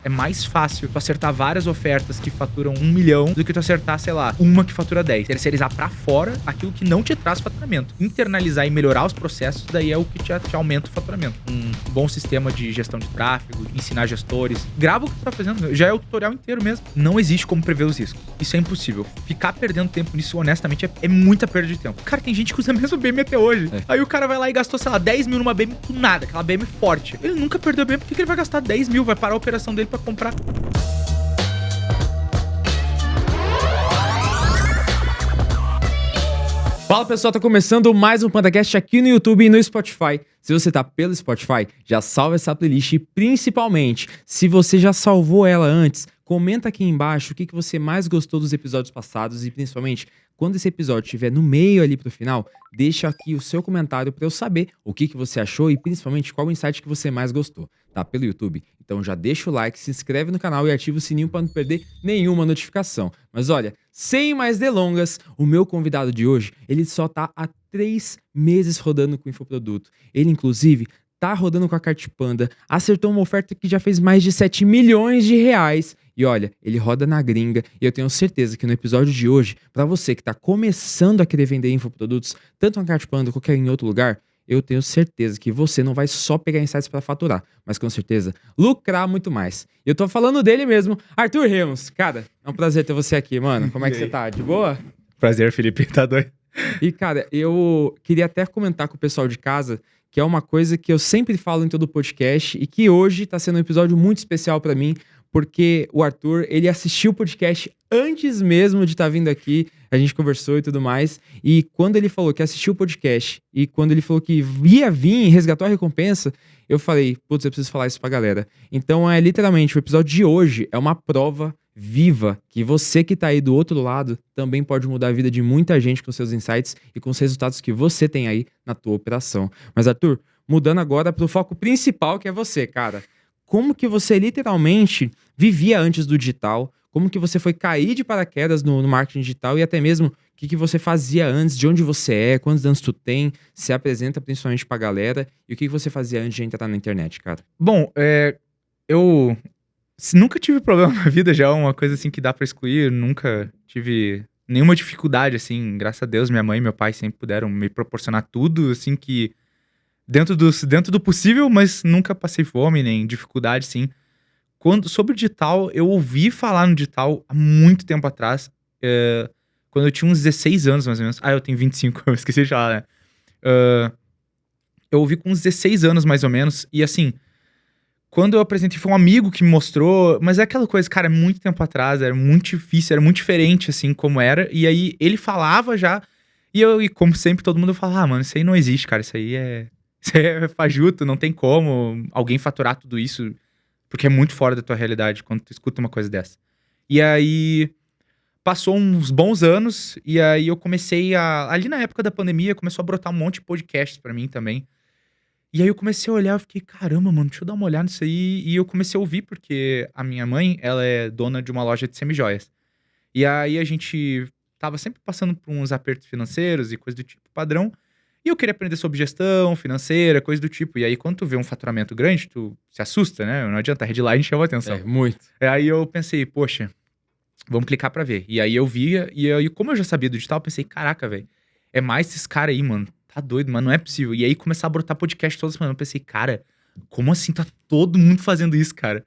É mais fácil tu acertar várias ofertas que faturam 1 milhão do que tu acertar, sei lá, uma que fatura 10. Terceirizar pra fora aquilo que não te traz faturamento. Internalizar e melhorar os processos, daí é o que te aumenta o faturamento. Um bom sistema de gestão de tráfego, ensinar gestores. Grava o que tu tá fazendo, já é o tutorial inteiro mesmo. Não existe como prever os riscos. Isso é impossível. Ficar perdendo tempo nisso, honestamente, é muita perda de tempo. Cara, tem gente que usa a mesma BM até hoje. Aí o cara vai lá e gastou, sei lá, 10 mil numa BM com nada, aquela BM forte. Ele nunca perdeu a BM, por que ele vai gastar 10 mil? Vai parar a operação dele pra comprar. Fala pessoal, tá começando mais um PandaCast aqui no YouTube e no Spotify. Se você tá pelo Spotify, já salva essa playlist e principalmente, se você já salvou ela antes, comenta aqui embaixo o que você mais gostou dos episódios passados e principalmente, quando esse episódio estiver no meio ali pro final, deixa aqui o seu comentário para eu saber o que você achou e principalmente qual o insight que você mais gostou. Tá pelo YouTube? Então já deixa o like, se inscreve no canal e ativa o sininho para não perder nenhuma notificação. Mas olha, sem mais delongas, o meu convidado de hoje, ele só tá há 3 meses rodando com o infoproduto. Ele, inclusive, tá rodando com a Cartpanda, acertou uma oferta que já fez mais de 7 milhões de reais. E olha, ele roda na gringa e eu tenho certeza que no episódio de hoje, para você que tá começando a querer vender infoprodutos, tanto na Cartpanda qualquer em outro lugar, eu tenho certeza que você não vai só pegar insights para faturar, mas com certeza lucrar muito mais. Eu tô falando dele mesmo, Arthur Remos. Cara, é um prazer ter você aqui, mano. Como é que você tá? De boa? Prazer, Felipe. Tá doido? E, cara, eu queria até comentar com o pessoal de casa que é uma coisa que eu sempre falo em todo o podcast e que hoje tá sendo um episódio muito especial para mim, porque o Arthur, ele assistiu o podcast antes mesmo de estar vindo aqui, a gente conversou e tudo mais, e quando ele falou que assistiu o podcast, e quando ele falou que ia vir e resgatou a recompensa, eu falei, putz, eu preciso falar isso pra galera. Então, literalmente, o episódio de hoje é uma prova viva que você que tá aí do outro lado também pode mudar a vida de muita gente com seus insights e com os resultados que você tem aí na tua operação. Mas, Arthur, mudando agora pro foco principal, que é você, cara. Como que você literalmente vivia antes do digital? Como que você foi cair de paraquedas no marketing digital e até mesmo o que você fazia antes, de onde você é, quantos anos tu tem, se apresenta principalmente pra galera e o que você fazia antes de entrar na internet, cara? Bom, eu nunca tive problema na vida, já é uma coisa assim que dá pra excluir, nunca tive nenhuma dificuldade, assim, graças a Deus, minha mãe e meu pai sempre puderam me proporcionar tudo, assim, que dentro do possível, mas nunca passei fome, nem dificuldade, sim. Sobre o digital, eu ouvi falar no digital há muito tempo atrás, quando eu tinha uns 16 anos, mais ou menos. Ah, eu tenho 25, eu esqueci de falar, né? Eu ouvi com uns 16 anos, mais ou menos, e assim, quando eu apresentei, foi um amigo que me mostrou, mas é aquela coisa, cara, muito tempo atrás, era muito difícil, era muito diferente, assim, como era, e aí ele falava já, e como sempre, todo mundo fala, mano, isso aí não existe, cara, isso aí é fajuto, não tem como alguém faturar tudo isso, porque é muito fora da tua realidade quando tu escuta uma coisa dessa. E aí, passou uns bons anos, e aí eu comecei ali na época da pandemia, começou a brotar um monte de podcasts pra mim também. E aí eu comecei a olhar, eu fiquei, caramba, mano, deixa eu dar uma olhada nisso aí. E eu comecei a ouvir, porque a minha mãe, ela é dona de uma loja de semijoias. E aí a gente tava sempre passando por uns apertos financeiros e coisa do tipo padrão. E eu queria aprender sobre gestão financeira, coisa do tipo. E aí, quando tu vê um faturamento grande, tu se assusta, né? Não adianta, a headline chama atenção. Muito. Aí eu pensei, poxa, vamos clicar pra ver. E aí eu via, e aí, como eu já sabia do digital, eu pensei, caraca, velho, é mais esses caras aí, mano. Tá doido, mas não é possível. E aí começar a brotar podcast toda semana. Eu pensei, cara, como assim tá todo mundo fazendo isso, cara?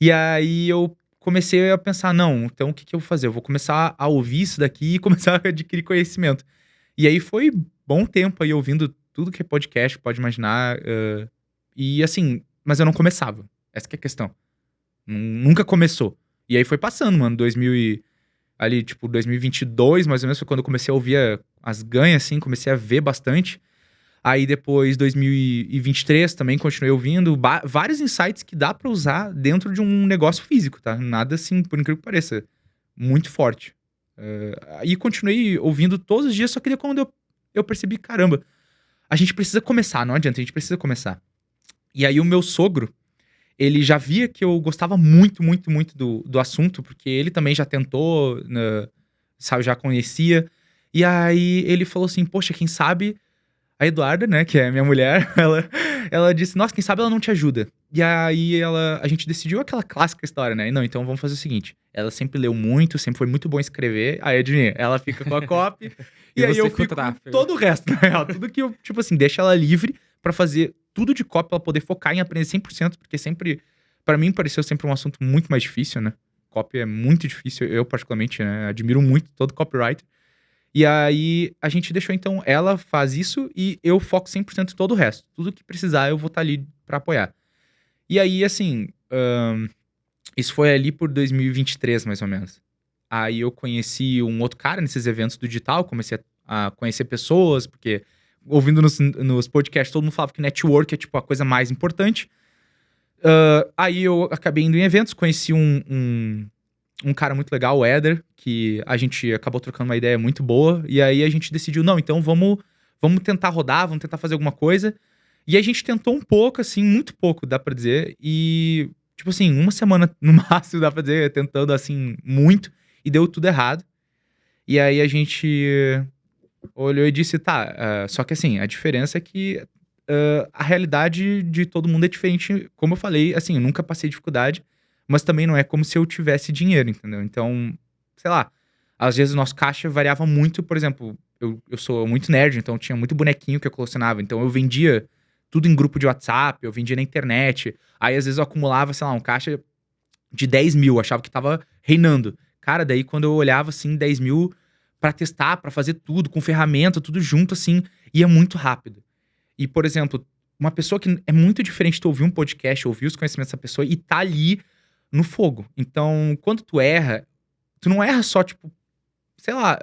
E aí eu comecei a pensar, não, então o que eu vou fazer? Eu vou começar a ouvir isso daqui e começar a adquirir conhecimento. E aí foi bom tempo aí ouvindo tudo que é podcast, pode imaginar. E assim, mas eu não começava. Essa que é a questão. Nunca começou. E aí foi passando, mano, 2022, mais ou menos, foi quando eu comecei a ouvir as ganhas, assim, comecei a ver bastante. Aí depois, 2023, também continuei ouvindo vários insights que dá pra usar dentro de um negócio físico, tá? Nada assim, por incrível que pareça, muito forte. Aí continuei ouvindo todos os dias, só que quando eu percebi, caramba, a gente precisa começar, não adianta, a gente precisa começar. E aí o meu sogro, ele já via que eu gostava muito, muito, muito do assunto, porque ele também já tentou, sabe, já conhecia. E aí ele falou assim, poxa, quem sabe a Eduarda, né, que é minha mulher, ela disse, nossa, quem sabe ela não te ajuda. E aí a gente decidiu aquela clássica história, né? Não, então vamos fazer o seguinte. Ela sempre leu muito, sempre foi muito bom escrever. Aí, adivinha, ela fica com a copy. E e aí você eu com o fico com tráfego. todo o resto, na real. Tudo que eu, tipo assim, deixa ela livre pra fazer tudo de copy, pra ela poder focar em aprender 100%. Porque sempre, pra mim, pareceu sempre um assunto muito mais difícil, né? Copy é muito difícil. Eu, particularmente, né? Admiro muito todo copywriter. E aí, a gente deixou, então, ela faz isso e eu foco 100% em todo o resto. Tudo que precisar, eu vou estar ali pra apoiar. E aí, assim, isso foi ali por 2023, mais ou menos. Aí eu conheci um outro cara nesses eventos do digital, comecei a conhecer pessoas, porque ouvindo nos podcasts, todo mundo falava que network é, tipo, a coisa mais importante. Aí eu acabei indo em eventos, conheci um cara muito legal, o Éder, que a gente acabou trocando uma ideia muito boa, e aí a gente decidiu, não, então vamos tentar rodar, vamos tentar fazer alguma coisa. E a gente tentou um pouco, assim, muito pouco, dá pra dizer, e, tipo assim, uma semana no máximo, dá pra dizer, tentando, assim, muito, e deu tudo errado. E aí a gente olhou e disse, tá, só que assim, a diferença é que a realidade de todo mundo é diferente. Como eu falei, assim, eu nunca passei dificuldade, mas também não é como se eu tivesse dinheiro, entendeu? Então, sei lá, às vezes o nosso caixa variava muito, por exemplo, eu sou muito nerd, então tinha muito bonequinho que eu colecionava, então eu vendia tudo em grupo de WhatsApp, eu vendia na internet, aí às vezes eu acumulava, sei lá, um caixa de 10 mil, achava que tava reinando. Cara, daí quando eu olhava, assim, 10 mil pra testar, pra fazer tudo, com ferramenta, tudo junto, assim, ia muito rápido. E, por exemplo, uma pessoa que é muito diferente tu ouvir um podcast, ouvir os conhecimentos dessa pessoa e tá ali no fogo. Então, quando tu erra, tu não erra só, tipo, sei lá,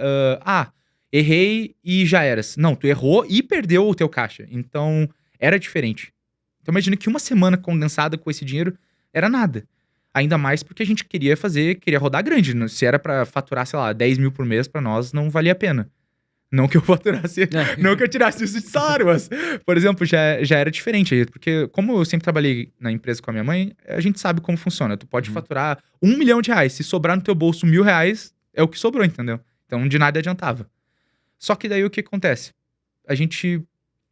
errei e já era. Não, tu errou e perdeu o teu caixa. Então, era diferente. Então, imagina que uma semana condensada com esse dinheiro era nada. Ainda mais porque a gente queria rodar grande. Se era pra faturar, sei lá, 10 mil por mês, pra nós não valia a pena. Não que eu faturasse, não que eu tirasse isso de salário, mas, por exemplo, já era diferente. Porque, como eu sempre trabalhei na empresa com a minha mãe, a gente sabe como funciona. Tu pode faturar R$1 milhão. Se sobrar no teu bolso R$1.000, é o que sobrou, entendeu? Então, de nada adiantava. Só que daí o que acontece? A gente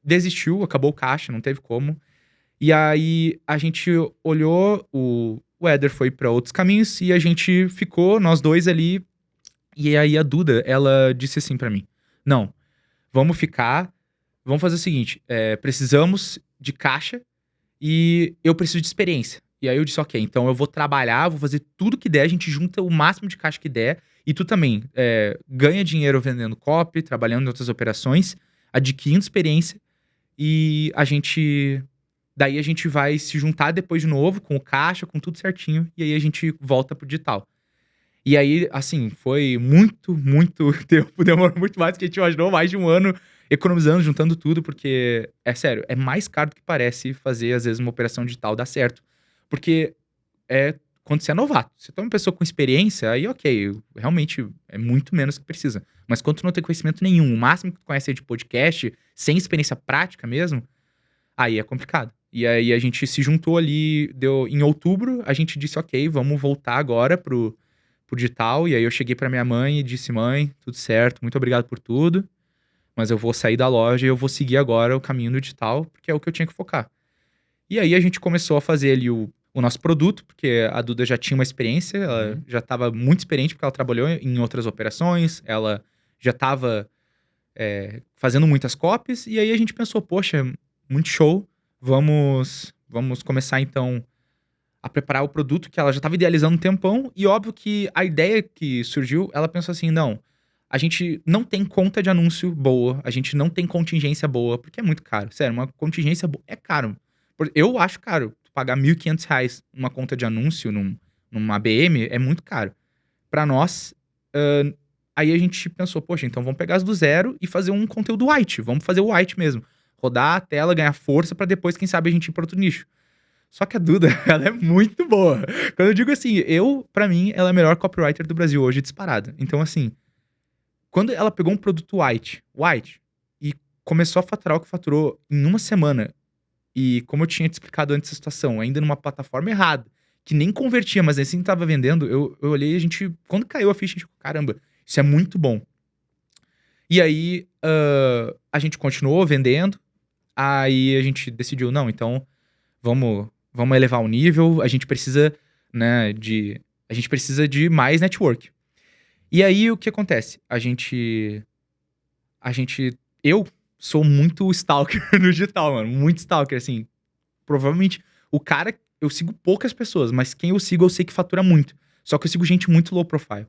desistiu, acabou o caixa, não teve como. E aí a gente olhou, o Éder foi pra outros caminhos e a gente ficou, nós dois ali. E aí a Duda, ela disse assim pra mim: não, vamos fazer o seguinte, precisamos de caixa e eu preciso de experiência. E aí eu disse, ok, então eu vou trabalhar, vou fazer tudo que der, a gente junta o máximo de caixa que der, e tu também ganha dinheiro vendendo copy, trabalhando em outras operações, adquirindo experiência, e daí a gente vai se juntar depois de novo, com o caixa, com tudo certinho, e aí a gente volta pro digital. E aí, assim, foi muito, muito tempo, demorou muito mais do que a gente imaginou, mais de um ano economizando, juntando tudo, porque, é sério, é mais caro do que parece fazer, às vezes, uma operação digital dar certo. Porque quando você é novato, se tu é uma pessoa com experiência, aí ok, realmente é muito menos que precisa. Mas quando tu não tem conhecimento nenhum, o máximo que tu conhece é de podcast, sem experiência prática mesmo, aí é complicado. E aí a gente se juntou ali, em outubro, a gente disse, ok, vamos voltar agora pro digital. E aí eu cheguei pra minha mãe e disse, mãe, tudo certo, muito obrigado por tudo, mas eu vou sair da loja e eu vou seguir agora o caminho do digital, porque é o que eu tinha que focar. E aí a gente começou a fazer ali o nosso produto, porque a Duda já tinha uma experiência, ela já estava muito experiente, porque ela trabalhou em outras operações, ela já estava fazendo muitas copies, e aí a gente pensou, poxa, muito show, vamos começar então a preparar o produto que ela já estava idealizando um tempão, e óbvio que a ideia que surgiu, ela pensou assim, não, a gente não tem conta de anúncio boa, a gente não tem contingência boa, porque é muito caro. Sério, uma contingência boa é caro. Eu acho caro. Tu pagar R$1.500 numa conta de anúncio, numa ABM, é muito caro. Pra nós, aí a gente pensou, poxa, então vamos pegar as do zero e fazer um conteúdo white. Vamos fazer o white mesmo. Rodar a tela, ganhar força pra depois, quem sabe, a gente ir pra outro nicho. Só que a Duda, ela é muito boa. Quando eu digo assim, pra mim, ela é a melhor copywriter do Brasil hoje, disparada. Então, assim, quando ela pegou um produto white, e começou a faturar o que faturou em uma semana, e como eu tinha te explicado antes a situação, ainda numa plataforma errada, que nem convertia, mas assim tava vendendo, eu olhei e a gente, quando caiu a ficha, a gente ficou, caramba, isso é muito bom. E aí, a gente continuou vendendo, aí a gente decidiu, não, então, vamos vamos elevar o nível, a gente precisa, né, a gente precisa de mais network. E aí, o que acontece? Eu sou muito stalker no digital, mano, muito stalker, assim. Provavelmente, eu sigo poucas pessoas, mas quem eu sigo eu sei que fatura muito. Só que eu sigo gente muito low profile.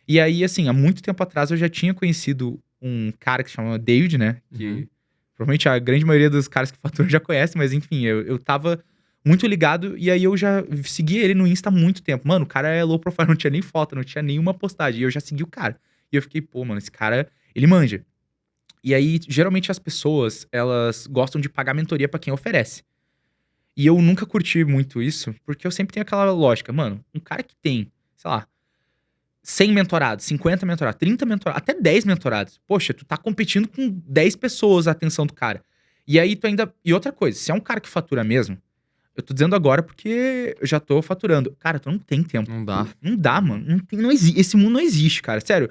E aí, assim, há muito tempo atrás eu já tinha conhecido um cara que se chama David, né? Que provavelmente a grande maioria dos caras que faturam já conhece, mas enfim, eu tava muito ligado e aí eu já segui ele no Insta há muito tempo. Mano, o cara é low profile, não tinha nem foto, não tinha nenhuma postagem. E eu já segui o cara. E eu fiquei, pô, mano, esse cara, ele manja. E aí, geralmente as pessoas, elas gostam de pagar mentoria pra quem oferece. E eu nunca curti muito isso, porque eu sempre tenho aquela lógica, mano, um cara que tem, sei lá, 100 mentorados, 50 mentorados, 30 mentorados, até 10 mentorados. Poxa, tu tá competindo com 10 pessoas a atenção do cara. E aí tu ainda... E outra coisa, se é um cara que fatura mesmo, eu tô dizendo agora porque eu já tô faturando. Cara, tu não tem tempo. Não dá. Não dá, mano. Não existe. Esse mundo não existe, cara. Sério.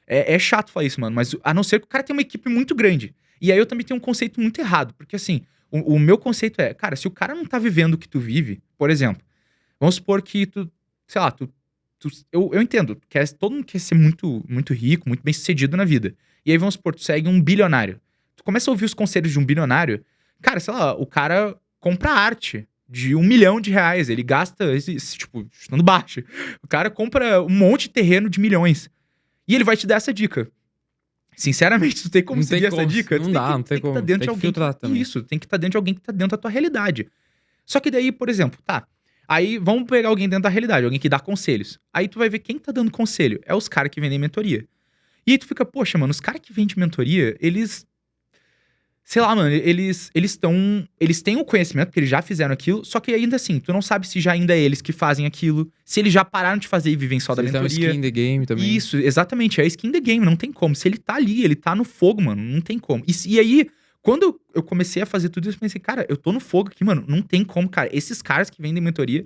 É chato falar isso, mano. Mas a não ser que o cara tenha uma equipe muito grande. E aí eu também tenho um conceito muito errado. Porque assim, o meu conceito é... Cara, se o cara não tá vivendo o que tu vive... Por exemplo, vamos supor que tu... Sei lá, eu entendo. Todo mundo quer ser muito, muito rico, muito bem sucedido na vida. E aí vamos supor, tu segue um bilionário. Tu começa a ouvir os conselhos de um bilionário. Cara, sei lá, o cara compra arte de R$1 milhão. Ele gasta, tipo, chutando baixo. O cara compra um monte de terreno de milhões. E ele vai te dar essa dica. Sinceramente, tu tem como seguir essa dica? Não dá, não tem como. Tá dentro de alguém filtrar também. Isso, tem que estar dentro de alguém que tá dentro da tua realidade. Só que daí, por exemplo, tá. Aí vamos pegar alguém dentro da realidade, alguém que dá conselhos. Aí tu vai ver quem tá dando conselho. É os caras que vendem mentoria. E aí tu fica, poxa, mano, os caras que vendem mentoria, eles... Sei lá, mano, eles têm o conhecimento, porque eles já fizeram aquilo, só que ainda assim, tu não sabe se já ainda é eles que fazem aquilo, se eles já pararam de fazer e vivem só da mentoria. Eles têm skin the game também. Isso, exatamente, é skin the game, não tem como. Se ele tá ali, ele tá no fogo, mano, não tem como. E aí, quando eu comecei a fazer tudo isso, eu pensei, cara, eu tô no fogo aqui, mano, não tem como, cara. Esses caras que vendem mentoria,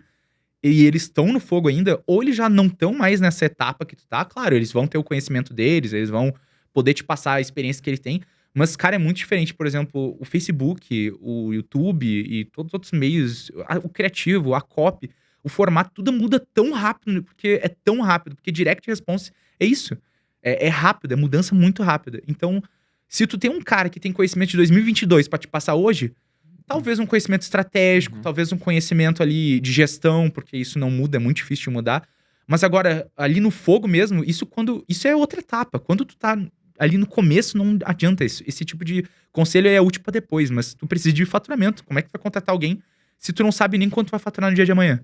e eles estão no fogo ainda, ou eles já não estão mais nessa etapa que tu tá, claro, eles vão ter o conhecimento deles, eles vão poder te passar a experiência que eles têm, mas, cara, é muito diferente. Por exemplo, o Facebook, o YouTube e todos os outros meios, o criativo, a copy, o formato, tudo muda tão rápido, porque é tão rápido, porque direct response é isso. É rápido, é mudança muito rápida. Então, se tu tem um cara que tem conhecimento de 2022 pra te passar hoje, talvez um conhecimento estratégico, talvez um conhecimento ali de gestão, porque isso não muda, é muito difícil de mudar. Mas agora, ali no fogo mesmo, isso é outra etapa. Quando tu tá ali no começo, não adianta isso. Esse tipo de conselho é útil pra depois, mas tu precisa de faturamento. Como é que tu vai contratar alguém se tu não sabe nem quanto vai faturar no dia de amanhã?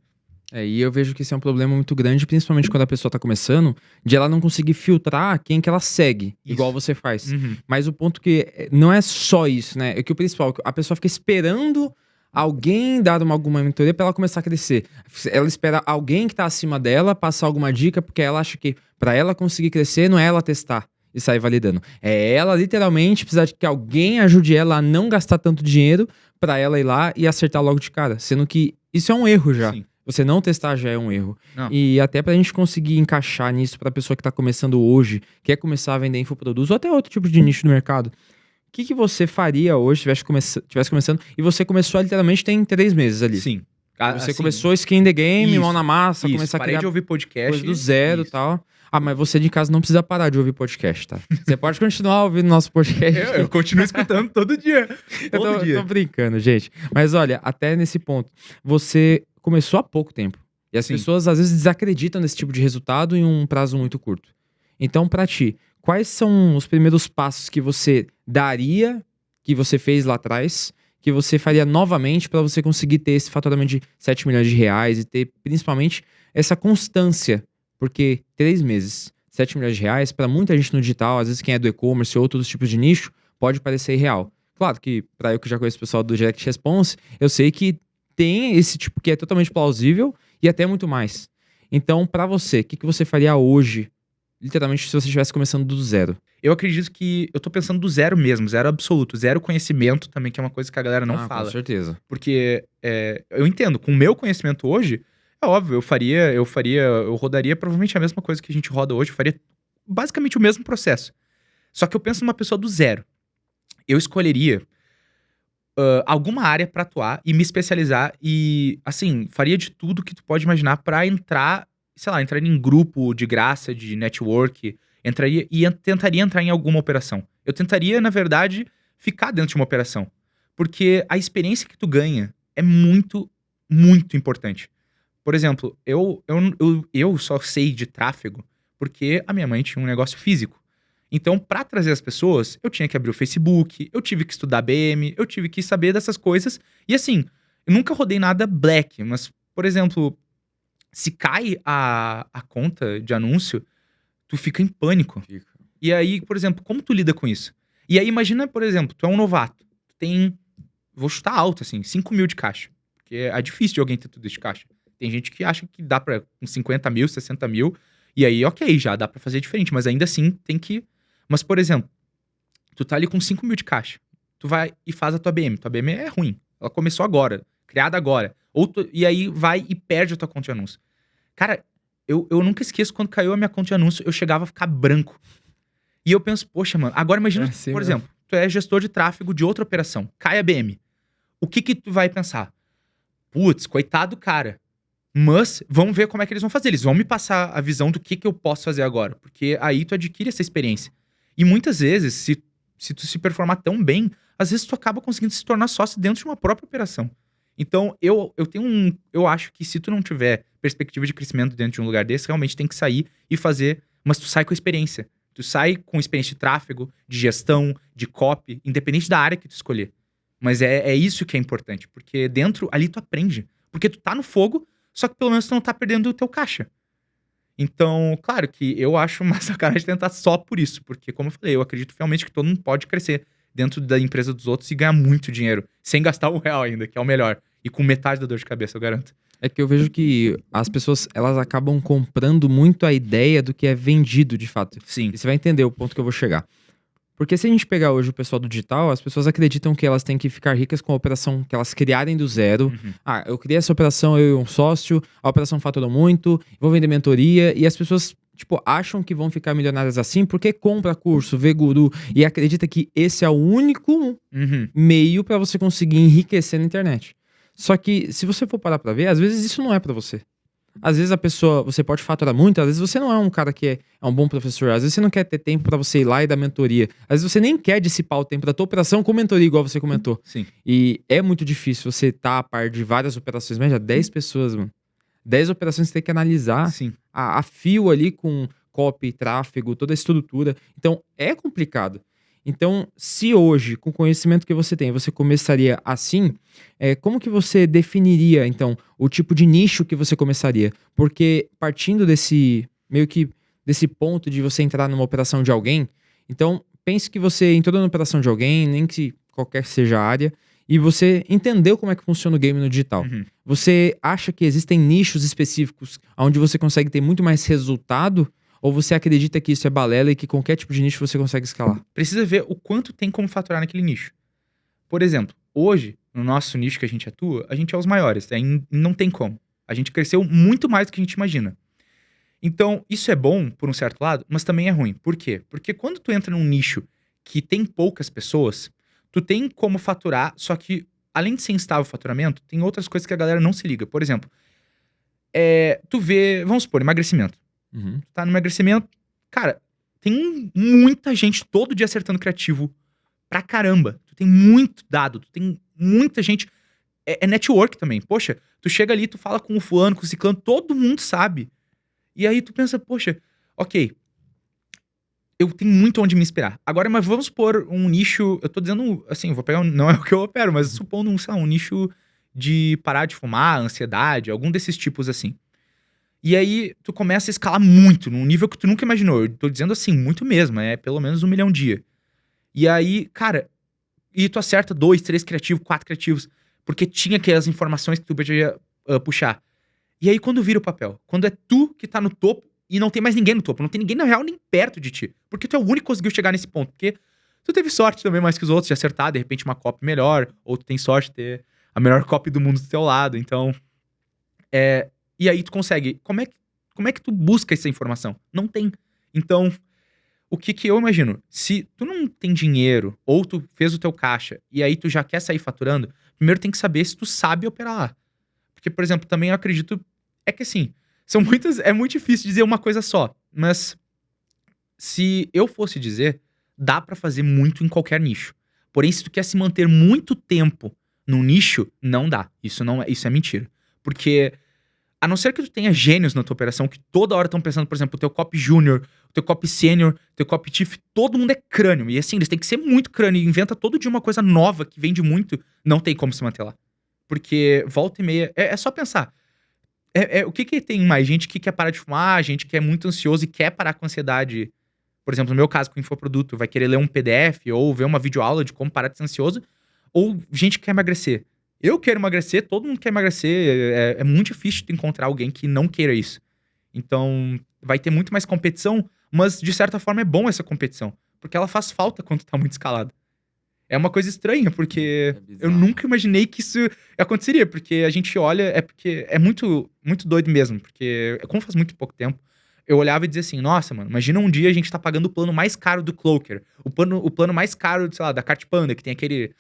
E eu vejo que esse é um problema muito grande, principalmente quando a pessoa tá começando, de ela não conseguir filtrar quem que ela segue, igual você faz. Mas o ponto que não é só isso, né? É que o principal, a pessoa fica esperando alguém dar alguma mentoria pra ela começar a crescer. Ela espera alguém que tá acima dela passar alguma dica, porque ela acha que pra ela conseguir crescer, não é ela testar e sair validando. É ela, literalmente, precisar de que alguém ajude ela a não gastar tanto dinheiro pra ela ir lá e acertar logo de cara. Sendo que isso é um erro já. Sim. Você não testar já é um erro. Não. E até pra gente conseguir encaixar nisso pra pessoa que tá começando hoje, quer começar a vender infoprodutos ou até outro tipo de nicho no mercado, o que você faria hoje se tivesse começando e você começou literalmente tem 3 meses ali? Sim. Você começou skin the game, isso, mão na massa, isso, começar a parei criar de ouvir podcast. coisa do zero e tal. Ah, mas você de casa não precisa parar de ouvir podcast, tá? Você pode continuar ouvindo nosso podcast. Eu continuo escutando todo dia. Todo dia. Tô brincando, gente. Mas olha, até nesse ponto, você começou há pouco tempo. E as pessoas às vezes desacreditam nesse tipo de resultado em um prazo muito curto. Então, pra ti, quais são os primeiros passos que você daria, que você fez lá atrás, que você faria novamente pra você conseguir ter esse faturamento de 7 milhões de reais e ter principalmente essa constância? Porque 3 meses, 7 milhões de reais, pra muita gente no digital, às vezes quem é do e-commerce ou outros tipos de nicho, pode parecer irreal. Claro que, pra eu que já conheço o pessoal do Direct Response, eu sei que tem esse tipo que é totalmente plausível e até muito mais. Então, pra você, o que você faria hoje, literalmente, se você estivesse começando do zero? Eu acredito que eu tô pensando do zero mesmo, zero absoluto, zero conhecimento também, que é uma coisa que a galera não fala. Com certeza. Porque eu entendo, com o meu conhecimento hoje, é óbvio, eu rodaria provavelmente a mesma coisa que a gente roda hoje, eu faria basicamente o mesmo processo. Só que eu penso numa pessoa do zero. Eu escolheria alguma área pra atuar e me especializar e, assim, faria de tudo que tu pode imaginar pra entrar, sei lá, entrar em grupo de graça, de network, entraria e tentaria entrar em alguma operação. Eu tentaria, na verdade, ficar dentro de uma operação, porque a experiência que tu ganha é muito, muito importante. Por exemplo, eu só sei de tráfego porque a minha mãe tinha um negócio físico. Então, pra trazer as pessoas, eu tinha que abrir o Facebook, eu tive que estudar BM, eu tive que saber dessas coisas. E assim, eu nunca rodei nada black, mas, por exemplo, se cai a conta de anúncio, tu fica em pânico. Fica. E aí, por exemplo, como tu lida com isso? E aí, imagina, por exemplo, tu é um novato, tu tem, vou chutar alto, assim, 5 mil de caixa. Porque é difícil de alguém ter tudo isso de caixa. Tem gente que acha que dá pra, com 50 mil, 60 mil, e aí, ok, já dá pra fazer diferente, mas ainda assim tem que. Mas, por exemplo, tu tá ali com 5 mil de caixa, tu vai e faz a tua BM. Tua BM é ruim, ela começou agora, criada agora. E aí vai e perde a tua conta de anúncio. Cara, eu nunca esqueço quando caiu a minha conta de anúncio, eu chegava a ficar branco. E eu penso, poxa, mano, agora imagina, É assim por mesmo. exemplo, tu é gestor de tráfego de outra operação, cai a BM. O que tu vai pensar? Putz, coitado do cara. Mas vamos ver como é que eles vão fazer. Eles vão me passar a visão do que eu posso fazer agora. Porque aí tu adquire essa experiência. E muitas vezes, se tu se performar tão bem, às vezes tu acaba conseguindo se tornar sócio dentro de uma própria operação. Então, eu acho que se tu não tiver perspectiva de crescimento dentro de um lugar desse, realmente tem que sair e fazer, mas tu sai com experiência. Tu sai com experiência de tráfego, de gestão, de copy, independente da área que tu escolher. Mas é isso que é importante, porque dentro, ali tu aprende. Porque tu tá no fogo, só que pelo menos tu não tá perdendo o teu caixa. Então, claro que eu acho uma sacanagem tentar só por isso, porque, como eu falei, eu acredito realmente que todo mundo pode crescer dentro da empresa dos outros e ganhar muito dinheiro, sem gastar um real ainda, que é o melhor. E com metade da dor de cabeça, eu garanto. É que eu vejo que as pessoas, elas acabam comprando muito a ideia do que é vendido, de fato. Sim. E você vai entender o ponto que eu vou chegar. Porque se a gente pegar hoje o pessoal do digital, as pessoas acreditam que elas têm que ficar ricas com a operação que elas criarem do zero. Uhum. Ah, eu criei essa operação, eu e um sócio, a operação faturou muito, vou vender mentoria. E as pessoas, tipo, acham que vão ficar milionárias assim porque compra curso, vê guru e acredita que esse é o único Uhum. meio pra você conseguir enriquecer na internet. Só que, se você for parar pra ver, às vezes isso não é pra você. Às vezes a pessoa, você pode faturar muito, às vezes você não é um cara que é um bom professor, às vezes você não quer ter tempo pra você ir lá e dar mentoria. Às vezes você nem quer dissipar o tempo da tua operação com mentoria, igual você comentou. Sim. E é muito difícil você estar a par de várias operações, mas já 10 pessoas, mano. 10 operações você tem que analisar Sim. a fio ali com copy, tráfego, toda a estrutura. Então, é complicado. Então, se hoje, com o conhecimento que você tem, você começaria assim, como que você definiria, então, o tipo de nicho que você começaria? Porque partindo desse, meio que, desse ponto de você entrar numa operação de alguém, então, pense que você entrou na operação de alguém, nem que qualquer seja a área, e você entendeu como é que funciona o game no digital. Uhum. Você acha que existem nichos específicos onde você consegue ter muito mais resultado? Ou você acredita que isso é balela e que qualquer tipo de nicho você consegue escalar? Precisa ver o quanto tem como faturar naquele nicho. Por exemplo, hoje, no nosso nicho que a gente atua, a gente é os maiores. Não tem como. A gente cresceu muito mais do que a gente imagina. Então, isso é bom, por um certo lado, mas também é ruim. Por quê? Porque quando tu entra num nicho que tem poucas pessoas, tu tem como faturar, só que, além de ser instável o faturamento, tem outras coisas que a galera não se liga. Por exemplo, tu vê, vamos supor, emagrecimento. Uhum. Tu tá no emagrecimento, cara, tem muita gente todo dia acertando criativo pra caramba. Tu tem muito dado, tu tem muita gente. É network também. Poxa, tu chega ali, tu fala com o fulano, com o ciclano, todo mundo sabe. E aí tu pensa, poxa, ok, eu tenho muito onde me inspirar. Agora, mas vamos pôr um nicho, eu tô dizendo, assim, vou pegar, não é o que eu opero, mas supondo sei lá, um nicho de parar de fumar, ansiedade, algum desses tipos assim. E aí, tu começa a escalar muito, num nível que tu nunca imaginou. Eu tô dizendo assim, muito mesmo, é pelo menos 1 milhão dia. E aí, cara, e tu acerta 2, 3 criativos, 4 criativos, porque tinha aquelas informações que tu podia puxar. E aí, quando vira o papel, quando é tu que tá no topo e não tem mais ninguém no topo, não tem ninguém na real nem perto de ti, porque tu é o único que conseguiu chegar nesse ponto, porque tu teve sorte também mais que os outros de acertar, de repente, uma copy melhor, ou tu tem sorte de ter a melhor copy do mundo do teu lado, então... E aí tu consegue. Como é que tu busca essa informação? Não tem. Então, o que eu imagino? Se tu não tem dinheiro, ou tu fez o teu caixa, e aí tu já quer sair faturando, primeiro tem que saber se tu sabe operar lá. Porque, por exemplo, também eu acredito... É que assim, são muitas... É muito difícil dizer uma coisa só. Mas, se eu fosse dizer, dá pra fazer muito em qualquer nicho. Porém, se tu quer se manter muito tempo num nicho, não dá. Isso é mentira. Porque... A não ser que tu tenha gênios na tua operação que toda hora estão pensando, por exemplo, o teu copy júnior, o teu copy sênior, o teu copy chief, todo mundo é crânio. E assim, eles têm que ser muito crânio. E inventa todo dia uma coisa nova que vende muito. Não tem como se manter lá. Porque volta e meia... É só pensar. O que tem mais? Gente que quer parar de fumar, gente que é muito ansioso e quer parar com ansiedade. Por exemplo, no meu caso, com infoproduto, vai querer ler um PDF ou ver uma videoaula de como parar de ser ansioso. Ou gente que quer emagrecer. Eu quero emagrecer, todo mundo quer emagrecer. É muito difícil de encontrar alguém que não queira isso. Então, vai ter muito mais competição, mas de certa forma é bom essa competição. Porque ela faz falta quando tá muito escalado. É uma coisa estranha, porque eu nunca imaginei que isso aconteceria. Porque a gente olha, porque é muito, muito doido mesmo. Porque, como faz muito pouco tempo, eu olhava e dizia assim, nossa, mano, imagina um dia a gente tá pagando o plano mais caro do Cloaker. O plano mais caro, sei lá, da Cartpanda, que tem aquele...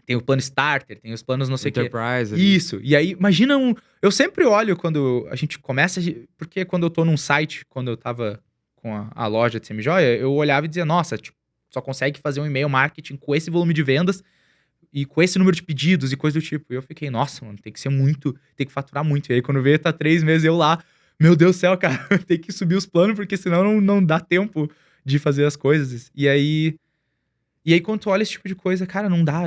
Tem o plano starter, tem os planos não sei o quê. Enterprise ali. Isso. E aí, imagina um... Eu sempre olho quando a gente começa... Porque quando eu tô num site, quando eu tava com a loja de semijoia, eu olhava e dizia, nossa, tipo, só consegue fazer um e-mail marketing com esse volume de vendas e com esse número de pedidos e coisa do tipo. E eu fiquei, nossa, mano, tem que ser muito... Tem que faturar muito. E aí, quando veio, tá 3 meses eu lá... Meu Deus do céu, cara, tem que subir os planos, porque senão não dá tempo de fazer as coisas. E aí, quando tu olha esse tipo de coisa, cara, não dá.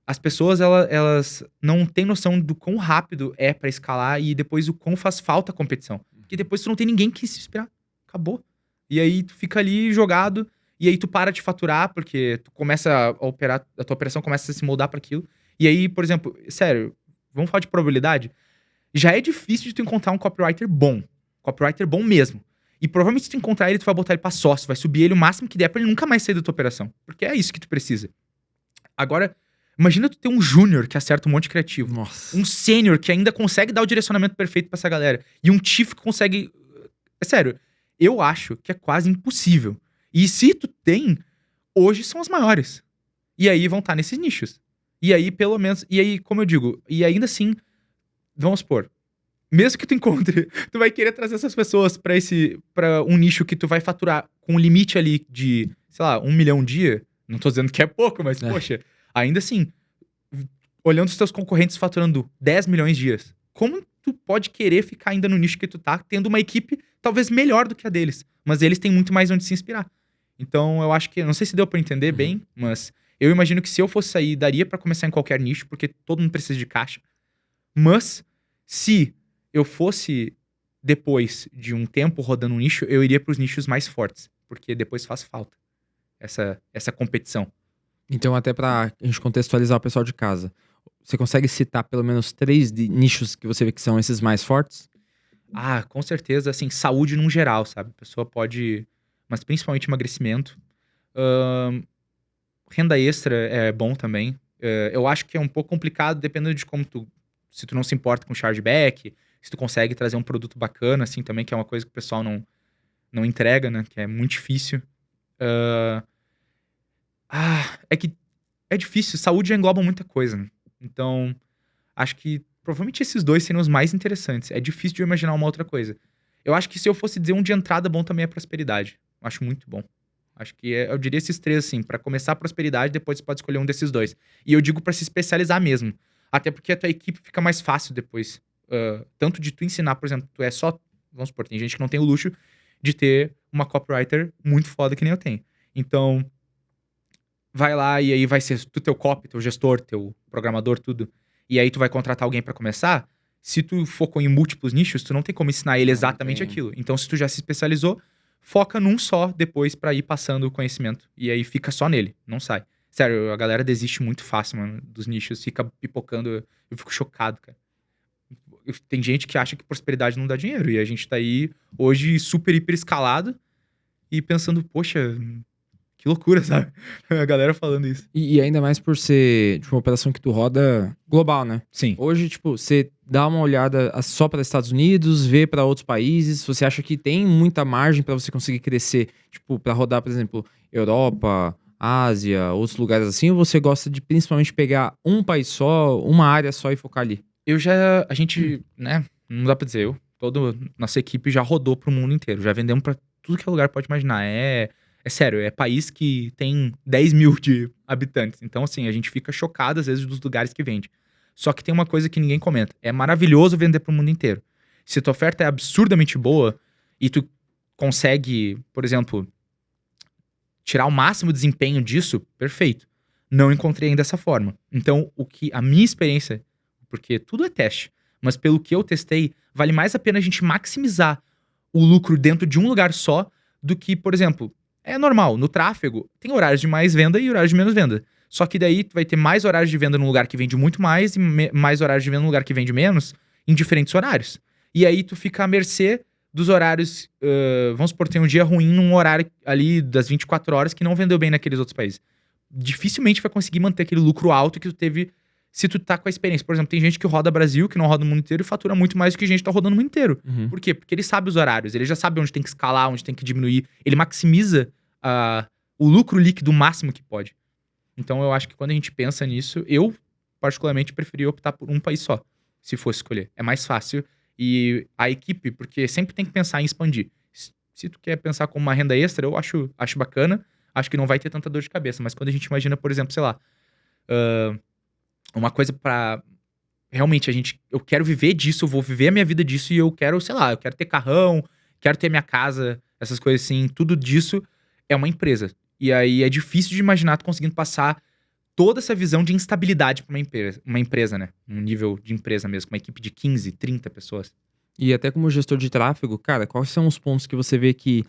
As pessoas, elas não têm noção do quão rápido é pra escalar e depois o quão faz falta a competição. Porque depois tu não tem ninguém que se inspirar. Acabou. E aí tu fica ali jogado, e aí tu para de faturar, porque tu começa a operar, a tua operação começa a se moldar pra aquilo. E aí, por exemplo, sério, vamos falar de probabilidade? Já é difícil de tu encontrar um copywriter bom. Copywriter bom mesmo. E provavelmente se tu encontrar ele, tu vai botar ele pra sócio, vai subir ele o máximo que der pra ele nunca mais sair da tua operação. Porque é isso que tu precisa. Agora, imagina tu ter um júnior que acerta um monte de criativo. Nossa. Um sênior que ainda consegue dar o direcionamento perfeito pra essa galera. E um chief que consegue... É sério, eu acho que é quase impossível. E se tu tem, hoje são as maiores. E aí vão estar nesses nichos. E aí, pelo menos... E aí, como eu digo, e ainda assim... Vamos supor, mesmo que tu encontre, tu vai querer trazer essas pessoas pra um nicho que tu vai faturar com um limite ali de, sei lá, 1 milhão dia. Não tô dizendo que é pouco, mas, poxa, ainda assim, olhando os teus concorrentes faturando 10 milhões dias, como tu pode querer ficar ainda no nicho que tu tá, tendo uma equipe talvez melhor do que a deles, mas eles têm muito mais onde se inspirar. Então, eu acho que, não sei se deu pra entender bem, mas eu imagino que se eu fosse sair, daria pra começar em qualquer nicho, porque todo mundo precisa de caixa. Mas, se eu fosse, depois de um tempo rodando um nicho, eu iria pros nichos mais fortes. Porque depois faz falta essa competição. Então, até pra gente contextualizar o pessoal de casa, você consegue citar pelo menos 3 nichos que você vê que são esses mais fortes? Ah, com certeza, assim, saúde num geral, sabe? A pessoa pode... Mas principalmente emagrecimento. Renda extra é bom também. Eu acho que é um pouco complicado, dependendo de como tu... Se tu não se importa com chargeback, se tu consegue trazer um produto bacana, assim, também, que é uma coisa que o pessoal não entrega, né? Que é muito difícil. É que é difícil. Saúde já engloba muita coisa, né? Então, acho que provavelmente esses dois seriam os mais interessantes. É difícil de eu imaginar uma outra coisa. Eu acho que se eu fosse dizer um de entrada bom também é prosperidade. Acho muito bom. Acho que eu diria esses 3, assim, pra começar a prosperidade, depois você pode escolher um desses 2. E eu digo pra se especializar mesmo. Até porque a tua equipe fica mais fácil depois. Tanto de tu ensinar, por exemplo, tu é só... Vamos supor, tem gente que não tem o luxo de ter uma copywriter muito foda que nem eu tenho. Então, vai lá e aí vai ser tu teu copy, teu gestor, teu programador, tudo. E aí tu vai contratar alguém pra começar. Se tu focou em múltiplos nichos, tu não tem como ensinar ele exatamente aquilo. Então, se tu já se especializou, foca num só depois pra ir passando o conhecimento. E aí fica só nele, não sai. Sério, a galera desiste muito fácil, mano, dos nichos. Fica pipocando. Eu fico chocado, cara. Tem gente que acha que prosperidade não dá dinheiro. E a gente tá aí, hoje, super, hiper escalado. E pensando, poxa, o que loucura, sabe? A galera falando isso. E ainda mais por ser tipo, uma operação que tu roda global, né? Sim. Hoje, tipo, você dá uma olhada só para Estados Unidos, vê para outros países, você acha que tem muita margem para você conseguir crescer, tipo, para rodar, por exemplo, Europa, Ásia, outros lugares assim, ou você gosta de principalmente pegar um país só, uma área só e focar ali? A gente, né, não dá pra dizer, nossa equipe já rodou pro mundo inteiro, já vendemos pra tudo que é lugar pode imaginar. É sério, é país que tem 10 mil de habitantes. Então, assim, a gente fica chocado às vezes dos lugares que vende. Só que tem uma coisa que ninguém comenta. É maravilhoso vender pro mundo inteiro. Se tua oferta é absurdamente boa e tu consegue, por exemplo, tirar o máximo desempenho disso, perfeito. Não encontrei ainda essa forma. Então, a minha experiência, porque tudo é teste, mas pelo que eu testei, vale mais a pena a gente maximizar o lucro dentro de um lugar só do que, por exemplo, é normal, no tráfego tem horários de mais venda e horários de menos venda. Só que daí tu vai ter mais horários de venda num lugar que vende muito mais e mais horários de venda num lugar que vende menos em diferentes horários. E aí tu fica à mercê dos horários, vamos supor, tem um dia ruim num horário ali das 24 horas que não vendeu bem naqueles outros países. Dificilmente vai conseguir manter aquele lucro alto que tu teve se tu tá com a experiência. Por exemplo, tem gente que roda Brasil, que não roda no mundo inteiro e fatura muito mais do que gente tá rodando no mundo inteiro. Uhum. Por quê? Porque ele sabe os horários, ele já sabe onde tem que escalar, onde tem que diminuir. Ele maximiza o lucro líquido máximo que pode. Então eu acho que quando a gente pensa nisso, eu particularmente preferia optar por um país só, se fosse escolher. É mais fácil. E a equipe, porque sempre tem que pensar em expandir. Se tu quer pensar como uma renda extra, eu acho bacana. Acho que não vai ter tanta dor de cabeça. Mas quando a gente imagina, por exemplo, sei lá, uma coisa pra... Realmente, eu quero viver disso, eu vou viver a minha vida disso e eu quero, sei lá, eu quero ter carrão, quero ter minha casa, essas coisas assim, tudo disso é uma empresa. E aí é difícil de imaginar tu conseguindo passar toda essa visão de instabilidade pra uma empresa, né? Um nível de empresa mesmo, com uma equipe de 15, 30 pessoas. E até como gestor de tráfego, cara, quais são os pontos que você vê que...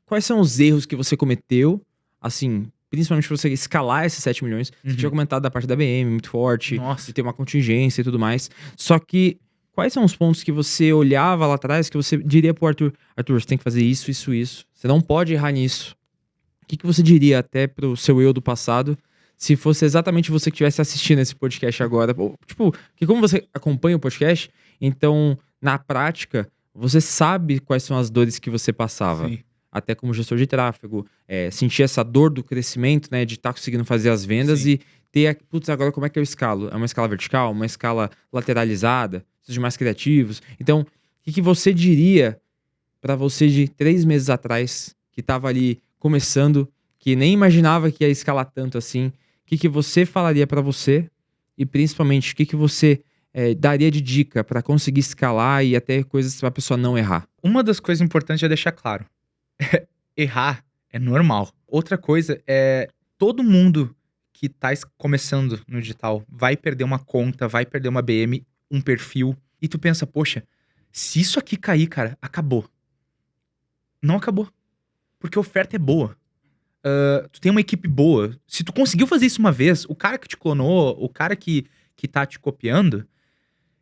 Quais são os erros que você cometeu, assim, principalmente pra você escalar esses 7 milhões? Você tinha comentado da parte da BM, muito forte, Nossa. de ter uma contingência e tudo mais. Só que, quais são os pontos que você olhava lá atrás que você diria pro Arthur, você tem que fazer isso, isso, isso. Você não pode errar nisso. O que você diria até pro seu eu do passado, se fosse exatamente você que estivesse assistindo esse podcast agora? Tipo, que como você acompanha o podcast, então, na prática, você sabe quais são as dores que você passava. Sim. Até como gestor de tráfego, sentir essa dor do crescimento, né, de estar conseguindo fazer as vendas. Sim. E ter, putz, agora como é que eu escalo? É uma escala vertical, uma escala lateralizada, preciso de mais criativos. Então, o que você diria para você de 3 meses atrás, que estava ali começando, que nem imaginava que ia escalar tanto assim? O que você falaria para você? E principalmente, o que você daria de dica para conseguir escalar e até coisas para a pessoa não errar? Uma das coisas importantes é deixar claro. Errar é normal. Outra coisa é todo mundo que tá começando no digital vai perder uma conta, vai perder uma BM, um perfil. E tu pensa, poxa, se isso aqui cair, cara, acabou. Não acabou. Porque a oferta é boa. Tu tem uma equipe boa. Se tu conseguiu fazer isso uma vez, o cara que te clonou, o cara que tá te copiando,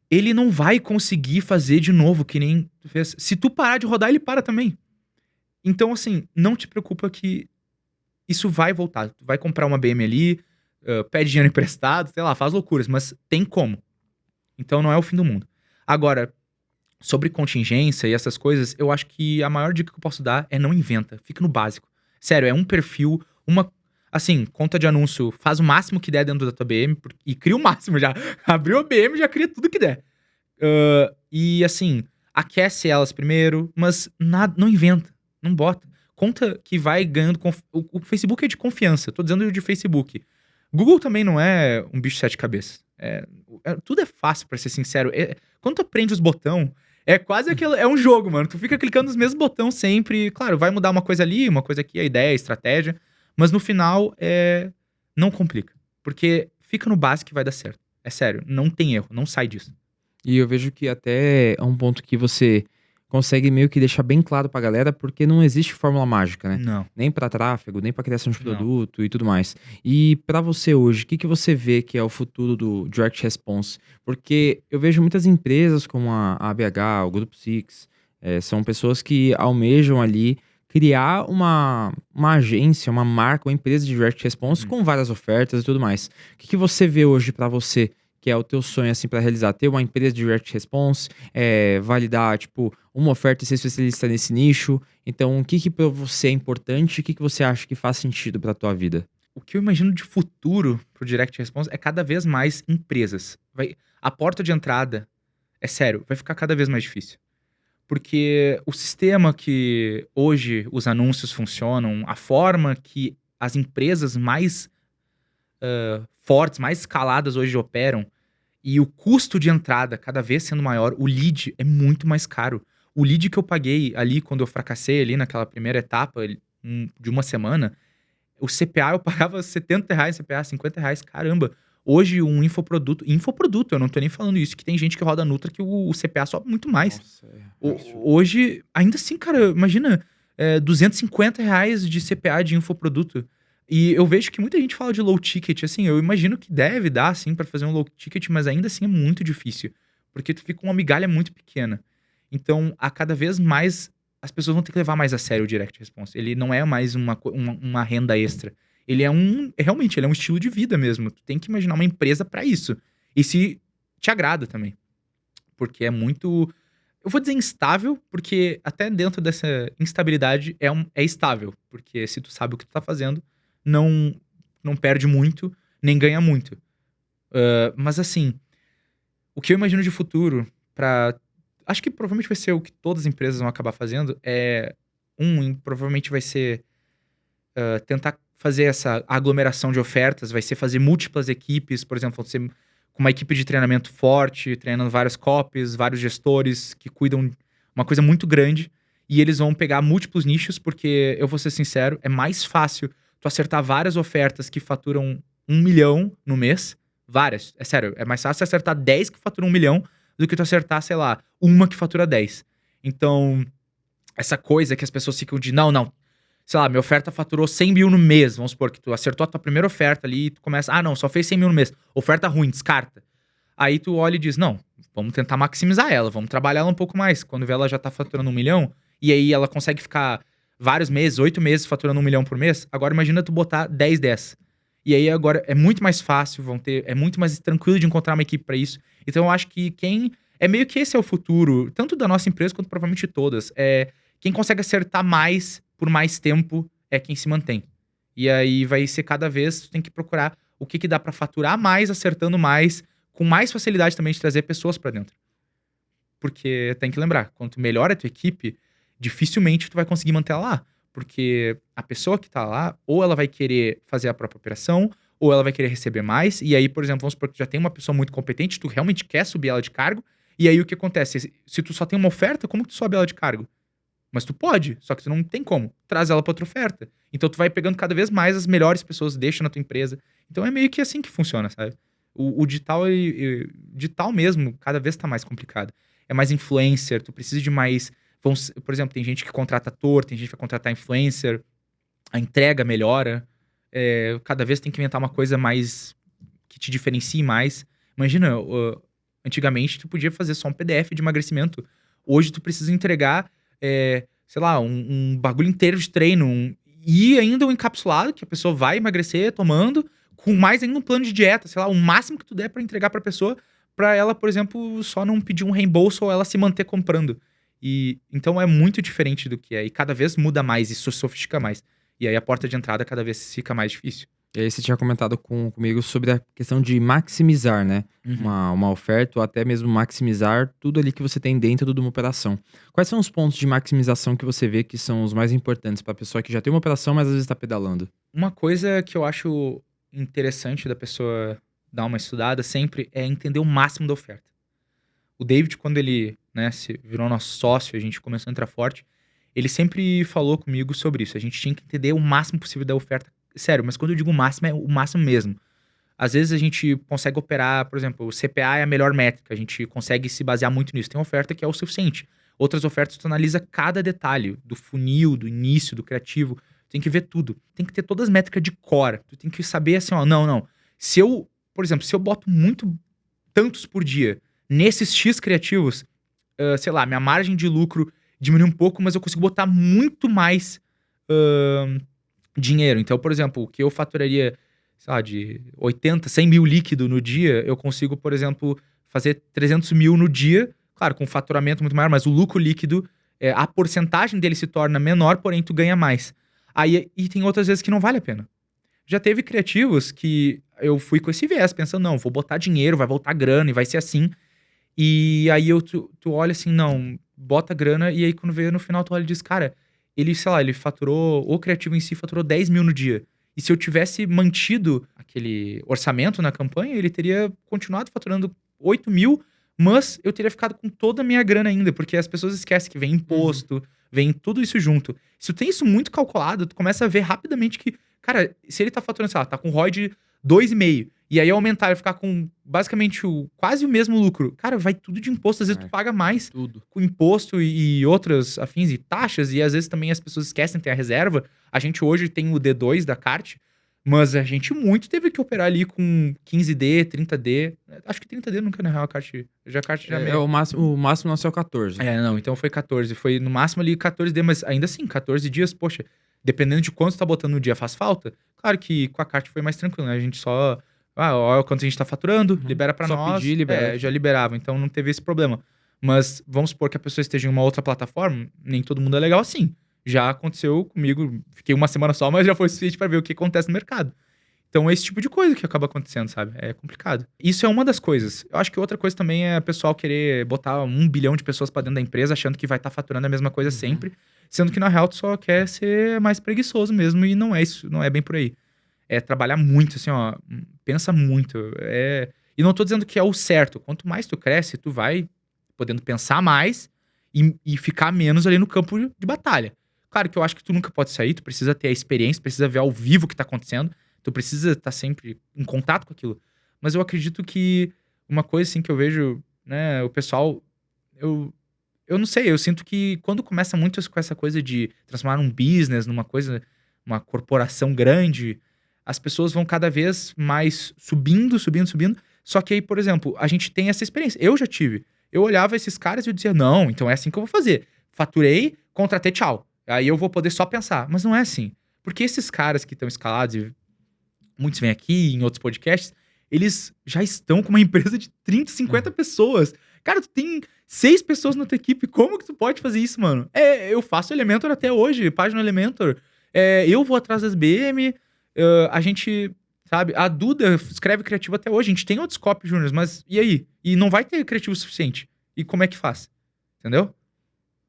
ele não vai conseguir fazer de novo que nem tu fez. Se tu parar de rodar, ele para também. Então, assim, não te preocupa que isso vai voltar. Tu vai comprar uma BM ali, pede dinheiro emprestado, sei lá, faz loucuras, mas tem como. Então não é o fim do mundo. Agora, sobre contingência e essas coisas, eu acho que a maior dica que eu posso dar é não inventa. Fica no básico. Sério, é um perfil, assim, conta de anúncio, faz o máximo que der dentro da tua BM e cria o máximo já. Abriu a BM, já cria tudo que der. E assim, aquece elas primeiro, mas não inventa. Não bota. Conta que vai ganhando... O Facebook é de confiança. Tô dizendo de Facebook. Google também não é um bicho de 7 cabeças. Tudo é fácil, pra ser sincero. Quando tu aprende os botões, é quase aquele... É um jogo, mano. Tu fica clicando nos mesmos botões sempre. Claro, vai mudar uma coisa ali, uma coisa aqui, a ideia, a estratégia. Mas no final, não complica. Porque fica no básico que vai dar certo. É sério, não tem erro. Não sai disso. E eu vejo que até é um ponto que você consegue meio que deixar bem claro pra galera, porque não existe fórmula mágica, né? Não. Nem pra tráfego, nem pra criação de Não. produto e tudo mais. E pra você hoje, o que você vê que é o futuro do Direct Response? Porque eu vejo muitas empresas como a ABH, o Grupo Six, são pessoas que almejam ali criar uma agência, uma marca, uma empresa de direct response Uhum. com várias ofertas e tudo mais. O que você vê hoje pra você que é o teu sonho, assim, pra realizar? Ter uma empresa de direct response, validar, tipo, uma oferta e ser especialista nesse nicho. Então, o que pra você é importante e o que você acha que faz sentido pra tua vida? O que eu imagino de futuro pro direct response é cada vez mais empresas. A porta de entrada, é sério, vai ficar cada vez mais difícil. Porque o sistema que hoje os anúncios funcionam, a forma que as empresas mais fortes, mais escaladas hoje operam, e o custo de entrada cada vez sendo maior, o lead é muito mais caro. O lead que eu paguei ali quando eu fracassei ali naquela primeira etapa de uma semana, o CPA eu pagava R$ 70 CPA, R$ 50, caramba. Hoje um infoproduto, eu não tô nem falando isso, que tem gente que roda Nutra que o CPA sobe muito mais. Nossa, Hoje, ainda assim, cara, imagina, R$ 250 de CPA de infoproduto. E eu vejo que muita gente fala de low ticket, assim, eu imagino que deve dar, assim, pra fazer um low ticket, mas ainda assim é muito difícil. Porque tu fica com uma migalha muito pequena. Então, a cada vez mais, as pessoas vão ter que levar mais a sério o direct response. Ele não é mais uma renda extra. Ele realmente, ele é um estilo de vida mesmo. Tu tem que imaginar uma empresa pra isso. E se te agrada também. Porque é muito, eu vou dizer instável, porque até dentro dessa instabilidade é estável. Porque se tu sabe o que tu tá fazendo, não perde muito, nem ganha muito. Mas assim, o que eu imagino de futuro acho que provavelmente vai ser o que todas as empresas vão acabar fazendo, provavelmente vai ser tentar fazer essa aglomeração de ofertas, vai ser fazer múltiplas equipes, por exemplo, você com uma equipe de treinamento forte, treinando vários copies, vários gestores que cuidam uma coisa muito grande, e eles vão pegar múltiplos nichos, porque, eu vou ser sincero, é mais fácil tu acertar várias ofertas que faturam 1 milhão no mês, várias, é sério, é mais fácil acertar 10 que faturam 1 milhão do que tu acertar, sei lá, uma que fatura 10. Então, essa coisa que as pessoas ficam de, não, sei lá, minha oferta faturou 100 mil no mês, vamos supor que tu acertou a tua primeira oferta ali e tu começa, não, só fez 100 mil no mês, oferta ruim, descarta. Aí tu olha e diz, não, vamos tentar maximizar ela, vamos trabalhar ela um pouco mais. Quando vê ela já tá faturando 1 milhão, e aí ela consegue ficar vários meses, 8 meses faturando 1 milhão por mês, agora imagina tu botar 10 dessa. E aí agora é muito mais fácil, é muito mais tranquilo de encontrar uma equipe pra isso. Então eu acho que é meio que esse é o futuro, tanto da nossa empresa quanto provavelmente todas. Quem consegue acertar mais por mais tempo é quem se mantém. E aí vai ser cada vez, tu tem que procurar o que dá pra faturar mais, acertando mais, com mais facilidade também de trazer pessoas pra dentro. Porque tem que lembrar, quanto melhor é a tua equipe, dificilmente tu vai conseguir manter ela lá. Porque a pessoa que tá lá, ou ela vai querer fazer a própria operação, ou ela vai querer receber mais. E aí, por exemplo, vamos supor que tu já tem uma pessoa muito competente, tu realmente quer subir ela de cargo. E aí o que acontece? Se tu só tem uma oferta, como que tu sobe ela de cargo? Mas tu pode, só que tu não tem como. Traz ela pra outra oferta. Então tu vai pegando cada vez mais as melhores pessoas, deixa na tua empresa. Então é meio que assim que funciona, sabe? O digital mesmo, cada vez tá mais complicado. É mais influencer, tu precisa de mais... Por exemplo, tem gente que contrata ator, tem gente que vai contratar influencer, a entrega melhora. Cada vez tem que inventar uma coisa mais... que te diferencie mais. Imagina, antigamente tu podia fazer só um PDF de emagrecimento. Hoje tu precisa entregar... sei lá, um bagulho inteiro de treino. E ainda um encapsulado, que a pessoa vai emagrecer tomando, com mais ainda um plano de dieta. Sei lá, o máximo que tu der pra entregar pra pessoa, pra ela, por exemplo, só não pedir um reembolso ou ela se manter comprando. E então é muito diferente do que é. E cada vez muda mais, isso sofistica mais. E aí a porta de entrada cada vez fica mais difícil. E aí você tinha comentado comigo sobre a questão de maximizar, né? Uma oferta ou até mesmo maximizar tudo ali que você tem dentro de uma operação. Quais são os pontos de maximização que você vê que são os mais importantes para a pessoa que já tem uma operação, mas às vezes está pedalando? Uma coisa que eu acho interessante da pessoa dar uma estudada sempre é entender o máximo da oferta. O David, quando ele se virou nosso sócio, a gente começou a entrar forte, ele sempre falou comigo sobre isso. A gente tinha que entender o máximo possível da oferta. Sério, mas quando eu digo o máximo, é o máximo mesmo. Às vezes a gente consegue operar, por exemplo, o CPA é a melhor métrica, a gente consegue se basear muito nisso. Tem oferta que é o suficiente. Outras ofertas tu analisa cada detalhe, do funil, do início, do criativo. Tem que ver tudo. Tem que ter todas as métricas de cor. Tu tem que saber assim, não. Por exemplo, se eu boto tantos por dia nesses X criativos, sei lá, minha margem de lucro diminuir um pouco, mas eu consigo botar muito mais dinheiro. Então, por exemplo, o que eu faturaria, sei lá, de 80, 100 mil líquido no dia, eu consigo, por exemplo, fazer 300 mil no dia, claro, com um faturamento muito maior, mas o lucro líquido, a porcentagem dele se torna menor, porém tu ganha mais. Aí, e tem outras vezes que não vale a pena. Já teve criativos que eu fui com esse viés, pensando, não, vou botar dinheiro, vai voltar grana e vai ser assim. E aí tu olha assim, não, bota grana, e aí quando veio no final tu olha e diz, cara, ele, sei lá, ele faturou, o criativo em si faturou 10 mil no dia. E se eu tivesse mantido aquele orçamento na campanha, ele teria continuado faturando 8 mil, mas eu teria ficado com toda a minha grana ainda, porque as pessoas esquecem que vem imposto, vem tudo isso junto. Se tu tem isso muito calculado, tu começa a ver rapidamente que, cara, se ele tá faturando, sei lá, tá com ROI de 2,5, e aí aumentar e ficar com basicamente quase o mesmo lucro, cara, vai tudo de imposto, às vezes tu paga mais Tudo. com imposto e outras afins e taxas, e às vezes também as pessoas esquecem de ter a reserva. A gente hoje tem o D2 da Cart, mas a gente muito teve que operar ali com 15D, 30D. Acho que 30D nunca, na real, a Cart já O máximo nosso é o 14. não, então foi 14. Foi no máximo ali 14D, mas ainda assim, 14 dias, poxa, dependendo de quanto tu tá botando no dia faz falta. Claro que com a Cart foi mais tranquilo, né? A gente só... olha quanto a gente tá faturando, libera pra Só nós. pedir, libera. Já liberava, então não teve esse problema. Mas vamos supor que a pessoa esteja em uma outra plataforma, nem todo mundo é legal assim. Já aconteceu comigo, fiquei uma semana só, mas já foi suficiente pra ver o que acontece no mercado. Então é esse tipo de coisa que acaba acontecendo, sabe? É complicado. Isso é uma das coisas. Eu acho que outra coisa também é o pessoal querer botar 1 bilhão de pessoas pra dentro da empresa, achando que vai estar faturando a mesma coisa sempre, sendo que na real tu só quer ser mais preguiçoso mesmo, e não é isso, não é bem por aí. É trabalhar muito, assim, ó, pensa muito. E não tô dizendo que é o certo. Quanto mais tu cresce, tu vai podendo pensar mais e ficar menos ali no campo de batalha. Claro que eu acho que tu nunca pode sair, tu precisa ter a experiência, precisa ver ao vivo o que tá acontecendo, tu precisa estar sempre em contato com aquilo. Mas eu acredito que uma coisa, assim, que eu vejo, né, o pessoal... Eu não sei, eu sinto que quando começa muito com essa coisa de transformar um business numa coisa, uma corporação grande, as pessoas vão cada vez mais subindo. Só que aí, por exemplo, a gente tem essa experiência. Eu já tive. Eu olhava esses caras e eu dizia, não, então é assim que eu vou fazer. Faturei, contratei, tchau. Aí eu vou poder só pensar. Mas não é assim. Porque esses caras que estão escalados, e muitos vêm aqui em outros podcasts, eles já estão com uma empresa de 30, 50 pessoas. Cara, tu tem 6 pessoas na tua equipe. Como que tu pode fazer isso, mano? Eu faço Elementor até hoje, página Elementor. Eu vou atrás das BM... a gente, sabe, a Duda escreve criativo até hoje, a gente tem outros copy júniors, mas e aí? E não vai ter criativo suficiente. E como é que faz? Entendeu?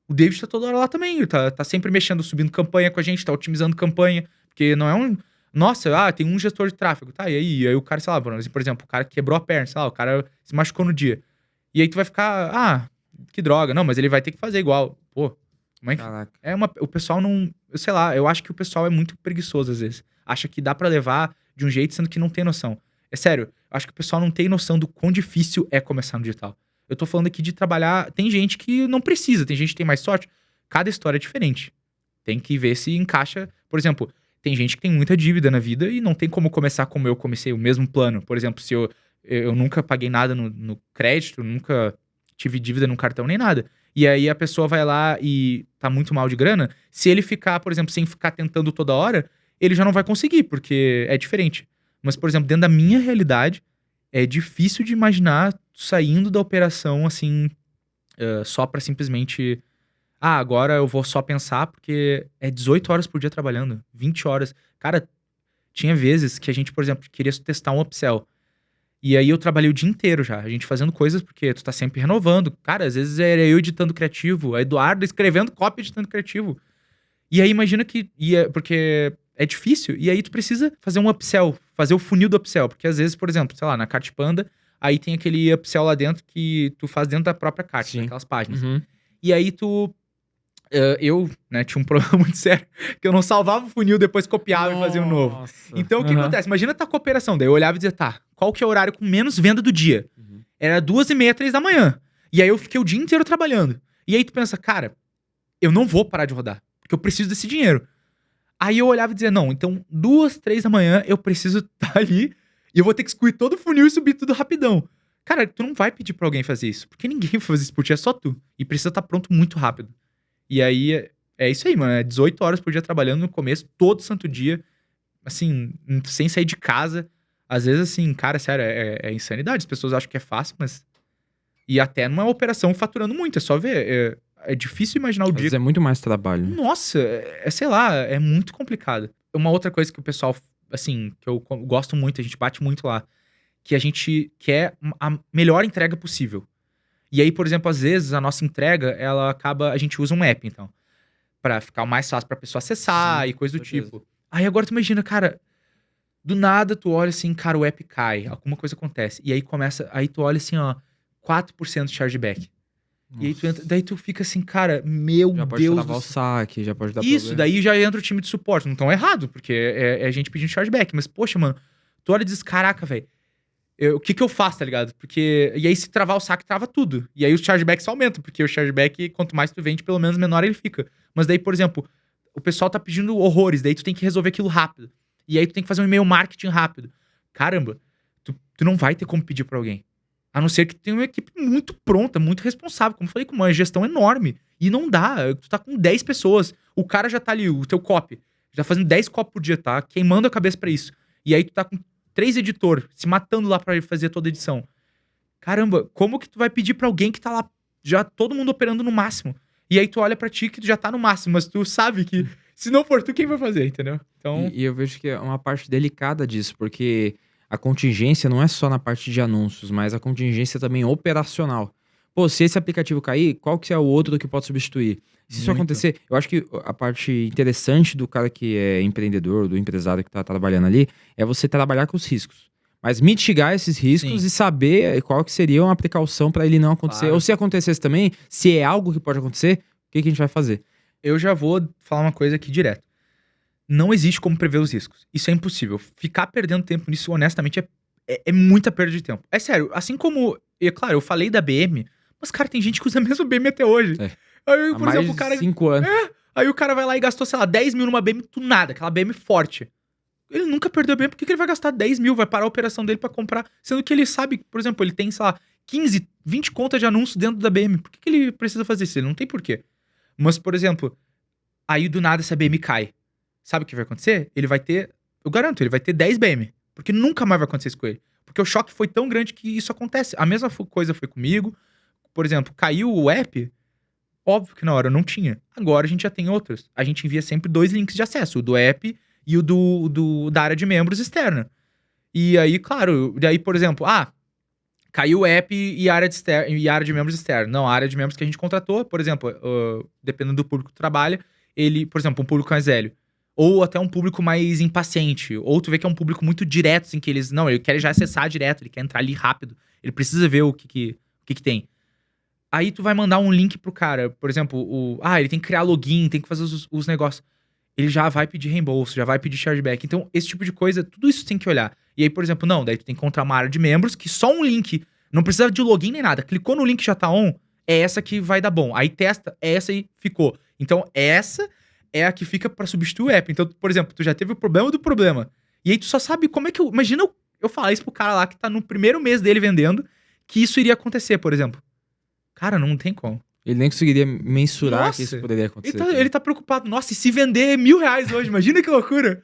O David tá toda hora lá também, tá sempre mexendo, subindo campanha com a gente, tá otimizando campanha, porque não é um... Nossa, tem um gestor de tráfego, tá, e aí? E aí o cara, sei lá, por exemplo, o cara quebrou a perna, sei lá, o cara se machucou no dia. E aí tu vai ficar, que droga, não, mas ele vai ter que fazer igual. Pô, como é que... Caraca. O pessoal não... Sei lá, eu acho que o pessoal é muito preguiçoso às vezes. Acha que dá pra levar de um jeito, sendo que não tem noção. É sério, eu acho que o pessoal não tem noção do quão difícil é começar no digital. Eu tô falando aqui de trabalhar... Tem gente que não precisa, tem gente que tem mais sorte. Cada história é diferente. Tem que ver se encaixa... Por exemplo, tem gente que tem muita dívida na vida e não tem como começar como eu comecei, o mesmo plano. Por exemplo, se eu nunca paguei nada no crédito, nunca tive dívida no cartão nem nada. E aí a pessoa vai lá e tá muito mal de grana. Se ele ficar, por exemplo, sem ficar tentando toda hora, ele já não vai conseguir, porque é diferente. Mas, por exemplo, dentro da minha realidade, é difícil de imaginar saindo da operação, assim, só pra simplesmente... agora eu vou só pensar, porque é 18 horas por dia trabalhando, 20 horas. Cara, tinha vezes que a gente, por exemplo, queria testar um upsell. E aí eu trabalhei o dia inteiro já, a gente fazendo coisas, porque tu tá sempre renovando. Cara, às vezes era eu editando criativo, a Eduardo escrevendo copy editando criativo. E aí imagina que... porque é difícil, e aí tu precisa fazer um upsell, fazer o funil do upsell. Porque às vezes, por exemplo, sei lá, na Cart Panda, aí tem aquele upsell lá dentro que tu faz dentro da própria Cart, naquelas páginas. E aí eu, né, tinha um problema muito sério, que eu não salvava o funil, depois copiava e fazia um novo. Então, o que acontece? Imagina tá cooperação, daí eu olhava e dizia, tá, qual que é o horário com menos venda do dia? Era 2h30, 3 da manhã. E aí eu fiquei o dia inteiro trabalhando. E aí tu pensa, cara, eu não vou parar de rodar, porque eu preciso desse dinheiro. Aí eu olhava e dizia, não, então 2, 3 da manhã eu preciso estar ali e eu vou ter que excluir todo o funil e subir tudo rapidão. Cara, tu não vai pedir pra alguém fazer isso, porque ninguém vai fazer isso por ti, é só tu. E precisa estar pronto muito rápido. E aí, é isso aí, mano. É 18 horas por dia trabalhando no começo, todo santo dia. Assim, sem sair de casa. Às vezes, assim, cara, sério, é insanidade. As pessoas acham que é fácil, mas... E até numa operação faturando muito, é só ver. É difícil imaginar o Às dia. vezes é muito mais trabalho. Nossa, sei lá, é muito complicado. Uma outra coisa que o pessoal, assim, que eu gosto muito, a gente bate muito lá, que a gente quer a melhor entrega possível. E aí, por exemplo, às vezes a nossa entrega, ela acaba, a gente usa um app, então, pra ficar mais fácil pra pessoa acessar Sim, e coisa do com certeza. tipo. Aí agora tu imagina, cara, do nada tu olha assim, cara, o app cai, alguma coisa acontece. E aí começa, aí tu olha assim, ó, 4% de chargeback. E aí tu entra, daí tu fica assim, cara, meu Já pode Deus travar do o céu. saque, já pode dar Isso, problema. daí já entra o time de suporte. Não tão errado, porque é a gente pedindo chargeback. Mas, poxa, mano, tu olha e diz, caraca, velho, o que que eu faço, tá ligado? Porque, e aí se travar o saque, trava tudo. E aí os chargebacks aumentam, porque o chargeback, quanto mais tu vende, pelo menos menor ele fica. Mas daí, por exemplo, o pessoal tá pedindo horrores, daí tu tem que resolver aquilo rápido. E aí tu tem que fazer um e-mail marketing rápido. Caramba, tu não vai ter como pedir pra alguém. A não ser que tenha uma equipe muito pronta, muito responsável. Como eu falei, com uma gestão enorme. E não dá. Tu tá com 10 pessoas. O cara já tá ali, o teu copy. Já fazendo 10 copy por dia, tá? Queimando a cabeça pra isso. E aí tu tá com 3 editores se matando lá pra fazer toda a edição. Caramba, como que tu vai pedir pra alguém que tá lá, já todo mundo operando no máximo? E aí tu olha pra ti que tu já tá no máximo, mas tu sabe que se não for tu, quem vai fazer, entendeu? Então, E eu vejo que é uma parte delicada disso, porque a contingência não é só na parte de anúncios, mas a contingência também operacional. Pô, se esse aplicativo cair, qual que é o outro que pode substituir? Se isso Muito. acontecer, eu acho que a parte interessante do cara que é empreendedor, do empresário que tá trabalhando ali, é você trabalhar com os riscos. Mas mitigar esses riscos Sim. e saber qual que seria uma precaução para ele não acontecer. Claro. Ou se acontecesse também, se é algo que pode acontecer, o que a gente vai fazer? eu já vou falar uma coisa aqui direto. Não existe como prever os riscos. Isso é impossível. Ficar perdendo tempo nisso, honestamente, é muita perda de tempo. É sério, assim como... E, claro, eu falei da BM, mas, cara, tem gente que usa a mesma BM até hoje. É. Aí, Há por mais exemplo, o de cara... 5 anos. Aí o cara vai lá e gastou, sei lá, 10 mil numa BM do nada, aquela BM forte. Ele nunca perdeu a BM, por que ele vai gastar 10 mil? Vai parar a operação dele pra comprar, sendo que ele sabe, por exemplo, ele tem, sei lá, 15, 20 contas de anúncio dentro da BM. Por que ele precisa fazer isso? Ele não tem porquê. Mas, por exemplo, aí do nada essa BM cai. Sabe o que vai acontecer? Ele vai ter, eu garanto, ele vai ter 10 BM. Porque nunca mais vai acontecer isso com ele. Porque o choque foi tão grande que isso acontece. A mesma coisa foi comigo. Por exemplo, caiu o app, óbvio que na hora não tinha. Agora a gente já tem outros. A gente envia sempre 2 links de acesso, o do app e o da área de membros externa. E aí, claro, daí, por exemplo, caiu o app e a área de membros externa. Não, a área de membros que a gente contratou, por exemplo, dependendo do público que trabalha, ele, por exemplo, um público mais velho. Ou até um público mais impaciente. Ou tu vê que é um público muito direto, assim, que eles... Não, ele quer já acessar direto, ele quer entrar ali rápido. Ele precisa ver o que tem. Aí tu vai mandar um link pro cara, por exemplo, ele tem que criar login, tem que fazer os negócios. Ele já vai pedir reembolso, já vai pedir chargeback. Então, esse tipo de coisa, tudo isso tem que olhar. E aí, por exemplo, daí tu tem que encontrar uma área de membros que só um link, não precisa de login nem nada. Clicou no link já tá on, é essa que vai dar bom. Aí testa, é essa e ficou. Então, essa é a que fica pra substituir o app. Então, por exemplo, tu já teve o problema do problema. E aí tu só sabe como é que imagina eu falar isso pro cara lá que tá no primeiro mês dele vendendo, que isso iria acontecer, por exemplo. Cara, não tem como. Ele nem conseguiria mensurar Nossa. que isso poderia acontecer. Então, ele tá preocupado. Nossa, e se vender R$1.000 hoje? Imagina que loucura.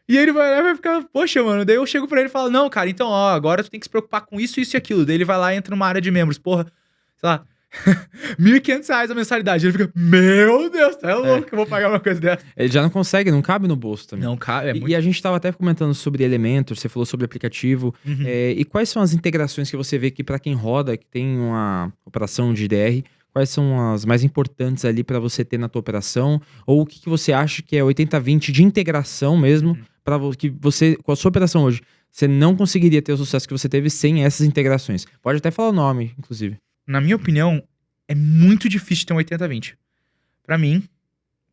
E aí ele vai lá e vai ficar, poxa, mano. Daí eu chego pra ele e falo, não, cara, então, agora tu tem que se preocupar com isso, isso e aquilo. Daí ele vai lá e entra numa área de membros. Porra, sei lá, R$1.500 a mensalidade. Ele fica, meu Deus, tá louco que eu vou pagar uma coisa dessa. Ele já não consegue, não cabe no bolso também. Não, cara, E a gente tava até comentando sobre Elementor, você falou sobre aplicativo. Uhum. E quais são as integrações que você vê que pra quem roda, que tem uma operação de DR, quais são as mais importantes ali pra você ter na tua operação? Ou o que você acha que é 80/20 de integração mesmo, para que você, com a sua operação hoje, você não conseguiria ter o sucesso que você teve sem essas integrações? Pode até falar o nome, inclusive. Na minha opinião, é muito difícil ter um 80/20. Pra mim,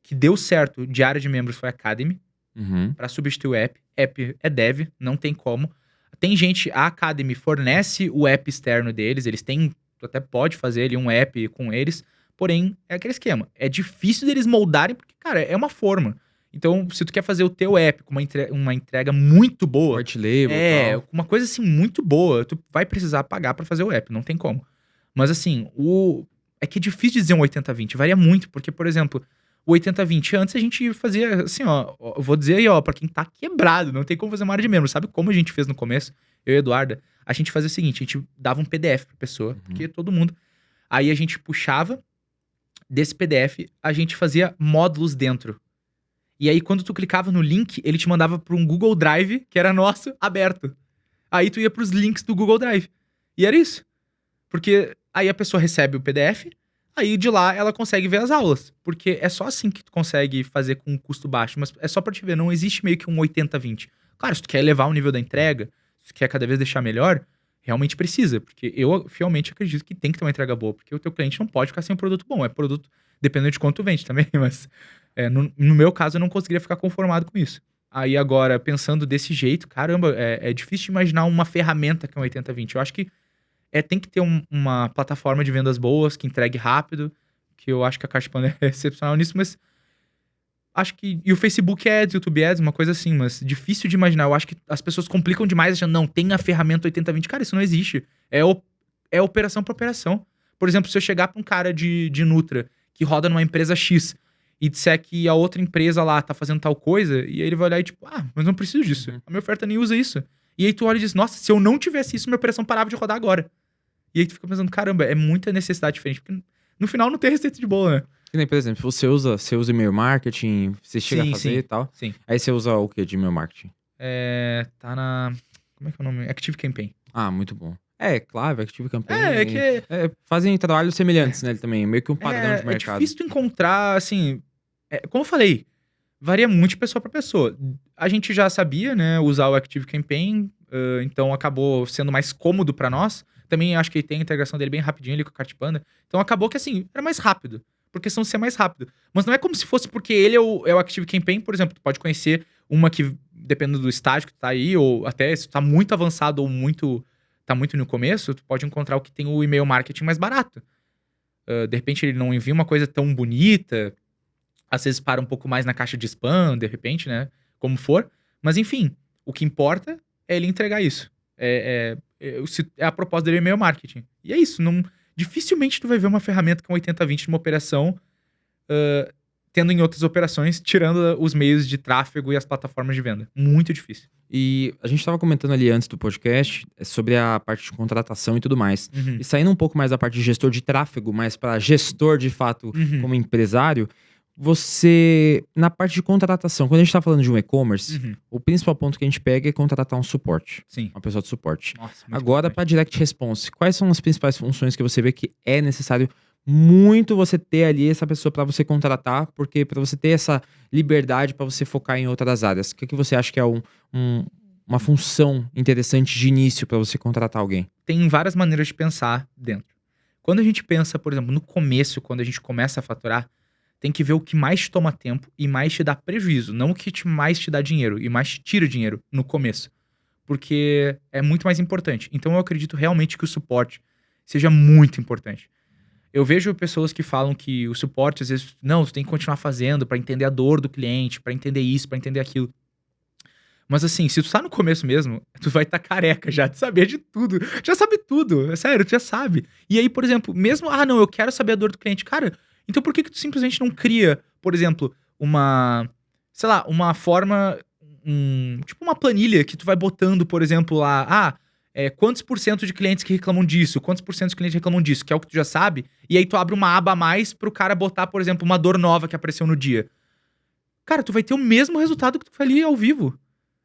que deu certo de área de membros foi a Academy, pra substituir o app. App é dev, não tem como. Tem gente, a Academy fornece o app externo deles, eles têm, tu até pode fazer ali um app com eles, porém, é aquele esquema. É difícil deles moldarem, porque, cara, é uma forma. Então, se tu quer fazer o teu app com uma entrega muito boa... White label e tal. uma coisa assim muito boa, tu vai precisar pagar pra fazer o app, não tem como. Mas assim, É que é difícil dizer um 80-20, varia muito, porque, por exemplo, o 80-20, antes a gente fazia assim, ó, eu vou dizer aí, ó, pra quem tá quebrado, não tem como fazer uma área de membro, sabe como a gente fez no começo? Eu e a Eduarda, a gente fazia o seguinte, a gente dava um PDF pra pessoa, porque todo mundo, aí a gente puxava desse PDF, a gente fazia módulos dentro. E aí, quando tu clicava no link, ele te mandava pra um Google Drive, que era nosso, aberto. Aí tu ia pros links do Google Drive. E era isso. Porque aí a pessoa recebe o PDF, aí de lá ela consegue ver as aulas. Porque é só assim que tu consegue fazer com um custo baixo. Mas é só pra te ver, não existe meio que um 80-20. Claro, se tu quer elevar o nível da entrega, se tu quer cada vez deixar melhor, realmente precisa. Porque eu fielmente acredito que tem que ter uma entrega boa. Porque o teu cliente não pode ficar sem um produto bom. É produto, dependendo de quanto tu vende também, mas... no meu caso, eu não conseguiria ficar conformado com isso. Aí agora, pensando desse jeito, caramba, é difícil de imaginar uma ferramenta que é um 80-20. Eu acho que tem que ter uma plataforma de vendas boas, que entregue rápido, que eu acho que a CashPlan é excepcional nisso, mas acho que... E o Facebook Ads, YouTube Ads, uma coisa assim, mas difícil de imaginar. Eu acho que as pessoas complicam demais, achando, não, tem a ferramenta 80-20. Cara, isso não existe. É operação por operação. Por exemplo, se eu chegar pra um cara de Nutra, que roda numa empresa X, e disser que a outra empresa lá tá fazendo tal coisa, e aí ele vai olhar e tipo, mas não preciso disso. A minha oferta nem usa isso. E aí tu olha e diz, nossa, se eu não tivesse isso, minha operação parava de rodar agora. E aí tu fica pensando, caramba, é muita necessidade diferente. Porque no final não tem receita de bolo, né? Que nem, por exemplo, você usa e-mail marketing, você chega a fazer e tal. Sim. Aí você usa o que de e-mail marketing? Tá na... Como é que é o nome? Active Campaign. Ah, muito bom. Claro, Active Campaign. Fazem trabalhos semelhantes nele também, meio que um padrão de mercado. É difícil tu encontrar, assim... como eu falei, varia muito de pessoa pra pessoa. A gente já sabia, né, usar o Active Campaign, então acabou sendo mais cômodo pra nós. Também acho que tem a integração dele bem rapidinho ali com o Cartpanda. Então acabou que, assim, era mais rápido. Por questão de ser mais rápido. Mas não é como se fosse porque ele é o Active Campaign, por exemplo. Tu pode conhecer uma que, dependendo do estágio que tu tá aí, ou até se tu tá muito avançado ou tá muito no começo, tu pode encontrar o que tem o e-mail marketing mais barato. De repente ele não envia uma coisa tão bonita, às vezes para um pouco mais na caixa de spam, de repente, né? Como for. Mas enfim, o que importa é ele entregar isso. É a proposta dele é e-mail marketing. E é isso. Dificilmente tu vai ver uma ferramenta com 80-20 numa operação, tendo em outras operações, tirando os meios de tráfego e as plataformas de venda. Muito difícil. E a gente tava comentando ali antes do podcast sobre a parte de contratação e tudo mais. Uhum. E saindo um pouco mais da parte de gestor de tráfego, mas para gestor de fato como empresário, você, na parte de contratação, quando a gente tá falando de um e-commerce, o principal ponto que a gente pega é contratar um suporte. Sim. Uma pessoa de suporte. Nossa, agora, para direct response, quais são as principais funções que você vê que é necessário muito você ter ali essa pessoa para você contratar, porque para você ter essa liberdade para você focar em outras áreas? O que você acha que é uma função interessante de início para você contratar alguém? Tem várias maneiras de pensar dentro. Quando a gente pensa, por exemplo, no começo, quando a gente começa a faturar, tem que ver o que mais te toma tempo e mais te dá prejuízo, não o que mais te dá dinheiro e mais te tira dinheiro no começo, porque é muito mais importante. Então eu acredito realmente que o suporte seja muito importante. Eu vejo pessoas que falam que o suporte, às vezes, não, tu tem que continuar fazendo pra entender a dor do cliente, pra entender isso, pra entender aquilo. Mas assim, se tu tá no começo mesmo, tu vai estar careca já de saber de tudo. Já sabe tudo, é sério, tu já sabe. E aí, por exemplo, mesmo, não, eu quero saber a dor do cliente. Cara, então por que tu simplesmente não cria, por exemplo, uma forma, tipo uma planilha que tu vai botando, por exemplo, lá, quantos por cento de clientes que reclamam disso, quantos por cento de clientes reclamam disso, que é o que tu já sabe, e aí tu abre uma aba a mais pro cara botar, por exemplo, uma dor nova que apareceu no dia. Cara, tu vai ter o mesmo resultado que tu foi ali ao vivo.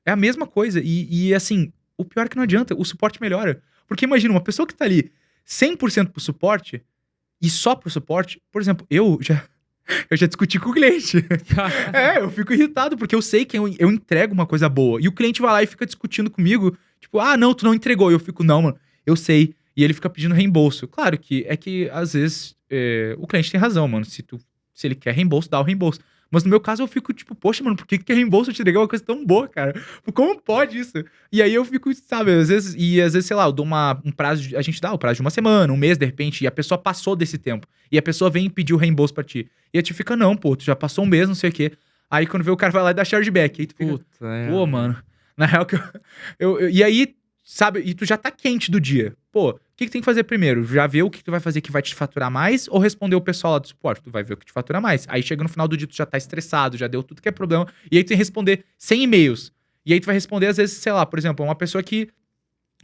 É a mesma coisa. E assim, o pior é que não adianta, o suporte melhora. Porque imagina, uma pessoa que tá ali 100% pro suporte, e só pro suporte, por exemplo, eu já discuti com o cliente. Eu fico irritado, porque eu sei que eu entrego uma coisa boa. E o cliente vai lá e fica discutindo comigo, tipo, não, tu não entregou. E eu fico, não, mano, eu sei. E ele fica pedindo reembolso. Claro que às vezes, o cliente tem razão, mano. Se ele quer reembolso, dá o reembolso. Mas no meu caso eu fico tipo, poxa, mano, por que reembolso eu te entreguei uma coisa tão boa, cara? Como pode isso? E aí eu fico, sabe, às vezes, sei lá, eu dou um prazo, a gente dá o prazo de uma semana, um mês, de repente, e a pessoa passou desse tempo. E a pessoa vem pedir o reembolso pra ti. E a ti fica, não, pô, tu já passou um mês, não sei o quê. Aí quando vê o cara vai lá e dá chargeback. Aí tu fica, pô, mano, na real que e aí sabe? E tu já tá quente do dia. Pô, o que tem que fazer primeiro? Já ver o que tu vai fazer que vai te faturar mais ou responder o pessoal lá do suporte? Tu vai ver o que te fatura mais. Aí chega no final do dia, tu já tá estressado, já deu tudo que é problema. E aí tu tem que responder 100 e-mails. E aí tu vai responder, às vezes, sei lá, por exemplo, uma pessoa que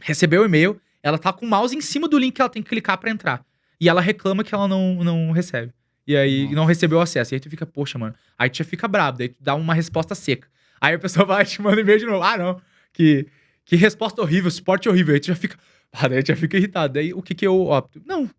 recebeu o e-mail, ela tá com o mouse em cima do link que ela tem que clicar pra entrar. E ela reclama que ela não recebe. E aí não recebeu o acesso. E aí tu fica, poxa, mano. Aí tu já fica brabo, daí tu dá uma resposta seca. Aí a pessoa vai te manda e-mail de novo. Ah, não. Que resposta horrível, suporte horrível. Aí tu já fica. Daí tu já fica irritado. Daí o que eu opto? Não.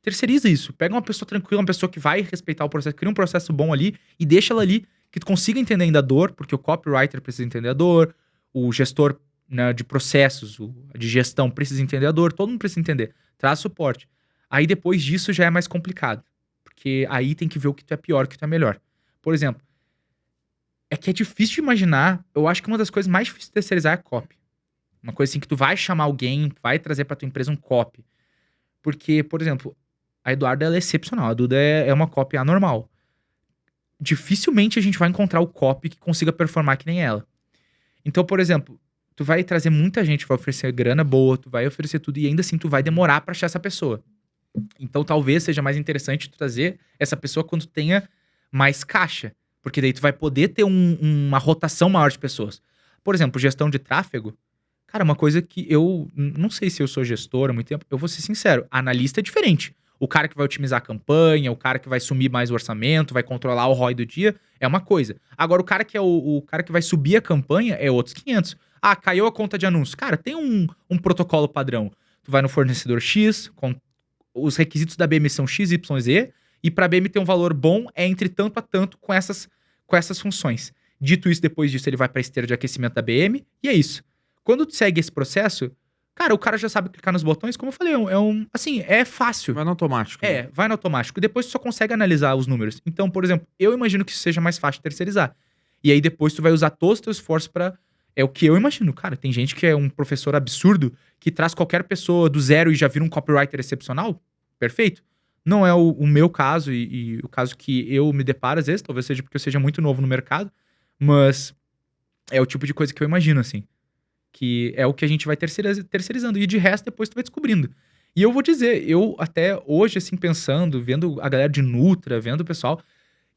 Terceiriza isso. Pega uma pessoa tranquila, uma pessoa que vai respeitar o processo, cria um processo bom ali e deixa ela ali, que tu consiga entender ainda a dor, porque o copywriter precisa entender a dor, o gestor, né, de processos, de gestão precisa entender a dor, todo mundo precisa entender. Traz suporte. Aí depois disso já é mais complicado. Porque aí tem que ver o que tu é pior, o que tu é melhor. Por exemplo, é que é difícil de imaginar. Eu acho que uma das coisas mais difíceis de terceirizar é a copy. Uma coisa assim que tu vai chamar alguém, vai trazer pra tua empresa um copy. Porque, por exemplo, a Eduarda ela é excepcional. A Duda é uma copy anormal. Dificilmente a gente vai encontrar o copy que consiga performar que nem ela. Então, por exemplo, tu vai trazer muita gente, vai oferecer grana boa, tu vai oferecer tudo e ainda assim tu vai demorar pra achar essa pessoa. Então talvez seja mais interessante tu trazer essa pessoa quando tenha mais caixa. Porque daí tu vai poder ter uma rotação maior de pessoas. Por exemplo, gestão de tráfego. Cara, uma coisa que eu não sei se eu sou gestor há muito tempo. Eu vou ser sincero, analista é diferente. O cara que vai otimizar a campanha, o cara que vai sumir mais o orçamento, vai controlar o ROI do dia, é uma coisa. Agora, o cara que é o cara que vai subir a campanha é outros 500. Ah, caiu a conta de anúncio. Cara, tem um protocolo padrão. Tu vai no fornecedor X, os requisitos da BM são X, Y, Z, e para a BM ter um valor bom é entre tanto a tanto com essas funções. Dito isso, depois disso ele vai para a esteira de aquecimento da BM, e é isso. Quando tu segue esse processo, cara, o cara já sabe clicar nos botões, como eu falei, assim, é fácil. Vai no automático. É, vai no automático. Depois tu só consegue analisar os números. Então, por exemplo, eu imagino que isso seja mais fácil de terceirizar. E aí depois tu vai usar todos os teus esforços pra... É o que eu imagino. Cara, tem gente que é um professor absurdo, que traz qualquer pessoa do zero e já vira um copywriter excepcional. Perfeito. Não é o meu caso e o caso que eu me deparo às vezes, talvez seja porque eu seja muito novo no mercado, mas é o tipo de coisa que eu imagino, assim. Que é o que a gente vai terceirizando. E de resto, depois tu vai descobrindo. E eu vou dizer, eu até hoje, assim, pensando, vendo a galera de Nutra, vendo o pessoal,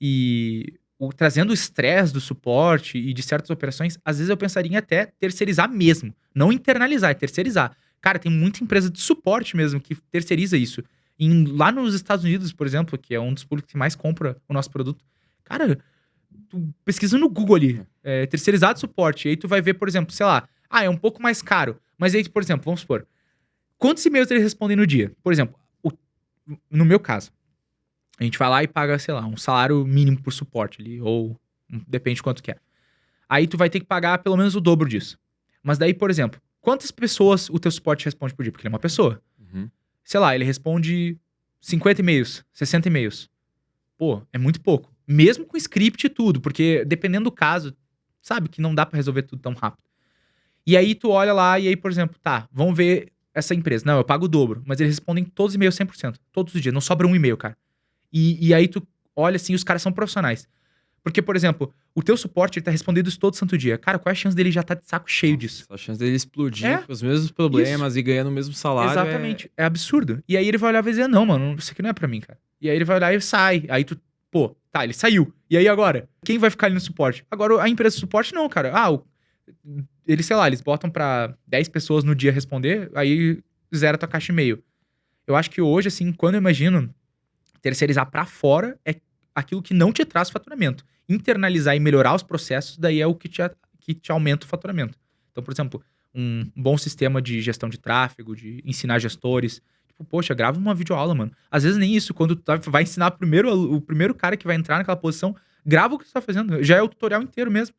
e trazendo o estresse do suporte e de certas operações, às vezes eu pensaria em até terceirizar mesmo. Não internalizar, é terceirizar. Cara, tem muita empresa de suporte mesmo que terceiriza isso. Lá nos Estados Unidos, por exemplo, que é um dos públicos que mais compra o nosso produto, cara, tu pesquisa no Google ali, terceirizado suporte, e aí tu vai ver, por exemplo, sei lá, é um pouco mais caro. Mas aí, por exemplo, vamos supor, quantos e-mails eles respondem no dia? Por exemplo, no meu caso, a gente vai lá e paga, sei lá, um salário mínimo por suporte ali, ou depende de quanto que é. Aí tu vai ter que pagar pelo menos o dobro disso. Mas daí, por exemplo, quantas pessoas o teu suporte responde por dia? Porque ele é uma pessoa. Uhum. Sei lá, ele responde 50 e-mails, 60 e-mails. Pô, é muito pouco. Mesmo com script e tudo, porque dependendo do caso, sabe que não dá pra resolver tudo tão rápido. E aí tu olha lá e aí, por exemplo, tá, vamos ver essa empresa. Não, eu pago o dobro, mas eles respondem todos os e-mails 100%. Todos os dias, não sobra um e-mail, cara. E aí tu olha assim, os caras são profissionais. Porque, por exemplo, o teu suporte, ele tá respondendo isso todo santo dia. Cara, qual é a chance dele já tá de saco cheio disso? A chance dele explodir com os mesmos problemas e ganhando o mesmo salário. Exatamente. É absurdo. E aí ele vai olhar e vai dizer, não, mano, isso aqui não é pra mim, cara. E aí ele vai olhar e sai. Aí tu, pô, tá, ele saiu. E aí agora? Quem vai ficar ali no suporte? Agora a empresa de suporte não, cara. Eles, sei lá, eles botam pra 10 pessoas no dia responder, aí zera tua caixa e-mail. Eu acho que hoje, assim, quando eu imagino terceirizar pra fora, é aquilo que não te traz faturamento. Internalizar e melhorar os processos, daí é o que te aumenta o faturamento. Então, por exemplo, um bom sistema de gestão de tráfego, de ensinar gestores. Tipo, poxa, grava uma videoaula, mano. Às vezes nem isso, quando tu vai ensinar o primeiro cara que vai entrar naquela posição, grava o que tu tá fazendo. Já é o tutorial inteiro mesmo.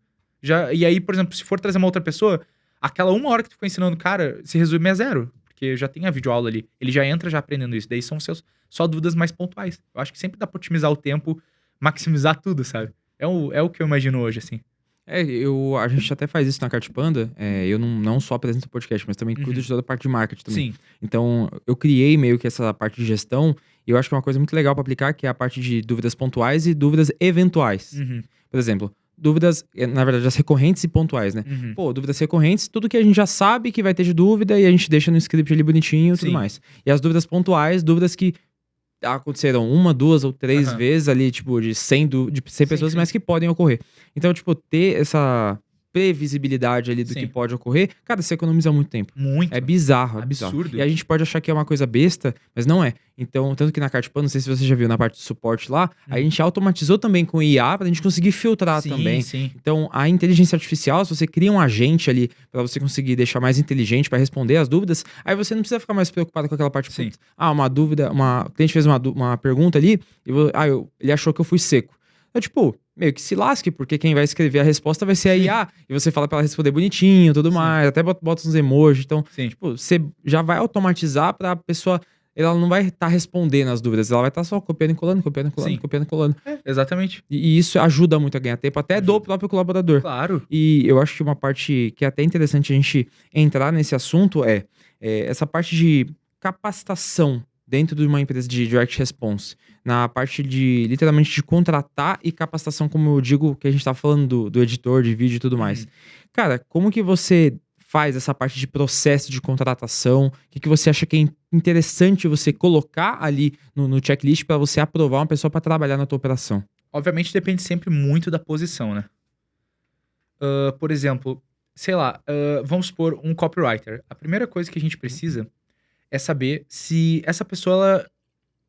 E aí, por exemplo, se for trazer uma outra pessoa, aquela 1 hora que tu ficou ensinando o cara, se resume a 0. Porque já tem a videoaula ali. Ele já entra já aprendendo isso. Daí são só dúvidas mais pontuais. Eu acho que sempre dá pra otimizar o tempo, maximizar tudo, sabe? É o que eu imagino hoje, assim. A gente até faz isso na Cartpanda. Eu não só apresento o podcast, mas também cuido de toda a parte de marketing também. Sim. Então, eu criei meio que essa parte de gestão, e eu acho que é uma coisa muito legal pra aplicar, que é a parte de dúvidas pontuais e dúvidas eventuais. Uhum. Por exemplo, dúvidas, na verdade, as recorrentes e pontuais, né? Pô, dúvidas recorrentes, tudo que a gente já sabe que vai ter de dúvida e a gente deixa no script ali bonitinho e tudo Sim. mais. E as dúvidas pontuais, dúvidas que aconteceram uma, duas ou três Aham. vezes ali, tipo, de 100 pessoas, sim. mas que podem ocorrer. Então, tipo, ter essa previsibilidade ali do Sim. que pode ocorrer, cara, você economiza muito tempo. Muito. É bizarro, é bizarro. Absurdo. E a gente pode achar que é uma coisa besta, mas não é. Então, tanto que na Cartpan, não sei se você já viu na parte de suporte lá, a gente automatizou também com IA pra gente conseguir filtrar sim, também. Sim. Então, a inteligência artificial, se você cria um agente ali pra você conseguir deixar mais inteligente pra responder as dúvidas, aí você não precisa ficar mais preocupado com aquela parte. Sim. Putz, uma dúvida, o cliente fez uma pergunta ali, ele achou que eu fui seco. Então, tipo, meio que se lasque, porque quem vai escrever a resposta vai ser a IA, e você fala pra ela responder bonitinho, tudo Sim. mais, até bota uns emojis. Então, Sim. tipo, você já vai automatizar pra pessoa. Ela não vai estar respondendo as dúvidas, ela vai estar só copiando e colando, copiando e colando, Sim. copiando e colando. Exatamente. E isso ajuda muito a ganhar tempo, até do próprio colaborador. Claro. E eu acho que uma parte que é até interessante a gente entrar nesse assunto é essa parte de capacitação dentro de uma empresa de direct response. Na parte de, literalmente, de contratar e capacitação, como eu digo, que a gente tá falando do editor de vídeo e tudo mais. Cara, como que você faz essa parte de processo de contratação? O que você acha que é interessante você colocar ali no checklist para você aprovar uma pessoa para trabalhar na tua operação? Obviamente depende sempre muito da posição, né? Por exemplo, sei lá, vamos supor um copywriter. A primeira coisa que a gente precisa é saber se essa pessoa, ela,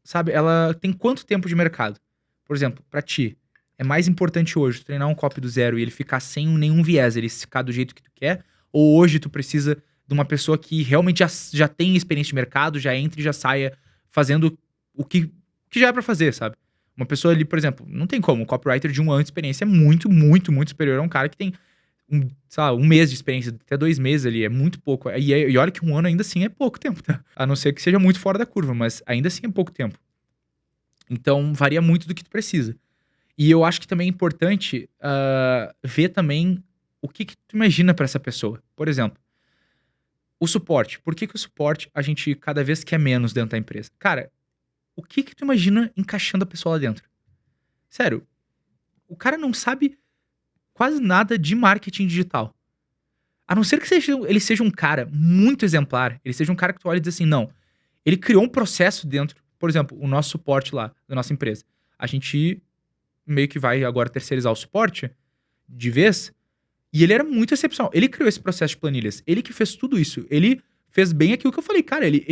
sabe, ela tem quanto tempo de mercado. Por exemplo, pra ti, é mais importante hoje tu treinar um copy do zero e ele ficar sem nenhum viés, ele ficar do jeito que tu quer, ou hoje tu precisa de uma pessoa que realmente já tem experiência de mercado, já entre e já saia fazendo o que já é pra fazer, sabe? Uma pessoa ali, por exemplo, não tem como, um copywriter de 1 ano de experiência é muito, muito, muito superior a um cara que tem sei lá, 1 mês de experiência, até 2 meses ali, é muito pouco. E olha que 1 ano ainda assim é pouco tempo, tá? A não ser que seja muito fora da curva, mas ainda assim é pouco tempo. Então, varia muito do que tu precisa. E eu acho que também é importante ver também o que tu imagina pra essa pessoa. Por exemplo, o suporte. Por que o suporte a gente cada vez quer menos dentro da empresa? Cara, o que tu imagina encaixando a pessoa lá dentro? Sério, o cara não sabe quase nada de marketing digital. A não ser que ele seja um cara muito exemplar, ele seja um cara que tu olha e diz assim, não, ele criou um processo dentro, por exemplo, o nosso suporte lá, da nossa empresa. A gente meio que vai agora terceirizar o suporte de vez, e ele era muito excepcional. Ele criou esse processo de planilhas, ele que fez tudo isso, ele fez bem aquilo que eu falei, cara, ele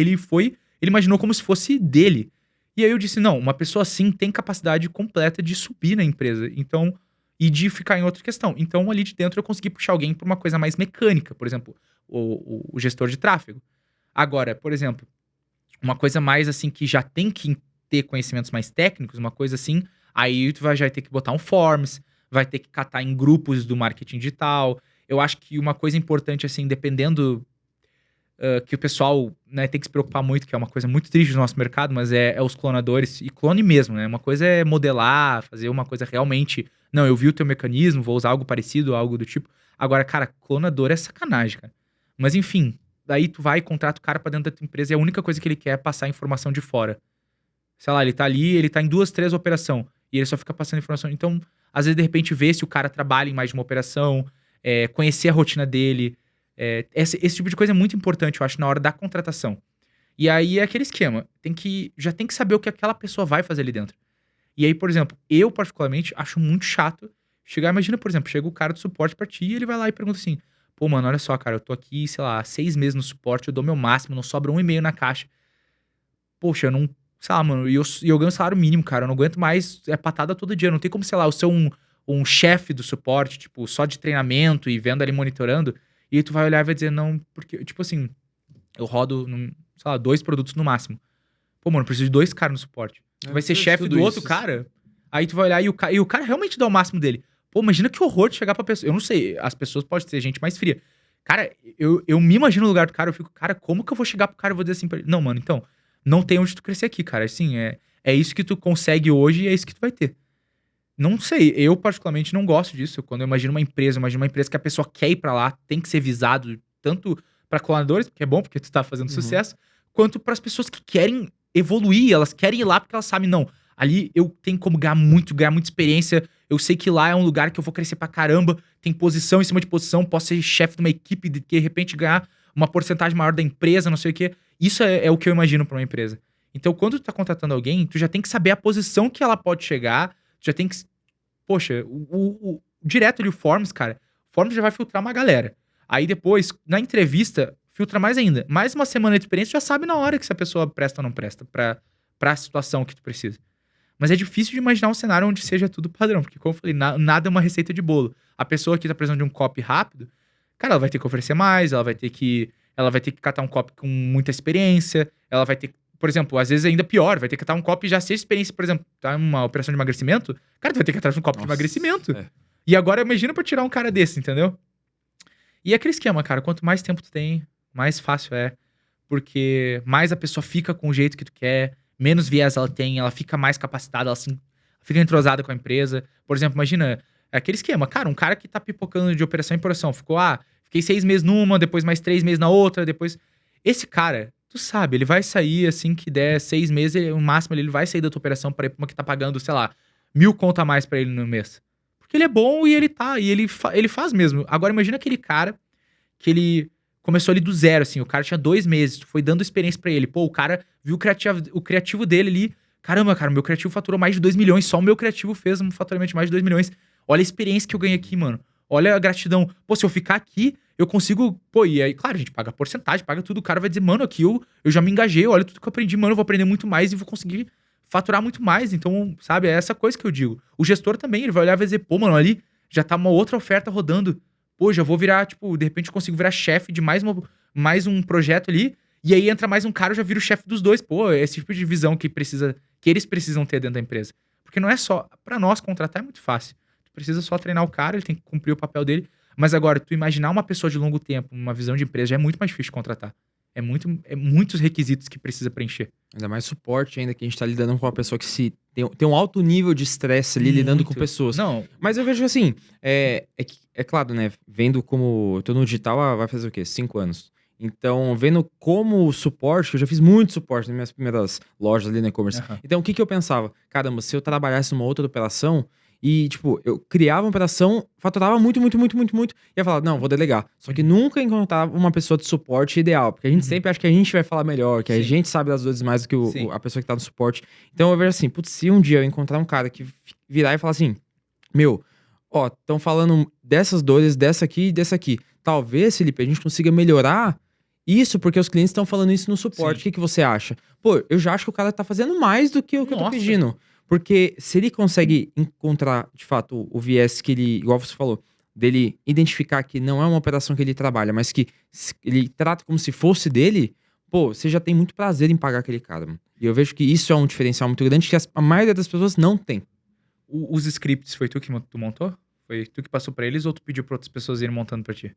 imaginou como se fosse dele. E aí eu disse, não, uma pessoa assim tem capacidade completa de subir na empresa, então, e de ficar em outra questão. Então, ali de dentro eu consegui puxar alguém para uma coisa mais mecânica, por exemplo, o gestor de tráfego. Agora, por exemplo, uma coisa mais assim que já tem que ter conhecimentos mais técnicos, uma coisa assim, aí tu já vai ter que botar um forms, vai ter que catar em grupos do marketing digital. Eu acho que uma coisa importante, assim, dependendo que o pessoal, né, tem que se preocupar muito, que é uma coisa muito triste do nosso mercado, mas é os clonadores, e clone mesmo, né? Uma coisa é modelar, fazer uma coisa realmente... Não, eu vi o teu mecanismo, vou usar algo parecido, algo do tipo. Agora, cara, clonador é sacanagem, cara. Mas enfim, daí tu vai e contrata o cara pra dentro da tua empresa e a única coisa que ele quer é passar informação de fora. Sei lá, ele tá ali, ele tá em 2, 3 operações e ele só fica passando informação. Então, às vezes, de repente, vê se o cara trabalha em mais de uma operação, conhecer a rotina dele. Esse tipo de coisa é muito importante, eu acho, na hora da contratação. E aí é aquele esquema, já tem que saber o que aquela pessoa vai fazer ali dentro. E aí, por exemplo, eu particularmente acho muito chato chegar, imagina, por exemplo, chega o cara do suporte pra ti e ele vai lá e pergunta assim, pô, mano, olha só, cara, eu tô aqui, sei lá, 6 meses no suporte, eu dou meu máximo, não sobra 1 e-mail na caixa. Poxa, eu não, sei lá, mano, e eu ganho salário mínimo, cara, eu não aguento mais, patada todo dia, não tem como, sei lá, eu ser um chefe do suporte, tipo, só de treinamento e vendo ali, monitorando, e aí tu vai olhar e vai dizer, não, porque, tipo assim, eu rodo, sei lá, 2 produtos no máximo. Pô, mano, eu preciso de 2 caras no suporte. Tu vai ser chefe do outro cara, aí tu vai olhar e o cara realmente dá o máximo dele. Pô, imagina que horror de chegar pra pessoa. Eu não sei, as pessoas podem ser gente mais fria. Cara, eu me imagino no lugar do cara, eu fico, cara, como que eu vou chegar pro cara e vou dizer assim pra ele? Não, mano, então, não tem onde tu crescer aqui, cara. Assim, é isso que tu consegue hoje e é isso que tu vai ter. Não sei, eu particularmente não gosto disso. Quando eu imagino uma empresa que a pessoa quer ir pra lá, tem que ser visado, tanto pra clonadores, que é bom, porque tu tá fazendo sucesso, quanto pras pessoas que querem evoluir, elas querem ir lá porque elas sabem, não, Ali eu tenho como ganhar muita experiência. Eu sei que lá é um lugar que eu vou crescer pra caramba. Tem posição em cima de posição. Posso ser chefe de uma equipe de repente ganhar uma porcentagem maior da empresa, não sei o quê. Isso é o que eu imagino pra uma empresa. Então, quando tu tá contratando alguém, tu já tem que saber a posição que ela pode chegar. Tu já tem que... Poxa, direto ali o Forms, cara. O Forms já vai filtrar uma galera. Aí depois, na entrevista, filtra mais ainda. Mais uma semana de experiência, tu já sabe na hora que se a pessoa presta ou não presta pra situação que tu precisa. Mas é difícil de imaginar um cenário onde seja tudo padrão. Porque, como eu falei, nada é uma receita de bolo. A pessoa que tá precisando de um copy rápido, cara, ela vai ter que oferecer mais, ela vai ter que catar um copy com muita experiência, ela vai ter, por exemplo, às vezes ainda pior, vai ter que catar um copy já sem experiência, por exemplo, tá uma operação de emagrecimento, cara, tu vai ter que atrás de um copy de emagrecimento. E agora imagina pra tirar um cara desse, entendeu? E é aquele esquema, cara, quanto mais tempo tu tem, mais fácil é, porque mais a pessoa fica com o jeito que tu quer, menos viés ela tem, ela fica mais capacitada, ela fica entrosada com a empresa. Por exemplo, imagina, é aquele esquema, cara, um cara que tá pipocando de operação em operação, fiquei 6 meses numa, depois mais 3 meses na outra, depois... Esse cara, tu sabe, ele vai sair assim que der 6 meses, o máximo ele vai sair da tua operação pra ir pra uma que tá pagando, sei lá, 1.000 conto a mais pra ele no mês. Porque ele é bom e ele faz mesmo. Agora imagina aquele cara que ele começou ali do zero, assim, o cara tinha 2 meses, tu foi dando experiência pra ele. Pô, o cara viu o criativo dele ali. Caramba, cara, meu criativo faturou mais de 2 milhões, só o meu criativo fez um faturamento de mais de 2 milhões. Olha a experiência que eu ganhei aqui, mano. Olha a gratidão. Pô, se eu ficar aqui, eu consigo... Pô, e aí, claro, a gente paga porcentagem, paga tudo. O cara vai dizer, mano, aqui eu já me engajei, olha tudo que eu aprendi, mano, eu vou aprender muito mais e vou conseguir faturar muito mais. Então, sabe, é essa coisa que eu digo. O gestor também, ele vai olhar e vai dizer, pô, mano, ali já tá uma outra oferta rodando. Pô, já vou virar, tipo, de repente eu consigo virar chefe de mais um projeto ali. E aí entra mais um cara, eu já viro o chefe dos dois. Pô, é esse tipo de visão que eles precisam ter dentro da empresa. Porque não é só... Pra nós, contratar é muito fácil. Tu precisa só treinar o cara, ele tem que cumprir o papel dele. Mas agora, tu imaginar uma pessoa de longo tempo, uma visão de empresa, já é muito mais difícil de contratar. É muitos requisitos que precisa preencher. Ainda mais suporte ainda, que a gente tá lidando com uma pessoa que tem um alto nível de estresse ali, lidando com pessoas. Não. Mas eu vejo assim, é claro, né, vendo como eu tô no digital, vai fazer o quê? 5 anos. Então, vendo como suporte, que eu já fiz muito suporte nas minhas primeiras lojas ali no e-commerce. Uhum. Então, o que eu pensava? Caramba, se eu trabalhasse numa outra operação e, tipo, eu criava uma operação, faturava muito, e ia falar, não, vou delegar. Só que nunca encontrava uma pessoa de suporte ideal, porque a gente sempre acha que a gente vai falar melhor, que a gente sabe das dores mais do que a pessoa que tá no suporte. Então, eu vejo assim, putz, se um dia eu encontrar um cara que virar e falar assim, meu, ó, estão falando dessas dores, dessa aqui e dessa aqui. Talvez, Felipe, a gente consiga melhorar isso, porque os clientes estão falando isso no suporte. O que você acha? Pô, eu já acho que o cara tá fazendo mais do que o que eu tô pedindo. Porque se ele consegue encontrar, de fato, o viés que ele, igual você falou, dele identificar que não é uma operação que ele trabalha, mas que ele trata como se fosse dele, pô, você já tem muito prazer em pagar aquele cara, mano. E eu vejo que isso é um diferencial muito grande que a maioria das pessoas não tem. Os scripts, foi tu que tu montou? Foi tu que passou pra eles ou tu pediu pra outras pessoas irem montando pra ti?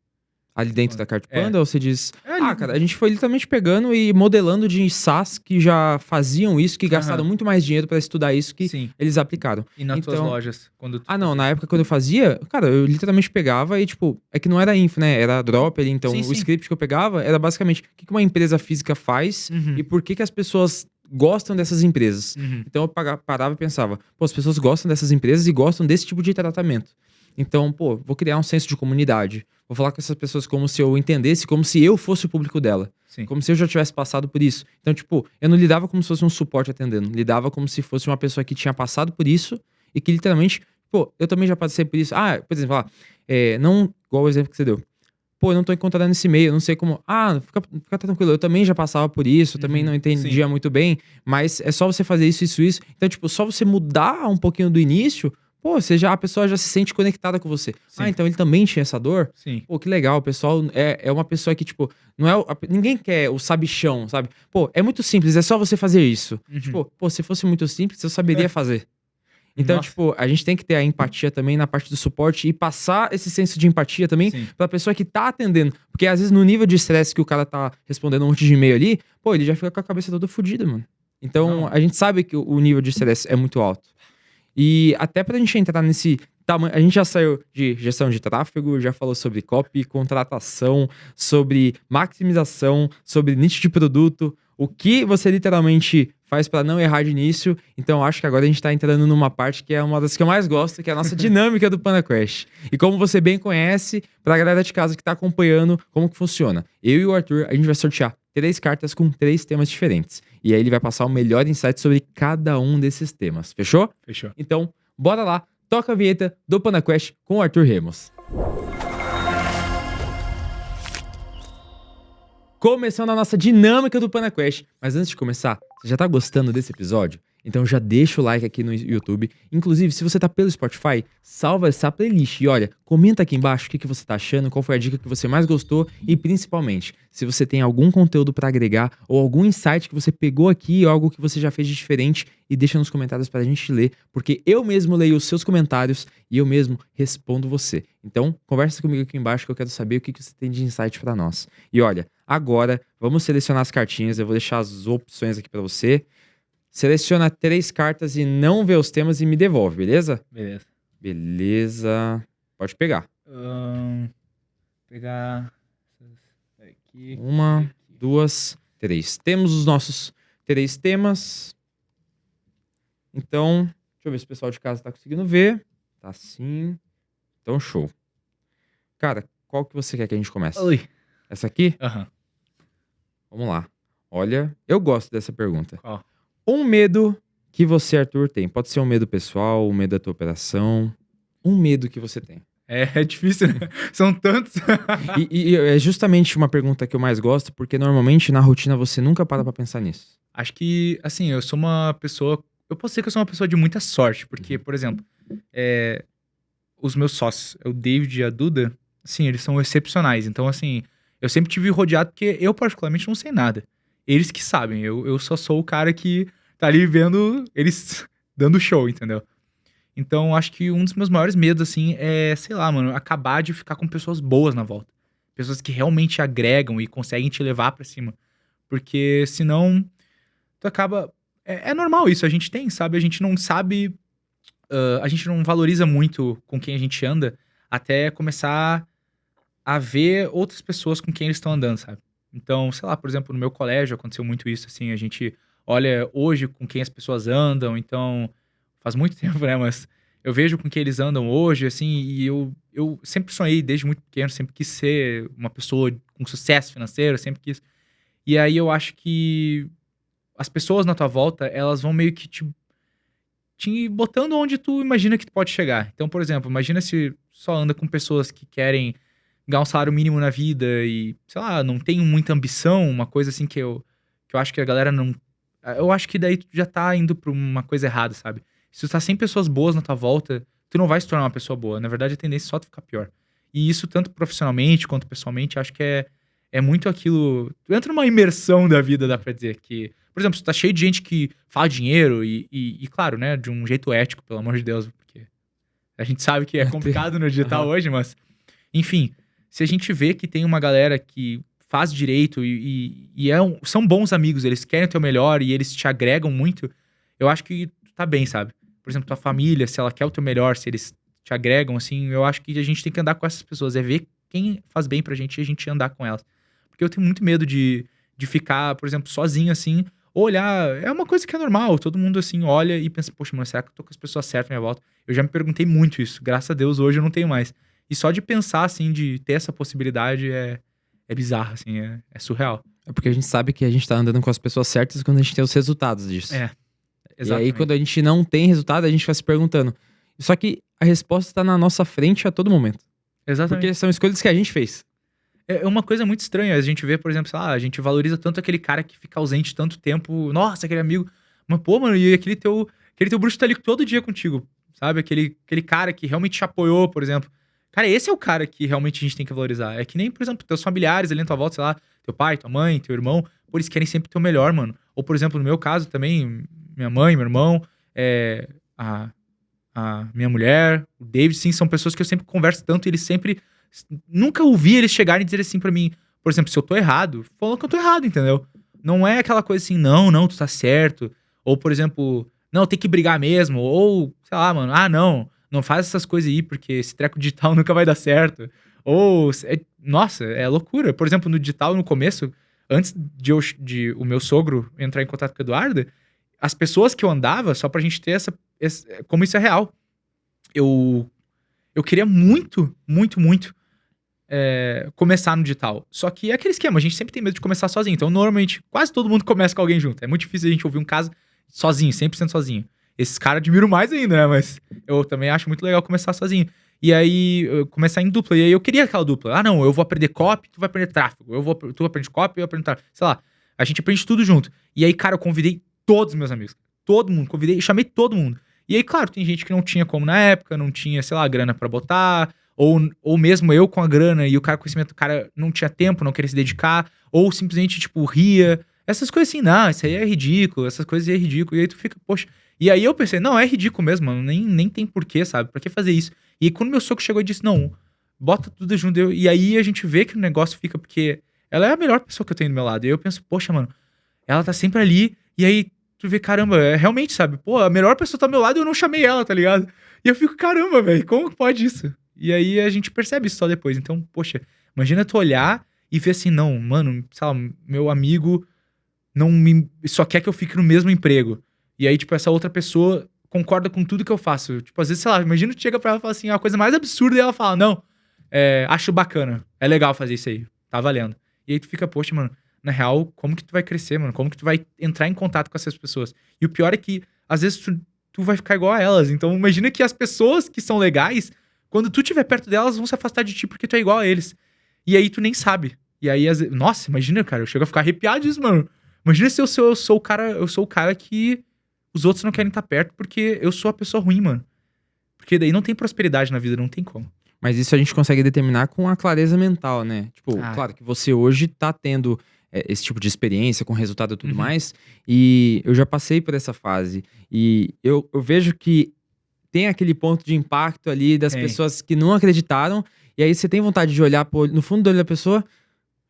Ali dentro da Cartpanda, ou você diz... cara, a gente foi literalmente pegando e modelando de SaaS que já faziam isso, que gastaram muito mais dinheiro pra estudar isso que eles aplicaram. E nas tuas lojas? Quando não, na época quando eu fazia, cara, eu literalmente pegava e, tipo, é que não era info, né? Era drop ali, então o script que eu pegava era basicamente o que uma empresa física faz e por que as pessoas gostam dessas empresas. Então eu parava e pensava, pô, as pessoas gostam dessas empresas e gostam desse tipo de tratamento. Então, pô, vou criar um senso de comunidade. Vou falar com essas pessoas como se eu entendesse, como se eu fosse o público dela. Como se eu já tivesse passado por isso. Então, tipo, eu não lidava como se fosse um suporte atendendo. Lidava como se fosse uma pessoa que tinha passado por isso e que literalmente, pô, eu também já passei por isso. Por exemplo, não igual o exemplo que você deu. Pô, eu não tô encontrando esse e-mail, eu não sei como... fica tranquilo, eu também já passava por isso, eu também não entendia muito bem, mas é só você fazer isso. Então, tipo, só você mudar um pouquinho do início... Pô, a pessoa já se sente conectada com você. Então ele também tinha essa dor? Pô, que legal, o pessoal é uma pessoa que, tipo, não é ninguém quer o sabichão, sabe? Pô, é muito simples, é só você fazer isso. Tipo, pô, se fosse muito simples, eu saberia fazer. Então, tipo, a gente tem que ter a empatia também na parte do suporte e passar esse senso de empatia também pra pessoa que tá atendendo. Porque às vezes no nível de estresse que o cara tá respondendo um monte de e-mail ali, pô, ele já fica com a cabeça toda fodida, mano. Então, a gente sabe que o nível de estresse é muito alto. E até pra gente entrar nesse tamanho, a gente já saiu de gestão de tráfego, já falou sobre copy, contratação, sobre maximização, sobre nicho de produto, o que você literalmente faz pra não errar de início. Então, acho que agora a gente tá entrando numa parte que é uma das que eu mais gosto, que é a nossa dinâmica do Panda Crash. E como você bem conhece, pra galera de casa que tá acompanhando, como que funciona? Eu e o Arthur, a gente vai sortear 3 cartas com 3 temas diferentes. E aí ele vai passar o melhor insight sobre cada um desses temas. Fechou? Fechou. Então, bora lá. Toca a vinheta do Panda Quest com o Arthur Remos. Começando a nossa dinâmica do Panda Quest. Mas antes de começar, você já tá gostando desse episódio? Então já deixa o like aqui no YouTube. Inclusive, se você tá pelo Spotify, salva essa playlist. E olha, comenta aqui embaixo o que você tá achando, qual foi a dica que você mais gostou. E principalmente, se você tem algum conteúdo pra agregar ou algum insight que você pegou aqui ou algo que você já fez de diferente, e deixa nos comentários pra gente ler, porque eu mesmo leio os seus comentários e eu mesmo respondo você. Então, conversa comigo aqui embaixo que eu quero saber o que você tem de insight pra nós. E olha, agora vamos selecionar as cartinhas, eu vou deixar as opções aqui pra você. Seleciona 3 cartas e não vê os temas e me devolve, beleza? Beleza. Beleza. Pode pegar. Pegar aqui. 1, 2, 3. Temos os nossos 3 temas. Então, deixa eu ver se o pessoal de casa tá conseguindo ver. Tá sim. Então, show. Cara, qual que você quer que a gente comece? Oi. Essa aqui? Aham. Vamos lá. Olha, eu gosto dessa pergunta. Qual? Um medo que você, Arthur, tem. Pode ser um medo pessoal, um medo da tua operação. Um medo que você tem. É difícil, né? São tantos. E é justamente uma pergunta que eu mais gosto, porque normalmente na rotina você nunca para pra pensar nisso. Acho que, assim, eu sou uma pessoa... Eu posso dizer que eu sou uma pessoa de muita sorte, porque, por exemplo, os meus sócios, o David e a Duda, assim, eles são excepcionais. Então, assim, eu sempre tive rodeado, porque eu particularmente não sei nada. Eles que sabem, eu só sou o cara que tá ali vendo eles dando show, entendeu? Então, acho que um dos meus maiores medos, assim, é, sei lá, mano, acabar de ficar com pessoas boas na volta. Pessoas que realmente agregam e conseguem te levar pra cima. Porque, senão, tu acaba... É normal isso, a gente tem, sabe? A gente não sabe... a gente não valoriza muito com quem a gente anda até começar a ver outras pessoas com quem eles estão andando, sabe? Então, sei lá, por exemplo, no meu colégio aconteceu muito isso, assim, a gente olha hoje com quem as pessoas andam, então, faz muito tempo, né, mas eu vejo com quem eles andam hoje, assim, e eu sempre sonhei, desde muito pequeno, sempre quis ser uma pessoa com sucesso financeiro, sempre quis. E aí eu acho que as pessoas na tua volta, elas vão meio que te botando onde tu imagina que tu pode chegar. Então, por exemplo, imagina se só anda com pessoas que querem ganhar um salário mínimo na vida e, sei lá, não tem muita ambição, uma coisa assim que eu acho que a galera não... Eu acho que daí tu já tá indo pra uma coisa errada, sabe? Se tu tá sem pessoas boas na tua volta, tu não vai se tornar uma pessoa boa. Na verdade, a tendência é só tu ficar pior. E isso, tanto profissionalmente quanto pessoalmente, acho que é muito aquilo... Tu entra numa imersão da vida, dá pra dizer, que... Por exemplo, se tu tá cheio de gente que fala dinheiro e claro, né, de um jeito ético, pelo amor de Deus, porque a gente sabe que é complicado no digital hoje, mas... Enfim... Se a gente vê que tem uma galera que faz direito são bons amigos, eles querem o teu melhor e eles te agregam muito, eu acho que tu tá bem, sabe? Por exemplo, tua família, se ela quer o teu melhor, se eles te agregam, assim, eu acho que a gente tem que andar com essas pessoas, é ver quem faz bem pra gente e a gente andar com elas. Porque eu tenho muito medo de ficar, por exemplo, sozinho, assim, olhar... É uma coisa que é normal, todo mundo, assim, olha e pensa, poxa, mano, será que eu tô com as pessoas certas à minha volta? Eu já me perguntei muito isso, graças a Deus, hoje eu não tenho mais. E só de pensar, assim, de ter essa possibilidade é bizarro, assim, é surreal. É porque a gente sabe que a gente tá andando com as pessoas certas quando a gente tem os resultados disso. Exatamente. E aí, quando a gente não tem resultado, a gente vai se perguntando. Só que a resposta tá na nossa frente a todo momento. Exatamente. Porque são escolhas que a gente fez. É uma coisa muito estranha, a gente vê, por exemplo, sei lá, a gente valoriza tanto aquele cara que fica ausente tanto tempo, nossa, aquele amigo, mas pô, mano, e aquele teu bruxo tá ali todo dia contigo, sabe? Aquele cara que realmente te apoiou, por exemplo. Cara, esse é o cara que realmente a gente tem que valorizar. É que nem, por exemplo, teus familiares ali na tua volta, sei lá, teu pai, tua mãe, teu irmão, pô, eles querem sempre o teu melhor, mano. Ou, por exemplo, no meu caso também, minha mãe, meu irmão, a minha mulher, o David, sim, são pessoas que eu sempre converso tanto e eles sempre... Nunca ouvi eles chegarem e dizer assim pra mim, por exemplo, se eu tô errado, falam que eu tô errado, entendeu? Não é aquela coisa assim, não, tu tá certo. Ou, por exemplo, não, tem que brigar mesmo. Ou, sei lá, mano, não faz essas coisas aí, porque esse treco digital nunca vai dar certo. Ou, nossa, é loucura. Por exemplo, no digital, no começo, antes de o meu sogro entrar em contato com o Eduardo, as pessoas que eu andava, só pra gente ter como isso é real. Eu queria muito, muito, muito começar no digital. Só que é aquele esquema, a gente sempre tem medo de começar sozinho. Então, normalmente, quase todo mundo começa com alguém junto. É muito difícil a gente ouvir um caso sozinho, 100% sozinho. Esses caras admiro mais ainda, né? Mas eu também acho muito legal começar sozinho. E aí, começar em dupla. E aí, eu queria aquela dupla. Ah, não, eu vou aprender copy, tu vai aprender tráfego. Tu aprende copy, eu aprendo tráfego. Sei lá, a gente aprende tudo junto. E aí, cara, eu convidei todos os meus amigos. Todo mundo, convidei, chamei todo mundo. E aí, claro, tem gente que não tinha como na época, não tinha, sei lá, grana pra botar, ou mesmo eu com a grana e o cara com conhecimento, o cara não tinha tempo, não queria se dedicar, ou simplesmente, tipo, ria. Essas coisas assim, não, isso aí é ridículo, essas coisas aí é ridículo. E aí tu fica, poxa. E aí eu pensei, não, é ridículo mesmo, mano, nem tem porquê, sabe? Pra que fazer isso? E aí quando meu sogro chegou e disse, não, bota tudo junto, e aí a gente vê que o negócio fica, porque ela é a melhor pessoa que eu tenho do meu lado. E aí eu penso, poxa, mano, ela tá sempre ali, e aí tu vê, caramba, realmente, sabe? Pô, a melhor pessoa tá do meu lado e eu não chamei ela, tá ligado? E eu fico, caramba, velho, como pode isso? E aí a gente percebe isso só depois. Então, poxa, imagina tu olhar e ver assim, não, mano, sei lá, meu amigo só quer que eu fique no mesmo emprego. E aí, tipo, essa outra pessoa concorda com tudo que eu faço. Tipo, às vezes, sei lá, imagina tu chega pra ela e fala assim, a coisa mais absurda, e ela fala, não, acho bacana, é legal fazer isso aí, tá valendo. E aí tu fica, poxa, mano, na real, como que tu vai crescer, mano? Como que tu vai entrar em contato com essas pessoas? E o pior é que, às vezes, tu vai ficar igual a elas. Então, imagina que as pessoas que são legais, quando tu estiver perto delas, vão se afastar de ti porque tu é igual a eles. E aí tu nem sabe. E aí, nossa, imagina, cara, eu chego a ficar arrepiado disso, mano. Imagina se eu sou o cara que os outros não querem estar perto porque eu sou a pessoa ruim, mano. Porque daí não tem prosperidade na vida, não tem como. Mas isso a gente consegue determinar com a clareza mental, né? Tipo, claro que você hoje tá tendo esse tipo de experiência com resultado e tudo mais, e eu já passei por essa fase. E eu vejo que tem aquele ponto de impacto ali das pessoas que não acreditaram, e aí você tem vontade de olhar no fundo do olho da pessoa,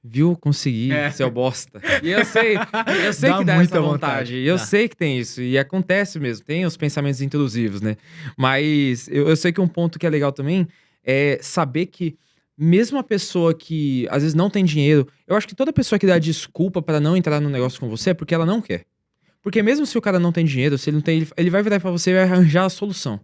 viu, consegui, seu bosta. E eu sei que dá essa vontade. E eu sei que tem isso, e acontece mesmo, tem os pensamentos intrusivos, né? Mas eu sei que um ponto que é legal também é saber que mesmo a pessoa que às vezes não tem dinheiro, eu acho que toda pessoa que dá desculpa pra não entrar no negócio com você é porque ela não quer. Porque mesmo se o cara não tem dinheiro, se ele não tem, ele vai virar pra você e vai arranjar a solução.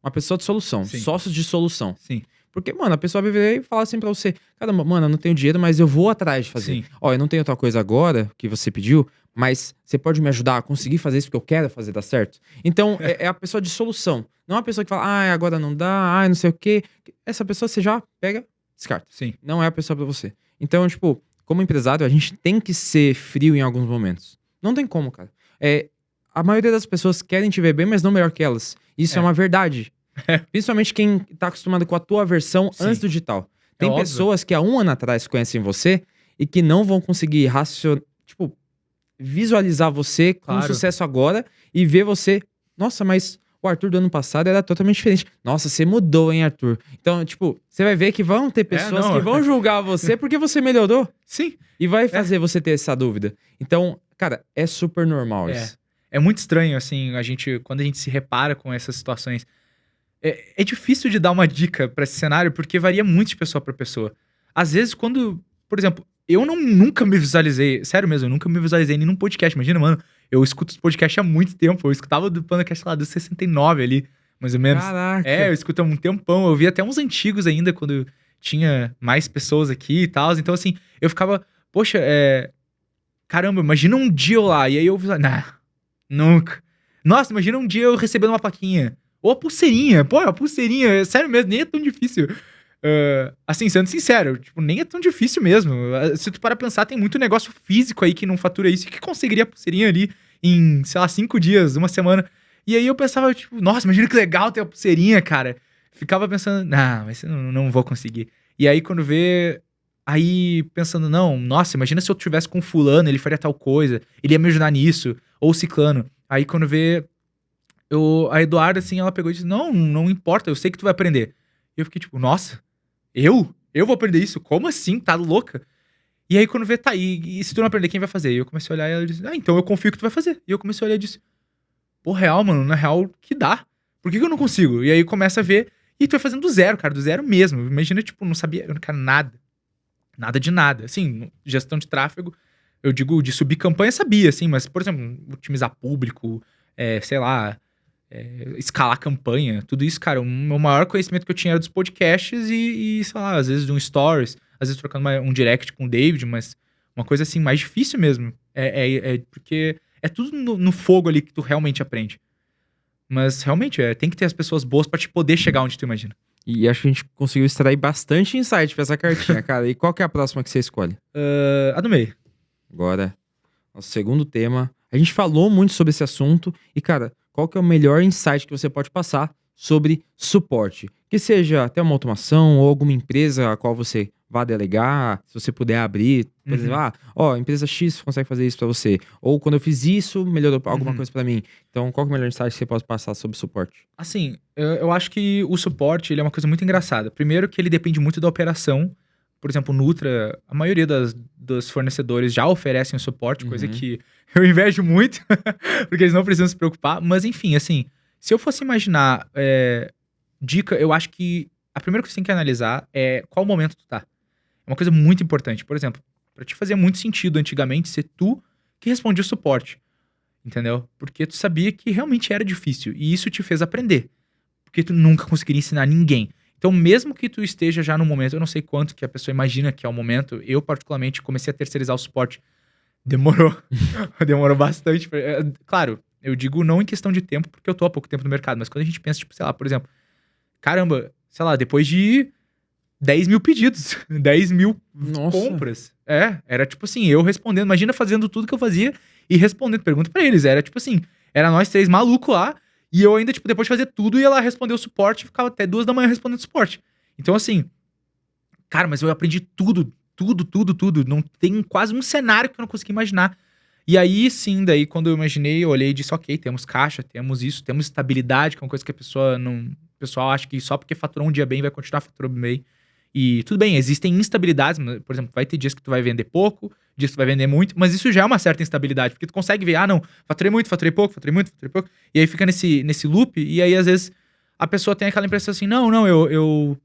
Uma pessoa de solução, sócios de solução. Sim. Porque, mano, a pessoa vai vir e falar assim pra você, caramba, mano, eu não tenho dinheiro, mas eu vou atrás de fazer. Sim. Ó, eu não tenho tal coisa agora que você pediu, mas você pode me ajudar a conseguir fazer isso porque eu quero fazer dar certo? Então, é a pessoa de solução. Não é a pessoa que fala, agora não dá, não sei o quê. Essa pessoa você já pega, descarta. Sim. Não é a pessoa pra você. Então, tipo, como empresário, a gente tem que ser frio em alguns momentos. Não tem como, cara. A maioria das pessoas querem te ver bem, mas não melhor que elas. Isso é uma verdade. Principalmente quem tá acostumado com a tua versão antes do digital. Tem pessoas que há um ano atrás conhecem você e que não vão conseguir visualizar você com sucesso agora e ver você. Nossa, mas o Arthur do ano passado era totalmente diferente. Nossa, você mudou, hein, Arthur? Então, tipo, você vai ver que vão ter pessoas que vão julgar você porque você melhorou. Sim. E vai fazer você ter essa dúvida. Então, cara, é super normal isso. É muito estranho, assim, quando a gente se repara com essas situações. É difícil de dar uma dica pra esse cenário, porque varia muito de pessoa pra pessoa. Às vezes, por exemplo, eu nunca me visualizei, sério mesmo, eu nunca me visualizei em nenhum podcast. Imagina, mano, eu escuto os podcasts há muito tempo. Eu escutava do podcast lá dos 69 ali, mais ou menos. Caraca. Eu escuto há um tempão. Eu vi até uns antigos ainda, quando tinha mais pessoas aqui e tal. Então, assim, eu ficava, poxa, caramba, imagina um dia eu lá. E aí eu nunca. Nossa, imagina um dia eu recebendo uma plaquinha. Ou a pulseirinha. Pô, a pulseirinha, sério mesmo, nem é tão difícil. Assim, sendo sincero, tipo, nem é tão difícil mesmo. Se tu parar pra pensar, tem muito negócio físico aí que não fatura isso e que conseguiria a pulseirinha ali em, sei lá, 5 dias, uma semana. E aí eu pensava, tipo, nossa, imagina que legal ter a pulseirinha, cara. Ficava pensando, mas não vou conseguir. E aí quando vê, aí pensando, não, nossa, imagina se eu tivesse com fulano, ele faria tal coisa, ele ia me ajudar nisso, ou ciclano. Aí quando vê, a Eduarda, assim, ela pegou e disse, não importa, eu sei que tu vai aprender. E eu fiquei tipo, nossa, eu vou aprender isso? Como assim? Tá louca? E aí quando vê, tá, e se tu não aprender, quem vai fazer? E eu comecei a olhar e ela disse, então eu confio que tu vai fazer. E eu comecei a olhar e disse, pô, real, mano, na real, que dá. Por que eu não consigo? E aí começa a ver, e tu vai fazendo do zero, cara, do zero mesmo. Imagina, tipo, não sabia, cara, nada. Nada de nada. Assim, gestão de tráfego, Eu digo, de subir campanha, sabia, assim, mas, por exemplo, otimizar público, sei lá, escalar campanha, tudo isso, cara, o meu maior conhecimento que eu tinha era dos podcasts e sei lá, às vezes de um stories, às vezes trocando um direct com o David, mas uma coisa assim, mais difícil mesmo. Porque é tudo no fogo ali que tu realmente aprende. Mas realmente, tem que ter as pessoas boas pra te poder chegar onde tu imagina. E acho que a gente conseguiu extrair bastante insight pra essa cartinha, cara. E qual que é a próxima que você escolhe? A do meio. Agora, nosso segundo tema. A gente falou muito sobre esse assunto. E, cara, qual que é o melhor insight que você pode passar sobre suporte? Que seja até uma automação ou alguma empresa a qual você vá delegar, se você puder abrir, por exemplo, empresa X consegue fazer isso pra você. Ou quando eu fiz isso, melhorou alguma coisa pra mim. Então, qual que é o melhor insight que você pode passar sobre suporte? Assim, eu acho que o suporte, ele é uma coisa muito engraçada. Primeiro que ele depende muito da operação. Por exemplo, o Nutra, a maioria dos fornecedores já oferecem o suporte, coisa que eu invejo muito, porque eles não precisam se preocupar. Mas enfim, assim, se eu fosse imaginar dica, eu acho que a primeira coisa que você tem que analisar é qual momento tu tá. É uma coisa muito importante. Por exemplo, pra te fazer muito sentido antigamente ser tu que respondia o suporte. Entendeu? Porque tu sabia que realmente era difícil. E isso te fez aprender. Porque tu nunca conseguiria ensinar ninguém. Então, mesmo que tu esteja já no momento, eu não sei quanto que a pessoa imagina que é o momento, eu particularmente comecei a terceirizar o suporte. Demorou. Demorou bastante. Claro, eu digo não em questão de tempo, porque eu tô há pouco tempo no mercado, mas quando a gente pensa, tipo, sei lá, por exemplo, caramba, sei lá, depois de 10 mil pedidos, 10 mil compras. Era tipo assim, eu respondendo, imagina fazendo tudo que eu fazia e respondendo pergunta pra eles. Era tipo assim, era nós três malucos lá, e eu ainda, tipo, depois de fazer tudo, ia lá responder o suporte e ficava até 2 da manhã respondendo suporte. Então, assim, cara, mas eu aprendi tudo. Não tem quase um cenário que eu não consegui imaginar. E aí, sim, daí quando eu imaginei, eu olhei e disse, ok, temos caixa, temos isso, temos estabilidade, que é uma coisa que a pessoa não... O pessoal acha que só porque faturou um dia bem, vai continuar faturando bem. E tudo bem, existem instabilidades, por exemplo, vai ter dias que tu vai vender pouco, dias que tu vai vender muito, mas isso já é uma certa instabilidade, porque tu consegue ver, não, faturei muito, faturei pouco, faturei muito, faturei pouco, e aí fica nesse loop, e aí às vezes a pessoa tem aquela impressão assim, eu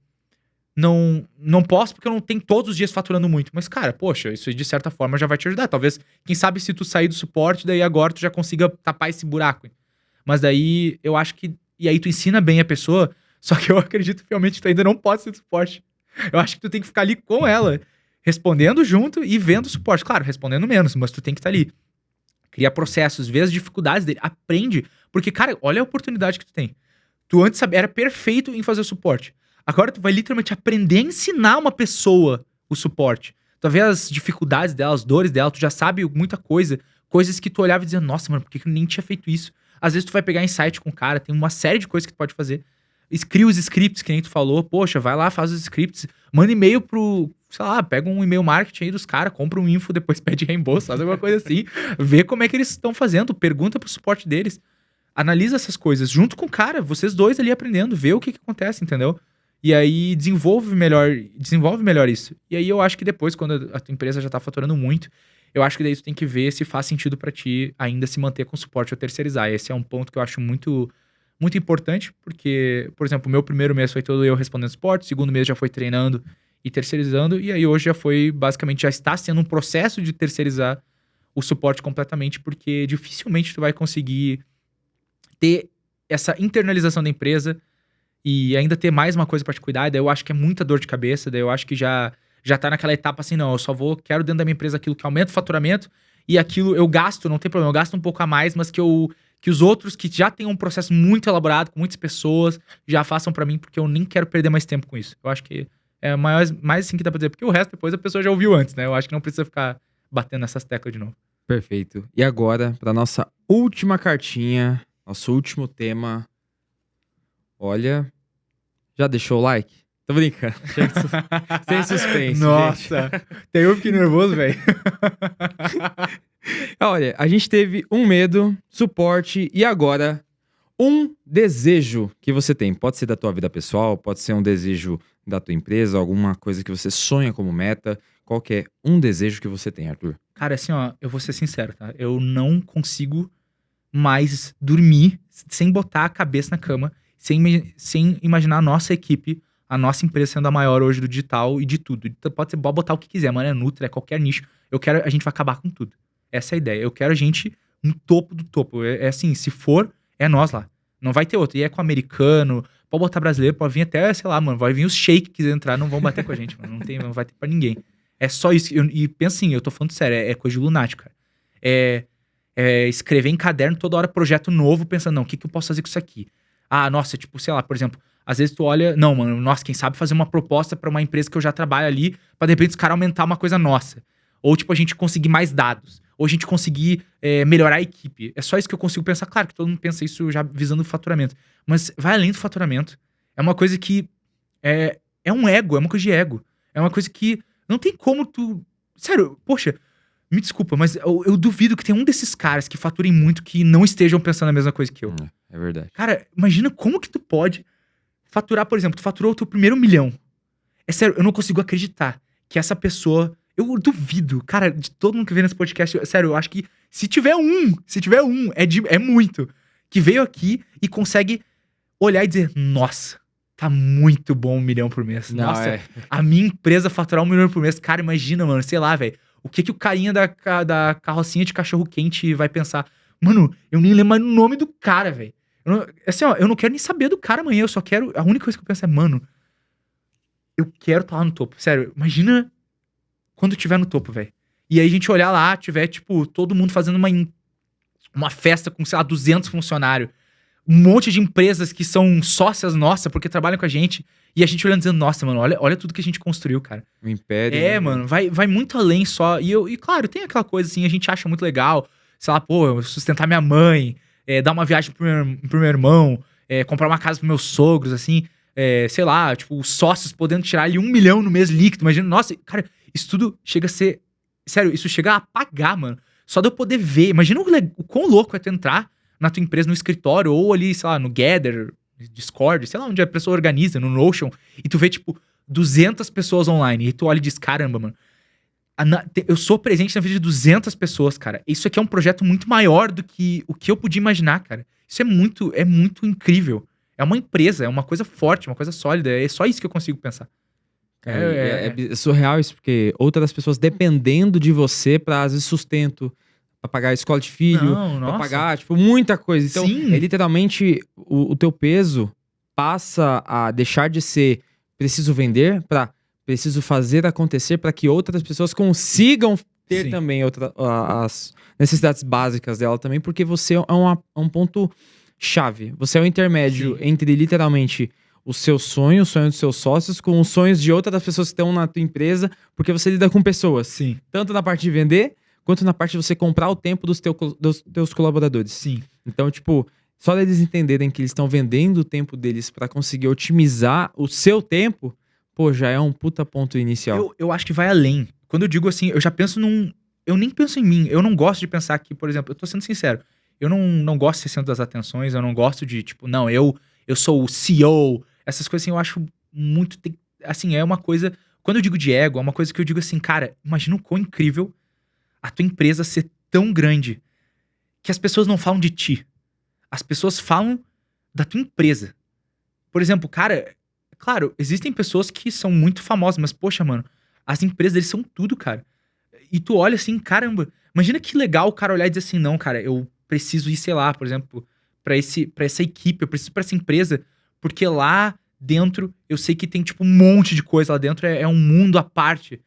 não posso porque eu não tenho todos os dias faturando muito. Mas, cara, poxa, isso de certa forma já vai te ajudar. Talvez, quem sabe se tu sair do suporte, daí agora tu já consiga tapar esse buraco. Mas daí, eu acho que... E aí tu ensina bem a pessoa, só que eu acredito realmente que tu ainda não pode ser do suporte. Eu acho que tu tem que ficar ali com ela, respondendo junto e vendo o suporte. Claro, respondendo menos, mas tu tem que estar ali. Cria processos, vê as dificuldades dele, aprende. Porque, cara, olha a oportunidade que tu tem. Tu antes era perfeito em fazer o suporte. Agora tu vai literalmente aprender a ensinar uma pessoa o suporte. Tu vê as dificuldades dela, as dores dela, tu já sabe muita coisa. Coisas que tu olhava e dizia, nossa, mano, por que eu nem tinha feito isso? Às vezes tu vai pegar insight com o cara, tem uma série de coisas que tu pode fazer. Cria os scripts, que nem tu falou. Poxa, vai lá, faz os scripts. Manda e-mail pro... Sei lá, pega um e-mail marketing aí dos caras, compra um info, depois pede reembolso, faz alguma coisa assim. Vê como é que eles estão fazendo, pergunta pro suporte deles. Analisa essas coisas junto com o cara, vocês dois ali aprendendo, vê o que acontece, entendeu? E aí desenvolve melhor isso. E aí eu acho que depois, quando a tua empresa já tá faturando muito, eu acho que daí tu tem que ver se faz sentido pra ti ainda se manter com suporte ou terceirizar. Esse é um ponto que eu acho muito importante, porque, por exemplo, o meu primeiro mês foi todo eu respondendo suporte, segundo mês já foi treinando e terceirizando, e aí hoje já foi, basicamente, já está sendo um processo de terceirizar o suporte completamente, porque dificilmente tu vai conseguir ter essa internalização da empresa e ainda ter mais uma coisa pra te cuidar, e daí eu acho que é muita dor de cabeça, daí eu acho que já tá naquela etapa assim, não, eu só quero dentro da minha empresa aquilo que aumenta o faturamento, e aquilo eu gasto, não tem problema, eu gasto um pouco a mais, mas que os outros que já têm um processo muito elaborado, com muitas pessoas, já façam pra mim, porque eu nem quero perder mais tempo com isso. Eu acho que é mais assim que dá pra dizer, porque o resto depois a pessoa já ouviu antes, né? Eu acho que não precisa ficar batendo nessas teclas de novo. Perfeito. E agora, pra nossa última cartinha, nosso último tema. Olha, já deixou o like? Tô brincando. Sem suspense, nossa, gente. Até eu fiquei nervoso, velho. Olha, a gente teve um medo, suporte e agora um desejo que você tem. Pode ser da tua vida pessoal, pode ser um desejo da tua empresa, alguma coisa que você sonha como meta. Qual que é um desejo que você tem, Arthur? Cara, assim, ó, eu vou ser sincero, tá? Eu não consigo mais dormir sem botar a cabeça na cama, sem imaginar a nossa equipe a nossa empresa sendo a maior hoje do digital e de tudo. Então, pode botar o que quiser, mano, é Nutri, é qualquer nicho. A gente vai acabar com tudo. Essa é a ideia. Eu quero a gente no topo do topo. É assim, se for, é nós lá. Não vai ter outro. E é com americano, pode botar brasileiro, pode vir até, sei lá, mano, vai vir os shake que quiser entrar, não vão bater com a gente, mano. Não vai ter pra ninguém. É só isso. E pensa assim, eu tô falando sério, é coisa de lunático, cara. Escrever em caderno toda hora projeto novo, pensando, não, o que eu posso fazer com isso aqui? Ah, nossa, tipo, sei lá, por exemplo, às vezes tu olha, não, mano, nossa, quem sabe fazer uma proposta pra uma empresa que eu já trabalho ali, pra de repente os caras aumentar uma coisa nossa. Ou, tipo, a gente conseguir mais dados. Ou a gente conseguir melhorar a equipe. É só isso que eu consigo pensar. Claro que todo mundo pensa isso já visando o faturamento. Mas vai além do faturamento. É uma coisa que é um ego, é uma coisa de ego. É uma coisa que não tem como tu... Sério, poxa, me desculpa, mas eu duvido que tem um desses caras que faturem muito que não estejam pensando a mesma coisa que eu. É verdade. Cara, imagina como que tu pode faturar, por exemplo, tu faturou o teu primeiro 1 milhão. É sério, eu não consigo acreditar que essa pessoa... Eu duvido, cara, de todo mundo que vê nesse podcast, sério, eu acho que se tiver um, é muito, que veio aqui e consegue olhar e dizer, nossa, tá muito bom 1 milhão por mês. Não, nossa, a minha empresa faturar 1 milhão por mês, cara, imagina, mano, sei lá, velho, o que o carinha da carrocinha de cachorro-quente vai pensar? Mano, eu nem lembro mais o nome do cara, velho. Assim, ó, eu não quero nem saber do cara amanhã, eu só quero, a única coisa que eu penso é, mano, eu quero estar lá no topo, sério, imagina... Quando tiver no topo, velho. E aí a gente olhar lá, tiver, tipo, todo mundo fazendo uma festa com, sei lá, 200 funcionários. Um monte de empresas que são sócias nossas, porque trabalham com a gente. E a gente olhando dizendo, nossa, mano, olha tudo que a gente construiu, cara. O império. Mano, vai muito além só. E claro, tem aquela coisa assim, a gente acha muito legal. Sei lá, pô, sustentar minha mãe, dar uma viagem pro meu irmão, comprar uma casa pros meus sogros, assim. Sei lá, tipo, os sócios podendo tirar ali 1 milhão no mês líquido. Imagina, nossa, cara... Isso tudo chega a ser... Sério, isso chega a apagar, mano. Só de eu poder ver. Imagina o quão louco é tu entrar na tua empresa no escritório ou ali, sei lá, no Gather, Discord, sei lá, onde a pessoa organiza, no Notion, e tu vê, tipo, 200 pessoas online. E tu olha e diz, caramba, mano, eu sou presente na vida de 200 pessoas, cara. Isso aqui é um projeto muito maior do que o que eu podia imaginar, cara. Isso é muito incrível. É uma empresa, é uma coisa forte, uma coisa sólida. É só isso que eu consigo pensar. É surreal isso, porque outras pessoas dependendo de você pra, às vezes, sustento, pra pagar a escola de filho, pra pagar, tipo, muita coisa. Então, literalmente, o teu peso passa a deixar de ser preciso vender pra preciso fazer acontecer pra que outras pessoas consigam ter também as necessidades básicas dela também, porque você é um ponto chave. Você é o intermédio entre, literalmente... o seu sonho, o sonho dos seus sócios, com os sonhos de outras pessoas que estão na tua empresa, porque você lida com pessoas. Sim. Tanto na parte de vender, quanto na parte de você comprar o tempo dos teus colaboradores. Sim. Então, tipo, só deles entenderem que eles estão vendendo o tempo deles pra conseguir otimizar o seu tempo, pô, já é um puta ponto inicial. Eu acho que vai além. Quando eu digo assim, eu já penso eu nem penso em mim. Eu não gosto de pensar que, por exemplo, eu tô sendo sincero, eu não gosto de ser centro das atenções, eu não gosto de, tipo, não, eu sou o CEO. Essas coisas assim, eu acho muito... Assim, é uma coisa... Quando eu digo de ego, é uma coisa que eu digo assim, cara, imagina o quão incrível a tua empresa ser tão grande que as pessoas não falam de ti. As pessoas falam da tua empresa. Por exemplo, cara... Claro, existem pessoas que são muito famosas, mas, poxa, mano, as empresas deles são tudo, cara. E tu olha assim, caramba, imagina que legal o cara olhar e dizer assim, não, cara, eu preciso ir, sei lá, por exemplo, pra essa equipe, eu preciso pra essa empresa... Porque lá dentro, eu sei que tem, tipo, um monte de coisa lá dentro. É um mundo à parte.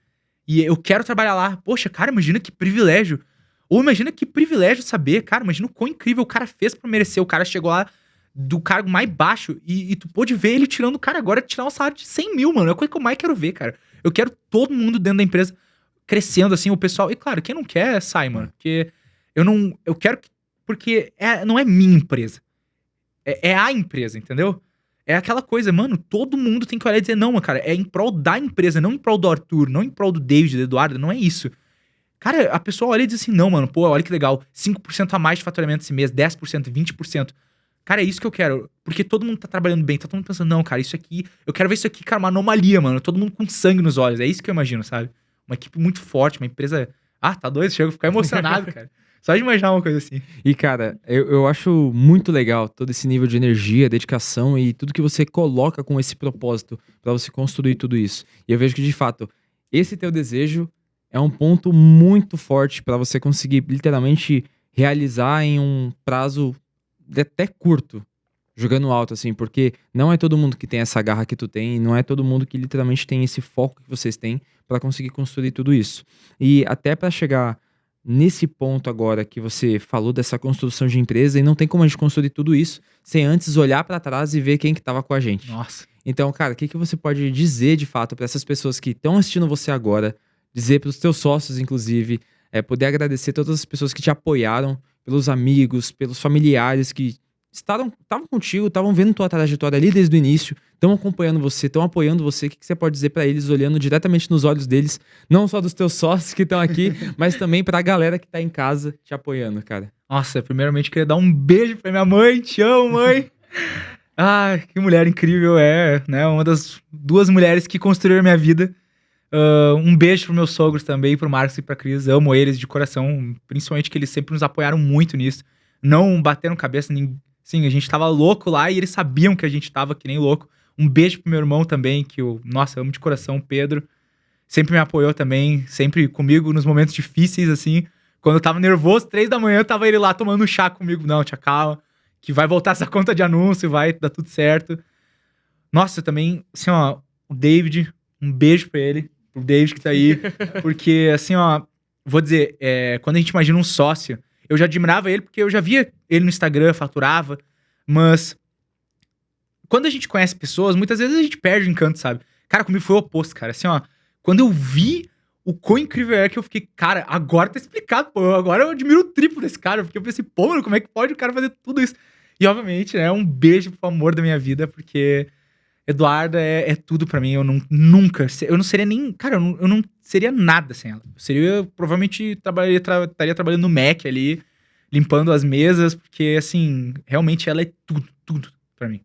E eu quero trabalhar lá. Poxa, cara, imagina que privilégio. Ou imagina que privilégio saber, cara. Imagina o quão incrível o cara fez pra merecer. O cara chegou lá do cargo mais baixo e tu pôde ver ele tirando o cara agora, tirar um salário de 100 mil, mano. É a coisa que eu mais quero ver, cara. Eu quero todo mundo dentro da empresa crescendo, assim, o pessoal... E claro, quem não quer, sai, mano. Porque eu quero... Porque não é minha empresa. É a empresa, entendeu? É aquela coisa, mano, todo mundo tem que olhar e dizer, não, mano, cara, é em prol da empresa, não em prol do Arthur, não em prol do David, do Eduardo, não é isso. Cara, a pessoa olha e diz assim, não, mano, pô, olha que legal, 5% a mais de faturamento esse mês, 10%, 20%. Cara, é isso que eu quero, porque todo mundo tá trabalhando bem, tá todo mundo pensando, não, cara, isso aqui, eu quero ver isso aqui, cara, uma anomalia, mano, todo mundo com sangue nos olhos, é isso que eu imagino, sabe? Uma equipe muito forte, uma empresa... Ah, tá doido? Chega a ficar emocionado, cara. Só de imaginar uma coisa assim. E, cara, eu acho muito legal todo esse nível de energia, dedicação e tudo que você coloca com esse propósito pra você construir tudo isso. E eu vejo que, de fato, esse teu desejo é um ponto muito forte pra você conseguir, literalmente, realizar em um prazo até curto, jogando alto, assim, porque não é todo mundo que tem essa garra que tu tem, não é todo mundo que literalmente tem esse foco que vocês têm pra conseguir construir tudo isso. E até pra chegar nesse ponto agora que você falou dessa construção de empresa, e não tem como a gente construir tudo isso sem antes olhar pra trás e ver quem que tava com a gente. Nossa. Então, cara, o que que você pode dizer de fato pra essas pessoas que estão assistindo você agora, dizer pros teus sócios, inclusive, poder agradecer todas as pessoas que te apoiaram, pelos amigos, pelos familiares que estavam contigo, estavam vendo tua trajetória ali desde o início, estão acompanhando você, estão apoiando você. O que que você pode dizer pra eles, olhando diretamente nos olhos deles, não só dos teus sócios que estão aqui, mas também pra galera que tá em casa te apoiando, cara? Nossa, primeiramente queria dar um beijo pra minha mãe. Te amo, mãe. Ai, que mulher incrível né? Uma das 2 mulheres que construíram a minha vida. Um beijo pros meus sogros também, pro Marcos e pra Cris. Amo eles de coração, principalmente que eles sempre nos apoiaram muito nisso. Não bateram cabeça, sim, a gente tava louco lá e eles sabiam que a gente tava que nem louco. Um beijo pro meu irmão também, que eu, nossa, amo de coração, o Pedro. Sempre me apoiou também, sempre comigo nos momentos difíceis, assim. Quando eu tava nervoso, 3 da manhã, tava ele lá tomando chá comigo. Não, tia, calma, que vai voltar essa conta de anúncio, vai dar tudo certo. Nossa, também, assim, ó, o David, um beijo pra ele, pro David que tá aí. Porque, assim, ó, vou dizer, quando a gente imagina um sócio, eu já admirava ele porque eu já via ele no Instagram, faturava, mas quando a gente conhece pessoas, muitas vezes a gente perde o encanto, sabe? Cara, comigo foi o oposto, cara. Assim, ó, quando eu vi o quão incrível é que eu fiquei, cara, agora tá explicado, pô, agora eu admiro o triplo desse cara, porque eu pensei, pô, mano, como é que pode o cara fazer tudo isso? E, obviamente, né, um beijo pro amor da minha vida, porque Eduarda é tudo pra mim, eu não seria nem, cara, eu não seria nada sem ela. Provavelmente, estaria trabalhando no Mac ali, limpando as mesas, porque, assim, realmente ela é tudo pra mim.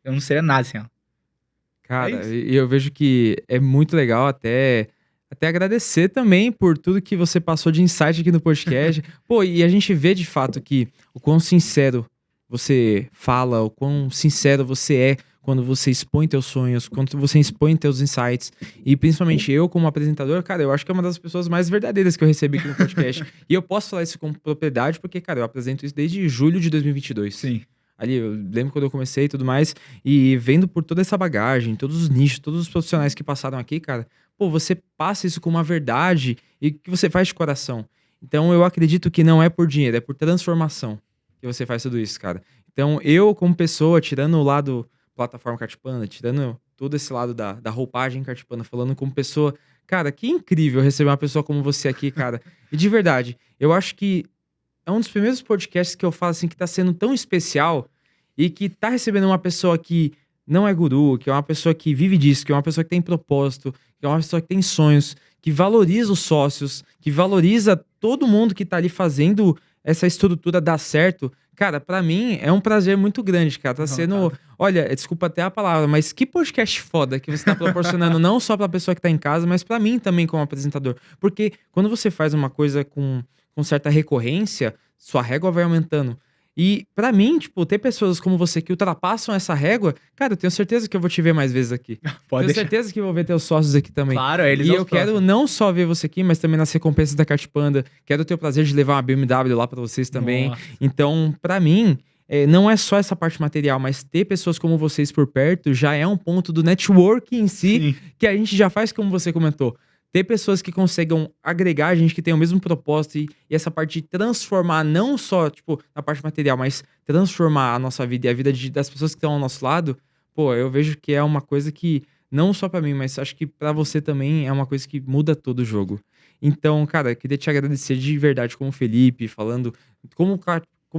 Eu não seria nada sem ela. Cara, e eu vejo que é muito legal até agradecer também por tudo que você passou de insight aqui no podcast. Pô, e a gente vê de fato que o quão sincero você fala, o quão sincero você é quando você expõe teus sonhos, quando você expõe teus insights. E principalmente eu, como apresentador, cara, eu acho que é uma das pessoas mais verdadeiras que eu recebi aqui no podcast. E eu posso falar isso com propriedade porque, cara, eu apresento isso desde julho de 2022. Sim. Ali, eu lembro quando eu comecei e tudo mais, e vendo por toda essa bagagem, todos os nichos, todos os profissionais que passaram aqui, cara, pô, você passa isso com uma verdade e que você faz de coração. Então, eu acredito que não é por dinheiro, é por transformação que você faz tudo isso, cara. Então, eu, como pessoa, tirando o lado plataforma Cartpanda, tirando todo esse lado da roupagem Cartpanda, falando como pessoa, cara, que incrível receber uma pessoa como você aqui, cara. E de verdade, eu acho que é um dos primeiros podcasts que eu falo assim que tá sendo tão especial e que tá recebendo uma pessoa que não é guru, que é uma pessoa que vive disso, que é uma pessoa que tem propósito, que é uma pessoa que tem sonhos, que valoriza os sócios, que valoriza todo mundo que tá ali fazendo essa estrutura dar certo. Cara, pra mim é um prazer muito grande, cara. Tá sendo, olha, desculpa até a palavra, mas que podcast foda que você tá proporcionando não só pra pessoa que tá em casa, mas pra mim também como apresentador. Porque quando você faz uma coisa com certa recorrência, sua régua vai aumentando. E pra mim, tipo, ter pessoas como você que ultrapassam essa régua, cara, eu tenho certeza que eu vou te ver mais vezes aqui. Tenho certeza que eu vou ver teus sócios aqui também. Claro, eles E eu quero não só ver você aqui, mas também nas recompensas da Cartpanda. Quero ter o prazer de levar uma BMW lá pra vocês também. Nossa. Então, pra mim, não é só essa parte material, mas ter pessoas como vocês por perto já é um ponto do network em si, Sim. que a gente já faz como você comentou. Ter pessoas que consigam agregar a gente, que tem o mesmo propósito e essa parte de transformar, não só, tipo, na parte material, mas transformar a nossa vida e a vida das pessoas que estão ao nosso lado, pô, eu vejo que é uma coisa que, não só pra mim, mas acho que pra você também é uma coisa que muda todo o jogo. Então, cara, eu queria te agradecer de verdade como Felipe, falando como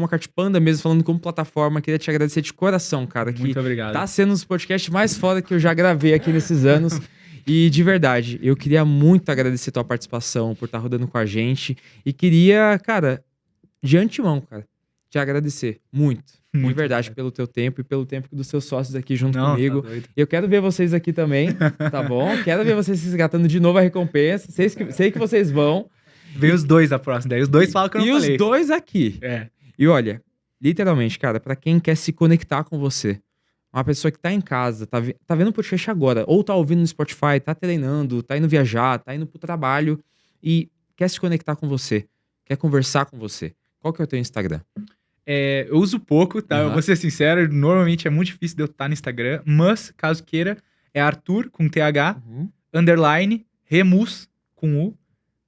a Cartpanda mesmo, falando como plataforma, queria te agradecer de coração, cara, que Muito obrigado. tá sendo um dos podcasts mais foda que eu já gravei aqui nesses anos. E de verdade, eu queria muito agradecer a tua participação, por estar rodando com a gente. E queria, cara, de antemão, cara, te agradecer muito. De verdade, pelo teu tempo e pelo tempo dos seus sócios aqui junto comigo. Tá doido. Eu quero ver vocês aqui também, tá bom? Quero ver vocês resgatando de novo a recompensa. Sei que vocês vão. Vem os dois da próxima, daí os dois falam que eu não falei. E os dois aqui. É. E olha, literalmente, cara, pra quem quer se conectar com você, uma pessoa que tá em casa, tá vendo o podcast agora, ou tá ouvindo no Spotify, tá treinando, tá indo viajar, tá indo pro trabalho e quer se conectar com você, quer conversar com você. Qual que é o teu Instagram? Eu uso pouco, tá? Eu Uhum. vou ser sincero, normalmente é muito difícil de eu estar no Instagram, mas, caso queira, é Arthur, com TH, underline, Remus, com U,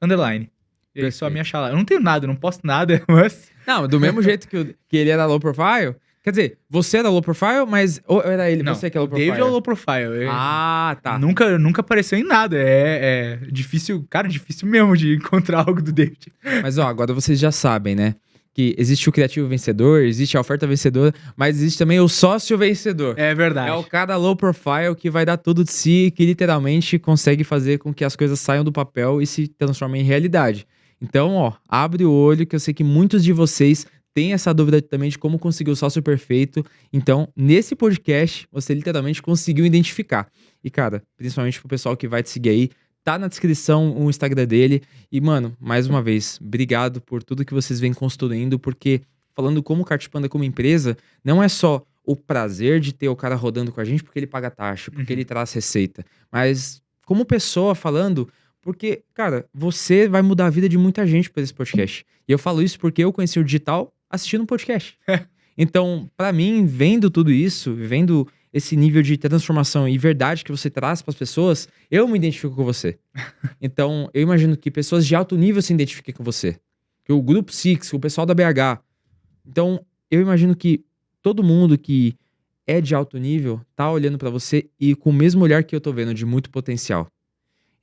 underline. E aí só me achar lá. Eu não tenho nada, eu não posto nada, mas... Não, do mesmo jeito que ele era low profile, quer dizer, você era low profile, mas ou era ele, Não, você que é o low profile? David é o low profile. Ah, tá. Nunca apareceu em nada. É difícil, cara, difícil mesmo de encontrar algo do David. Mas ó, agora vocês já sabem, né? Que existe o criativo vencedor, existe a oferta vencedora, mas existe também o sócio vencedor. É verdade. É o cara low profile que vai dar tudo de si, que literalmente consegue fazer com que as coisas saiam do papel e se transformem em realidade. Então, ó, abre o olho, que eu sei que muitos de vocês têm essa dúvida também de como conseguir o sócio perfeito. Então, nesse podcast, você literalmente conseguiu identificar. E, cara, principalmente pro pessoal que vai te seguir aí, tá na descrição o Instagram dele. E, mano, mais uma vez, obrigado por tudo que vocês vêm construindo, porque falando como Kartpanda como empresa, não é só o prazer de ter o cara rodando com a gente porque ele paga taxa, porque ele traz receita, mas como pessoa falando, porque, cara, você vai mudar a vida de muita gente por esse podcast. E eu falo isso porque eu conheci o digital assistindo um podcast. Então, pra mim, vendo tudo isso, vendo esse nível de transformação e verdade que você traz pras pessoas, eu me identifico com você. Então, eu imagino que pessoas de alto nível se identifiquem com você. Que o Grupo Six, o pessoal da BH. Então, eu imagino que todo mundo que é de alto nível tá olhando pra você e com o mesmo olhar que eu tô vendo, de muito potencial.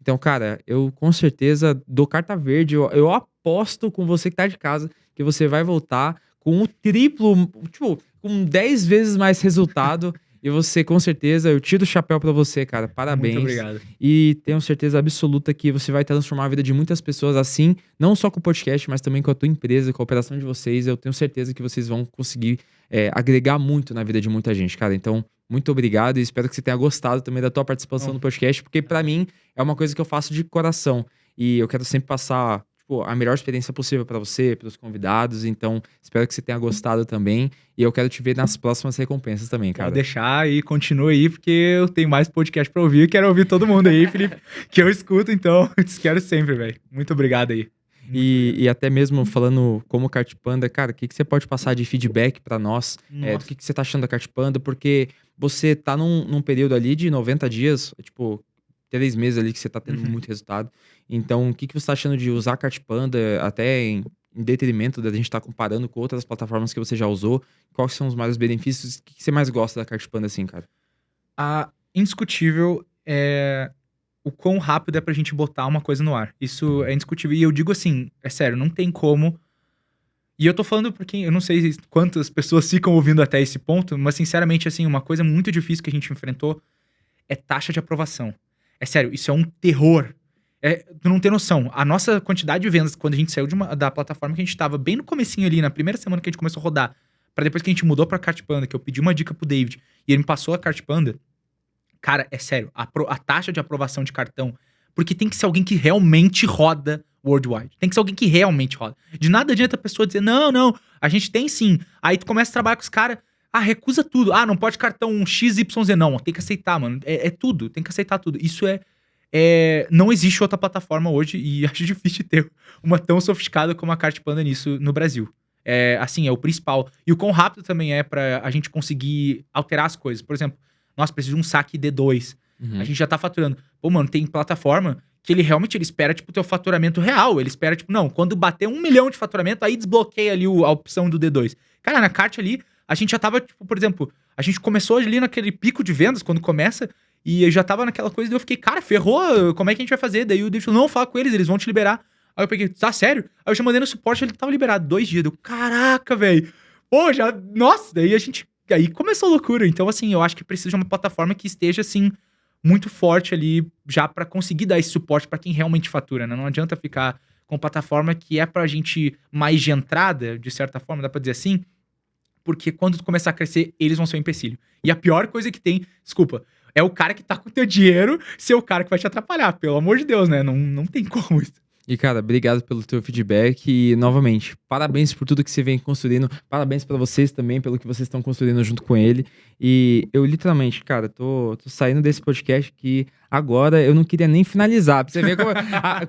Então, cara, eu com certeza dou carta verde, eu aposto com você que tá de casa que você vai voltar com o triplo, tipo, com 10 vezes mais resultado. E você, com certeza, eu tiro o chapéu pra você, cara. Parabéns. Muito obrigado. E tenho certeza absoluta que você vai transformar a vida de muitas pessoas assim, não só com o podcast, mas também com a tua empresa, com a operação de vocês. Eu tenho certeza que vocês vão conseguir agregar muito na vida de muita gente, cara. Então, muito obrigado e espero que você tenha gostado também da tua participação no podcast, porque pra mim é uma coisa que eu faço de coração. E eu quero sempre passar a melhor experiência possível pra você, pros convidados. Então, espero que você tenha gostado também. E eu quero te ver nas próximas recompensas também, cara. Pode deixar e continua aí, porque eu tenho mais podcast pra ouvir. Quero ouvir todo mundo aí, Felipe, que eu escuto. Então, eu te quero sempre, velho. Muito obrigado aí. E até mesmo falando como Kartpanda, cara, o que você pode passar de feedback pra nós? Do que você tá achando da Kartpanda? Porque você tá num período ali de 90 dias, tipo, 3 meses ali que você tá tendo muito resultado. Então, o que você tá achando de usar a Kartpanda até em detrimento da gente estar comparando com outras plataformas que você já usou? Quais são os maiores benefícios? O que você mais gosta da Kartpanda, assim, cara? Indiscutível é o quão rápido é pra gente botar uma coisa no ar. Isso é indiscutível. E eu digo assim, é sério, não tem como. E eu tô falando porque eu não sei quantas pessoas ficam ouvindo até esse ponto, mas sinceramente, assim, uma coisa muito difícil que a gente enfrentou é taxa de aprovação. É sério, isso é um terror. Tu não tem noção. A nossa quantidade de vendas, quando a gente saiu da plataforma que a gente tava bem no comecinho ali, na primeira semana que a gente começou a rodar, pra depois que a gente mudou pra Kartpanda, que eu pedi uma dica pro David, e ele me passou a Kartpanda, cara, é sério, a taxa de aprovação de cartão, porque tem que ser alguém que realmente roda worldwide. Tem que ser alguém que realmente roda. De nada adianta a pessoa dizer, não, a gente tem sim. Aí tu começa a trabalhar com os caras, recusa tudo. Não pode cartão XYZ, não. Tem que aceitar, mano. É tudo, tem que aceitar tudo. Isso não existe outra plataforma hoje e acho difícil de ter uma tão sofisticada como a Kartpanda nisso no Brasil. É o principal. E o quão rápido também é pra a gente conseguir alterar as coisas. Por exemplo, nossa, preciso de um saque D2. A gente já tá faturando. Pô, mano, tem plataforma que ele realmente espera, tipo, o teu faturamento real. Ele espera, tipo, não, quando bater 1 milhão de faturamento, aí desbloqueia ali a opção do D2. Cara, na Kart ali, a gente já tava, tipo, por exemplo, a gente começou ali naquele pico de vendas, quando começa, e eu já tava naquela coisa, daí eu fiquei, cara, ferrou, como é que a gente vai fazer? Daí o David falou, não, fala com eles vão te liberar. Aí eu peguei, tá, sério? Aí eu já mandei no suporte, ele tava liberado 2 dias. Deu, caraca, velho. Pô, nossa, daí aí começou a loucura. Então, assim, eu acho que precisa de uma plataforma que esteja, assim, muito forte ali, já pra conseguir dar esse suporte pra quem realmente fatura, né? Não adianta ficar com plataforma que é pra gente mais de entrada, de certa forma, dá pra dizer assim, porque quando tu começar a crescer, eles vão ser um empecilho. E a pior coisa que tem, desculpa, é o cara que tá com o teu dinheiro ser o cara que vai te atrapalhar, pelo amor de Deus, né? Não tem como isso. E, cara, obrigado pelo teu feedback e, novamente, parabéns por tudo que você vem construindo. Parabéns pra vocês também, pelo que vocês estão construindo junto com ele. E eu, literalmente, cara, tô saindo desse podcast que agora eu não queria nem finalizar. Pra você ver como...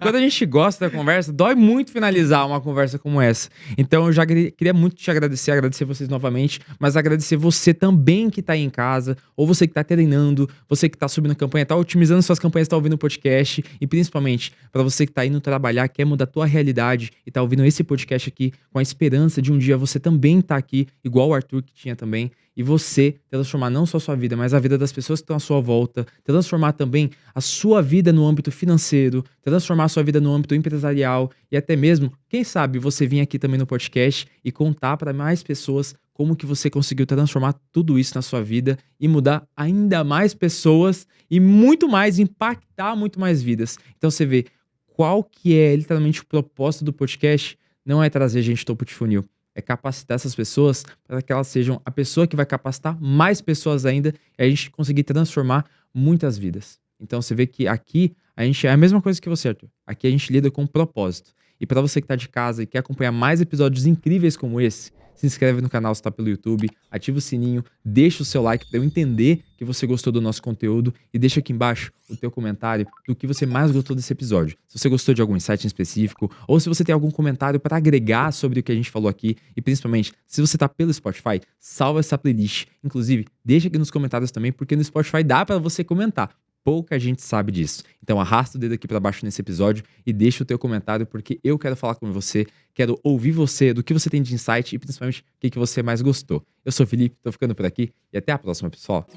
quando a gente gosta da conversa, dói muito finalizar uma conversa como essa. Então, eu já queria muito te agradecer vocês novamente, mas agradecer você também que tá aí em casa, ou você que tá treinando, você que tá subindo campanha, tá otimizando suas campanhas, tá ouvindo o podcast, e principalmente pra você que tá indo trabalhar, quer mudar a tua realidade e tá ouvindo esse podcast aqui com a esperança de um dia você também tá aqui, igual o Arthur que tinha também, e você transformar não só a sua vida, mas a vida das pessoas que estão à sua volta, transformar também a sua vida no âmbito financeiro, transformar a sua vida no âmbito empresarial e até mesmo, quem sabe, você vir aqui também no podcast e contar para mais pessoas como que você conseguiu transformar tudo isso na sua vida e mudar ainda mais pessoas e muito mais, impactar muito mais vidas. Então você vê qual que é literalmente o propósito do podcast, não é trazer gente topo de funil, é capacitar essas pessoas para que elas sejam a pessoa que vai capacitar mais pessoas ainda e a gente conseguir transformar muitas vidas. Então você vê que aqui a gente é a mesma coisa que você, Arthur. Aqui a gente lida com propósito. E para você que está de casa e quer acompanhar mais episódios incríveis como esse, se inscreve no canal se está pelo YouTube, ativa o sininho, deixa o seu like para eu entender que você gostou do nosso conteúdo e deixa aqui embaixo o teu comentário do que você mais gostou desse episódio. Se você gostou de algum insight em específico ou se você tem algum comentário para agregar sobre o que a gente falou aqui e principalmente se você está pelo Spotify, salva essa playlist. Inclusive, deixa aqui nos comentários também porque no Spotify dá para você comentar. Pouca gente sabe disso. Então arrasta o dedo aqui pra baixo nesse episódio e deixa o teu comentário porque eu quero falar com você, quero ouvir você, do que você tem de insight e principalmente o que você mais gostou. Eu sou o Felipe, tô ficando por aqui e até a próxima, pessoal.